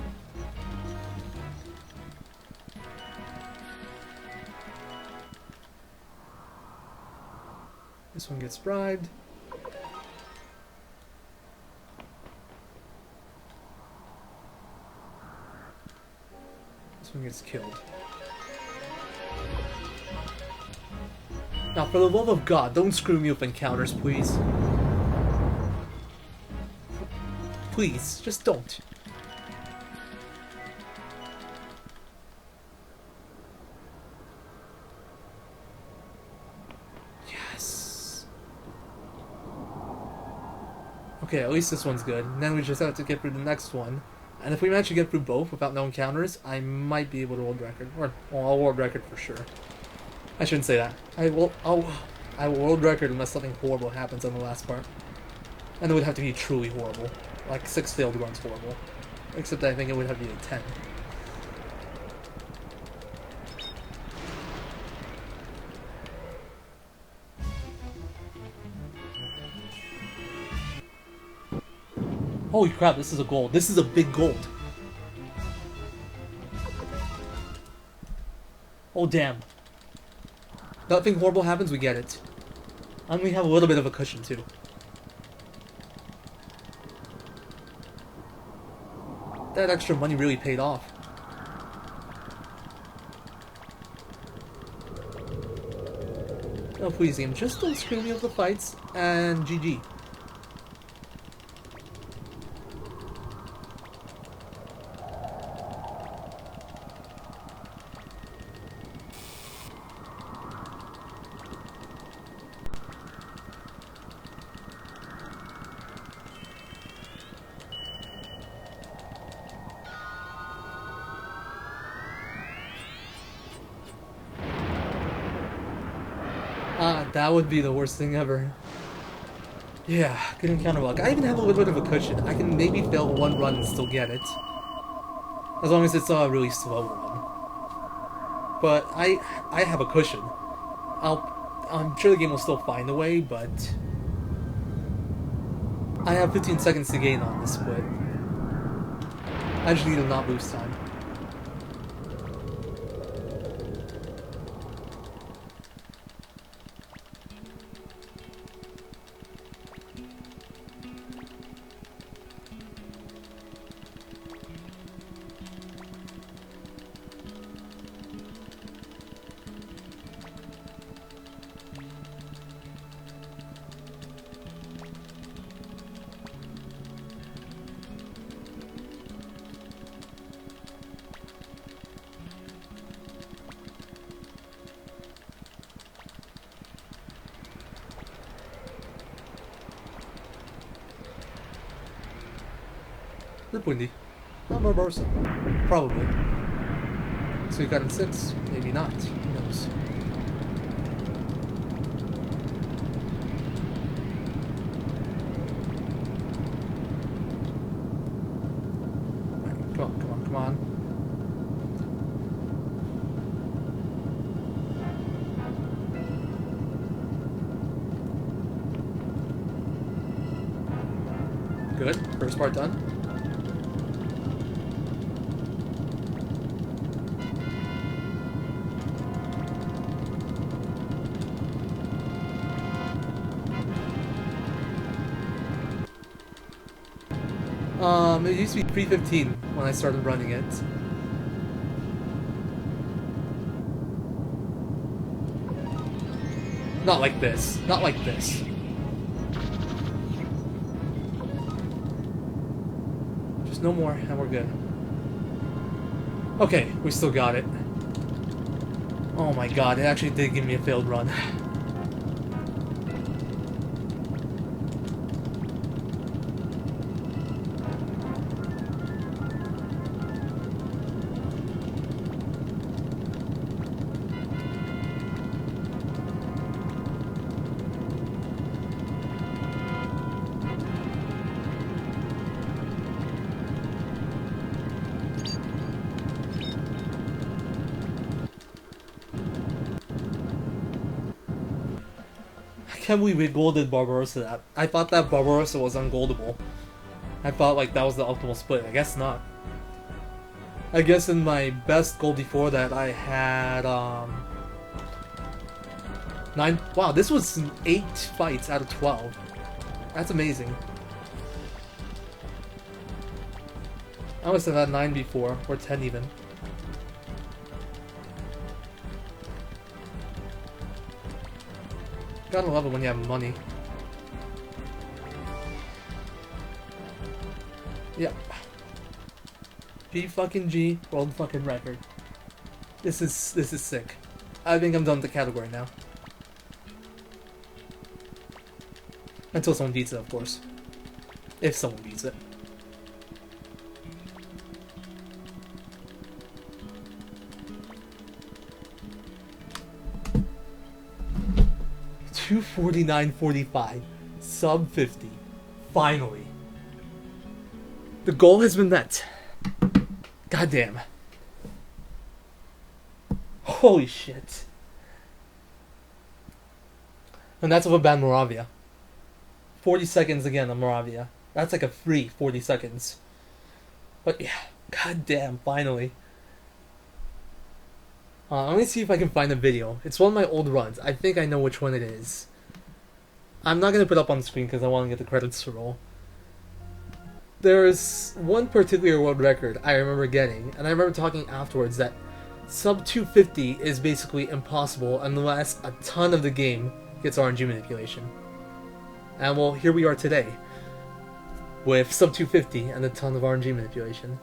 Speaker 1: This one gets bribed. This one gets killed. Now, for the love of God, don't screw me with encounters, please. Please, just don't. Yes. Okay, at least this one's good. And then we just have to get through the next one. And if we manage to get through both without no encounters, I might be able to world record. Or, well, I'll world record for sure. I shouldn't say that. I will world record unless something horrible happens on the last part. And it would have to be truly horrible. Like 6 failed runs horrible. Except I think it would have to be a 10. Holy crap, this is a gold. This is a big gold. Oh damn. Nothing horrible happens, we get it. And we have a little bit of a cushion too. That extra money really paid off. Oh please game, just don't screw me with the fights, and GG. That would be the worst thing ever. Yeah, good encounter luck. I even have a little bit of a cushion. I can maybe fail one run and still get it. As long as it's a really slow run. But I have a cushion. I'm sure the game will still find a way, but I have 15 seconds to gain on this split. I just need to not lose time. Windy. Not Barbarosa. Probably. Suikoden 6? Maybe not. Who knows? Come on, come on, come on. Good. First part done. It used to be 3:15 when I started running it. Not like this. Not like this. Just no more, and we're good. Okay, we still got it. Oh my god, it actually did give me a failed run. I can't believe we golded Barbarosa. I thought that Barbarosa was ungoldable. I thought like that was the optimal split. I guess not. I guess in my best gold before that I had 9. Wow, this was 8 fights out of 12. That's amazing. I must have had 9 before, or 10 even. Gotta love it when you have money. Yep. G fucking G, world fucking record. This is sick. I think I'm done with the category now. Until someone beats it, of course. If someone beats it. $249.45. Sub 50. Finally. The goal has been met. Goddamn. Holy shit. And that's of a bad Moravia. 40 seconds again on Moravia. That's like a free 40 seconds. But yeah, goddamn, finally. Let me see if I can find a video. It's one of my old runs. I think I know which one it is. I'm not going to put it up on the screen because I want to get the credits to roll. There's one particular world record I remember getting, and I remember talking afterwards that sub 250 is basically impossible unless a ton of the game gets RNG manipulation. And well, here we are today with sub 250 and a ton of RNG manipulation.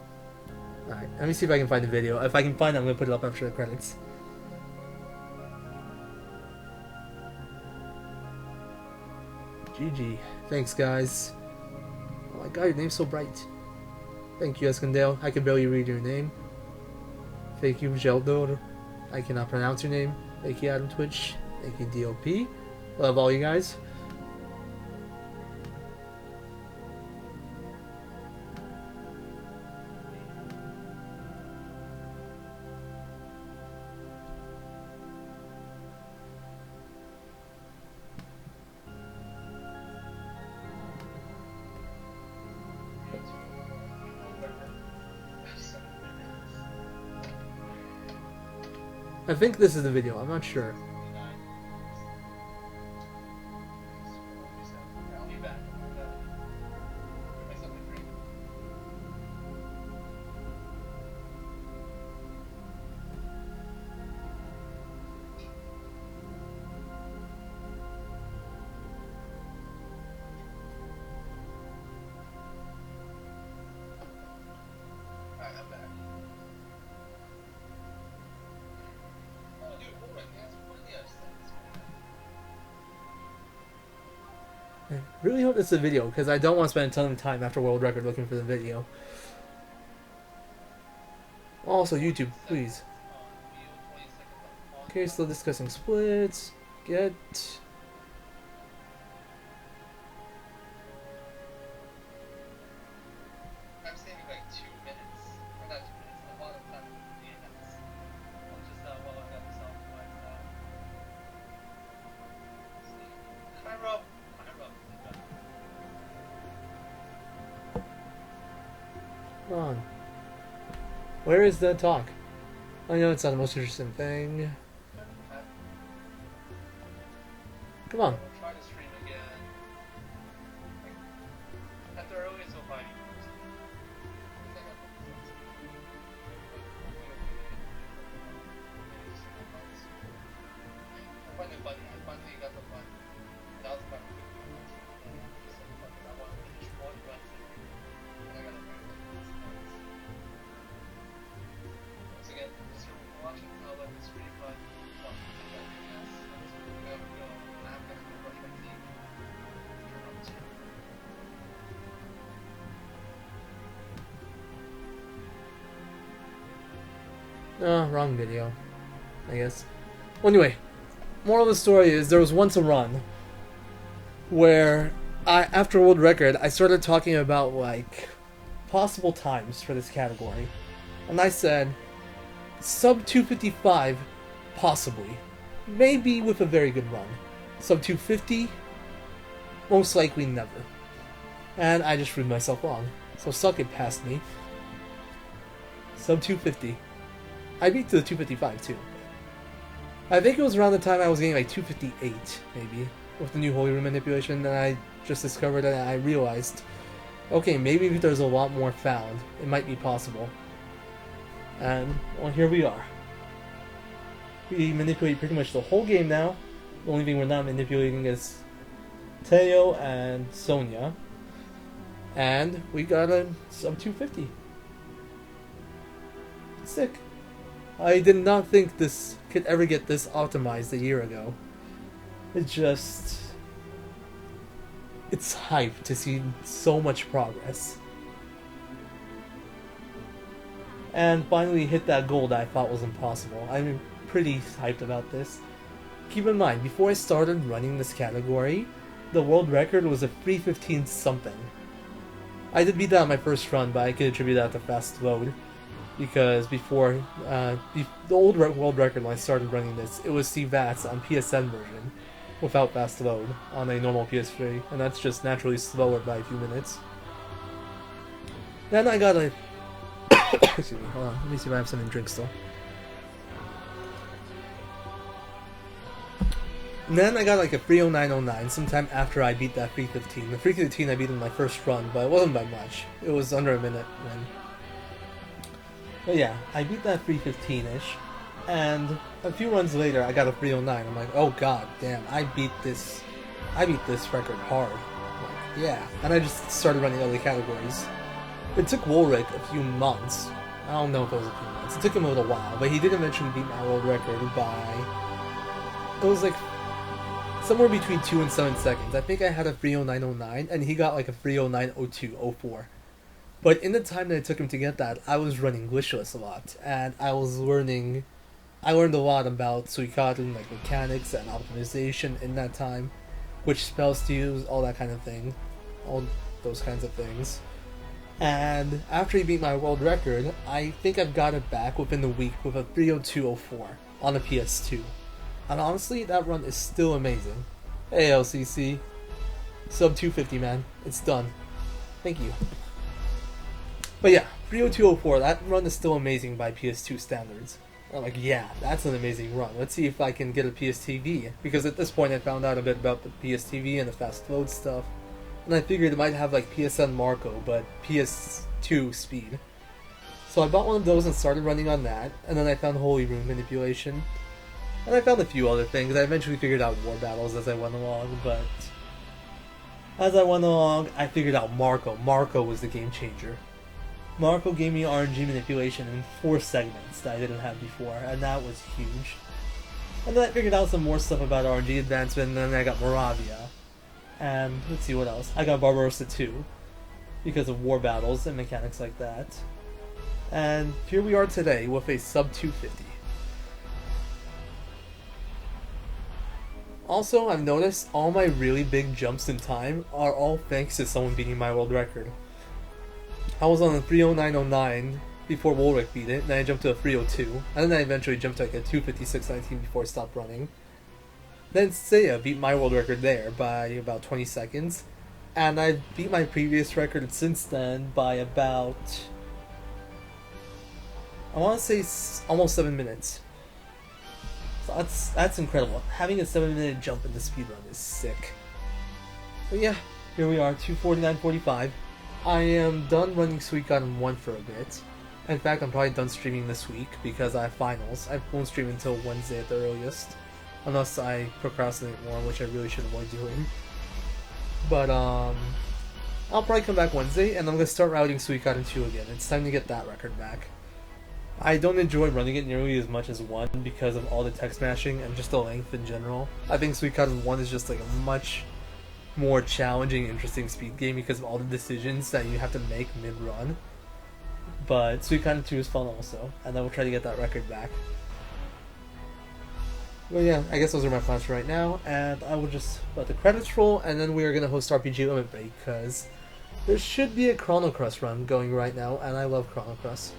Speaker 1: Alright, let me see if I can find the video. If I can find it, I'm going to put it up after the credits. GG. Thanks, guys. Oh my god, your name's so bright. Thank you, Escondale. I can barely read your name. Thank you, Geldor. I cannot pronounce your name. Thank you, Adam Twitch. Thank you, DOP. Love all you guys. I think this is the video, I'm not sure. I really hope this is a video, because I don't want to spend a ton of time after World Record looking for the video. Also, YouTube, please. Okay, still discussing splits. Get...
Speaker 2: I'm saving like 2 minutes. Or not 2 minutes, a lot of time for the DNS. Just while I got this optimized out. Hi Rob.
Speaker 1: Come on. Where is the talk? I know it's not the most interesting thing. Come on.
Speaker 2: Try to stream again. At the earliest, it'll probably be Thursday. I find it funny. I finally got the fun. That was about 50 minutes. Just so fun. I want to finish one run. And I got to bring it. Once again, just watching how like this stream, but well, yes, we have to go. I'm gonna go brush my teeth. Turn on the stream.
Speaker 1: Wrong video, I guess. Well, anyway, moral of the story is there was once a run where after World Record, I started talking about like possible times for this category, and I said sub 255 possibly, maybe with a very good run. Sub 250 most likely never, and I just proved myself wrong. So suck it past me. Sub 250. I beat to the 255 too. I think it was around the time I was getting like 258 maybe with the new Holy Room manipulation, and I just discovered that I realized, okay, maybe if there's a lot more found, it might be possible. And well, here we are. We manipulate pretty much the whole game now. The only thing we're not manipulating is Teo and Sonya. And we got a sub 250. Sick. I did not think this could ever get this optimized a year ago. It's hype to see so much progress. And finally hit that goal that I thought was impossible. I'm pretty hyped about this. Keep in mind, before I started running this category, the world record was a 3:15 something. I did beat that on my first run, but I could attribute that to fast load. Because before, the old world record when I started running this, it was CVATS on PSN version, without fast load, on a normal PS3, and that's just naturally slower by a few minutes. Then I got a... Excuse me, hold on, let me see if I have something to drink still. And then I got like a 30909 sometime after I beat that 315. The 315 I beat in my first run, but it wasn't by much. It was under a minute then. But yeah, I beat that 315-ish, and a few runs later I got a 309. I'm like, oh god damn, I beat this record hard. I'm like, yeah. And I just started running other categories. It took Woolrick a few months. I don't know if it was a few months. It took him a little while, but he did eventually beat my world record by... It was like somewhere between 2 and 7 seconds. I think I had a 30909, and he got like a 3090204. But in the time that it took him to get that, I was running glitchless a lot, and I learned a lot about Suikoden, like mechanics and optimization in that time, which spells to use, all that kind of thing, all those kinds of things. And after he beat my world record, I think I've got it back within the week with a 30204 on the PS2. And honestly, that run is still amazing. Hey LCC, sub 250 man, it's done. Thank you. But yeah, 30204, that run is still amazing by PS2 standards. I'm like, yeah, that's an amazing run. Let's see if I can get a PSTV. Because at this point I found out a bit about the PSTV and the fast load stuff. And I figured it might have like PSN Marco, but PS2 speed. So I bought one of those and started running on that. And then I found Holy Rune manipulation. And I found a few other things. I eventually figured out war battles as I went along, but... As I went along, I figured out Marco. Marco was the game changer. Marco gave me RNG manipulation in 4 segments that I didn't have before, and that was huge. And then I figured out some more stuff about RNG advancement, and then I got Moravia. And let's see what else. I got Barbarosa 2, because of war battles and mechanics like that. And here we are today with a sub 250. Also, I've noticed all my really big jumps in time are all thanks to someone beating my world record. I was on a 30909 before Woolrick beat it, and then I jumped to a 302, and then I eventually jumped to like a 256.19 before I stopped running. Then Seiya beat my world record there by about 20 seconds, and I beat my previous record since then by about, I want to say almost 7 minutes. So that's incredible. Having a 7-minute jump in the speedrun is sick. But yeah, here we are, 249.45. I am done running Suikoden 1 for a bit. In fact, I'm probably done streaming this week because I have finals. I won't stream until Wednesday at the earliest. Unless I procrastinate more, which I really should avoid doing. But, I'll probably come back Wednesday, and I'm going to start routing Suikoden 2 again. It's time to get that record back. I don't enjoy running it nearly as much as 1 because of all the text mashing and just the length in general. I think Suikoden 1 is just like a much more challenging, interesting speed game because of all the decisions that you have to make mid-run. But Suikoden 2 is fun also, and I will try to get that record back. But yeah, I guess those are my plans for right now, and I will just let the credits roll, and then we are going to host RPG Limit Break, because there should be a Chrono Cross run going right now, and I love Chrono Cross.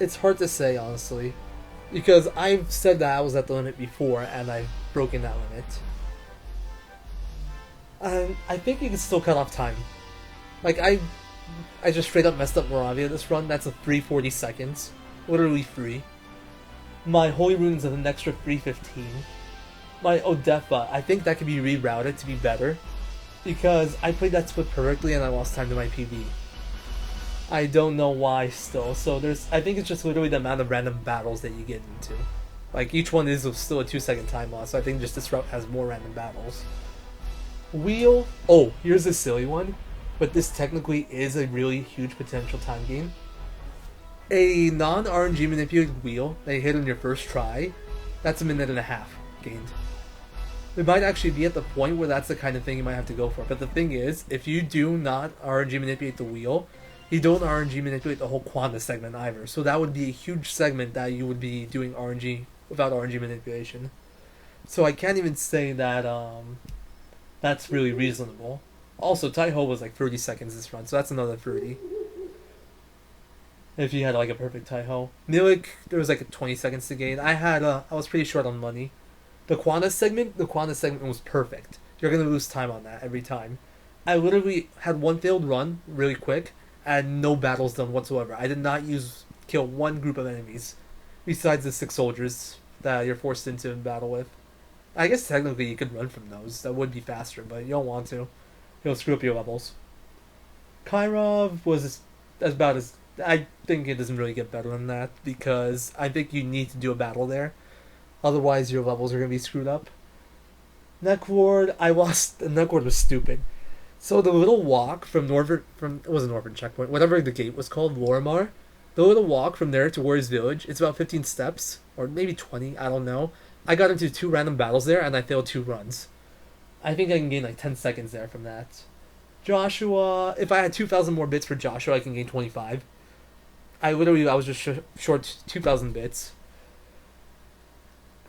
Speaker 1: It's hard to say, honestly, because I've said that I was at the limit before, and I've broken that limit. I think you can still cut off time. Like, I just straight up messed up Moravia this run. That's a 340 seconds. Literally free. My Holy Rune's at an extra 315. My Odefa, I think that could be rerouted to be better, because I played that split perfectly and I lost time to my PB. I don't know why still, so I think it's just literally the amount of random battles that you get into. Like, each one is still a 2-second time loss, so I think just this route has more random battles. Wheel. Oh, here's a silly one, but this technically is a really huge potential time gain. A non-RNG manipulated wheel that you hit on your first try, that's a minute and a half gained. It might actually be at the point where that's the kind of thing you might have to go for. But the thing is, if you do not RNG manipulate the wheel, you don't RNG manipulate the whole Quanta segment either. So that would be a huge segment that you would be doing RNG without RNG manipulation. So I can't even say that that's really reasonable. Also, Tai-Ho was like 30 seconds this run, so that's another 30. If you had like a perfect Tai-Ho. Milik, there was like a 20 seconds to gain. I was pretty short on money. The Quanta segment was perfect. You're gonna lose time on that every time. I literally had one failed run really quick and no battles done whatsoever. I did not kill one group of enemies besides the 6 soldiers that you're forced into battle with. I guess technically you could run from those. That would be faster, but you don't want to. It'll screw up your levels. Kairov was about as... I think it doesn't really get better than that because I think you need to do a battle there. Otherwise your levels are going to be screwed up. Neckward, I lost... Neckward was stupid. So the little walk from Northern... It wasn't Northern Checkpoint. Whatever the gate was called, Lorimar. The little walk from there to Warrior's Village, it's about 15 steps. Or maybe 20, I don't know. I got into 2 random battles there and I failed 2 runs. I think I can gain like 10 seconds there from that. Joshua, if I had 2,000 more bits for Joshua, I can gain 25. I was just short 2,000 bits.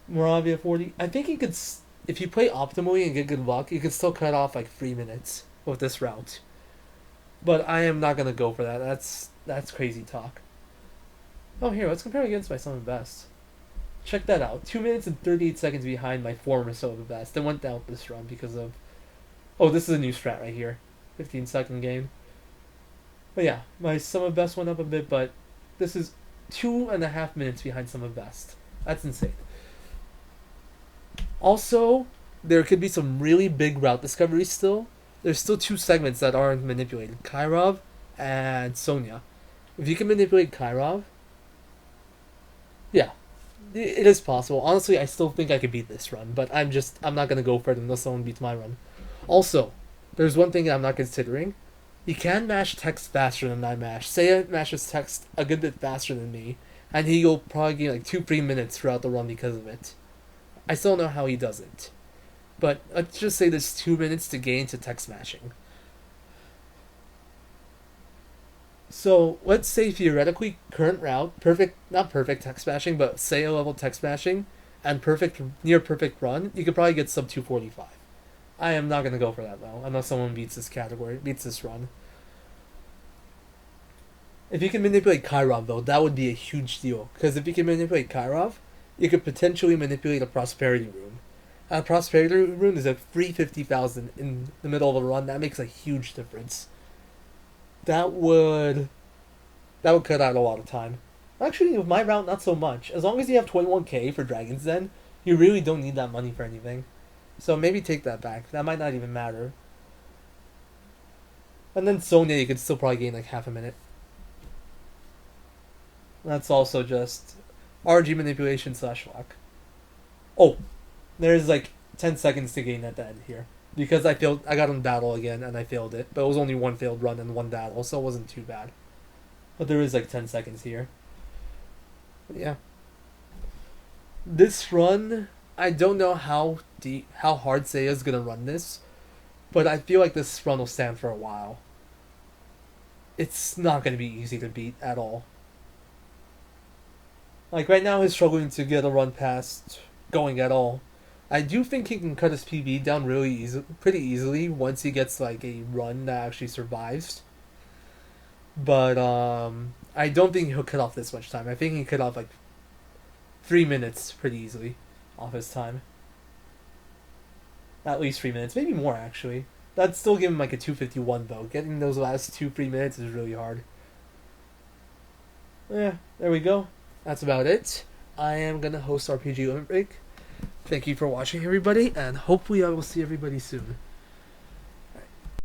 Speaker 1: Moravia 40. I think you could, if you play optimally and get good luck, you could still cut off like 3 minutes with this route. But I am not gonna go for that. That's crazy talk. Oh, here, let's compare against my Sum of Best. Check that out. 2 minutes and 38 seconds behind my former Sum of Best. It went down this run because of... Oh, this is a new strat right here. 15-second gain. But yeah, my Sum of Best went up a bit, but this is 2.5 minutes behind Sum of Best. That's insane. Also, there could be some really big route discoveries still. There's still 2 segments that aren't manipulated. Kairov and Sonya. If you can manipulate Kairov, yeah, it is possible. Honestly, I still think I could beat this run, but I'm not going to go for it unless someone beats my run. Also, there's one thing I'm not considering. You can mash text faster than I mash. Seiya mashes text a good bit faster than me, and he'll probably gain like 2-3 minutes throughout the run because of it. I still don't know how he does it. But let's just say there's 2 minutes to gain to text mashing. So let's say theoretically current route, not perfect text mashing, but Seiya level text mashing, and near perfect run, you could probably get sub 245. I am not gonna go for that though, unless someone beats this run. If you can manipulate Kairov though, that would be a huge deal. Because if you can manipulate Kairov, you could potentially manipulate a prosperity rune. A prosperity rune is at 350,000 in the middle of a run. That makes a huge difference. That would cut out a lot of time. Actually, with my route, not so much. As long as you have 21k for Dragon's Den, you really don't need that money for anything. So maybe take that back. That might not even matter. And then Sonya, you could still probably gain like half a minute. That's also just RG manipulation / luck. Oh, there's like 10 seconds to gain at the end here. Because I got on battle again and I failed it. But it was only 1 failed run and 1 battle, so it wasn't too bad. But there is like 10 seconds here. But yeah. This run, I don't know how hard Seiya's gonna run this. But I feel like this run will stand for a while. It's not gonna be easy to beat at all. Like right now he's struggling to get a run past going at all. I do think he can cut his PB down pretty easily once he gets like a run that actually survives. But I don't think he'll cut off this much time. I think he cut off like 3 minutes pretty easily off his time. At least 3 minutes, maybe more actually. That'd still give him like a 251 though. Getting those last 2-3 minutes is really hard. Yeah, there we go. That's about it. I am gonna host RPG Limit Break. Thank you for watching, everybody, and hopefully I will see everybody soon.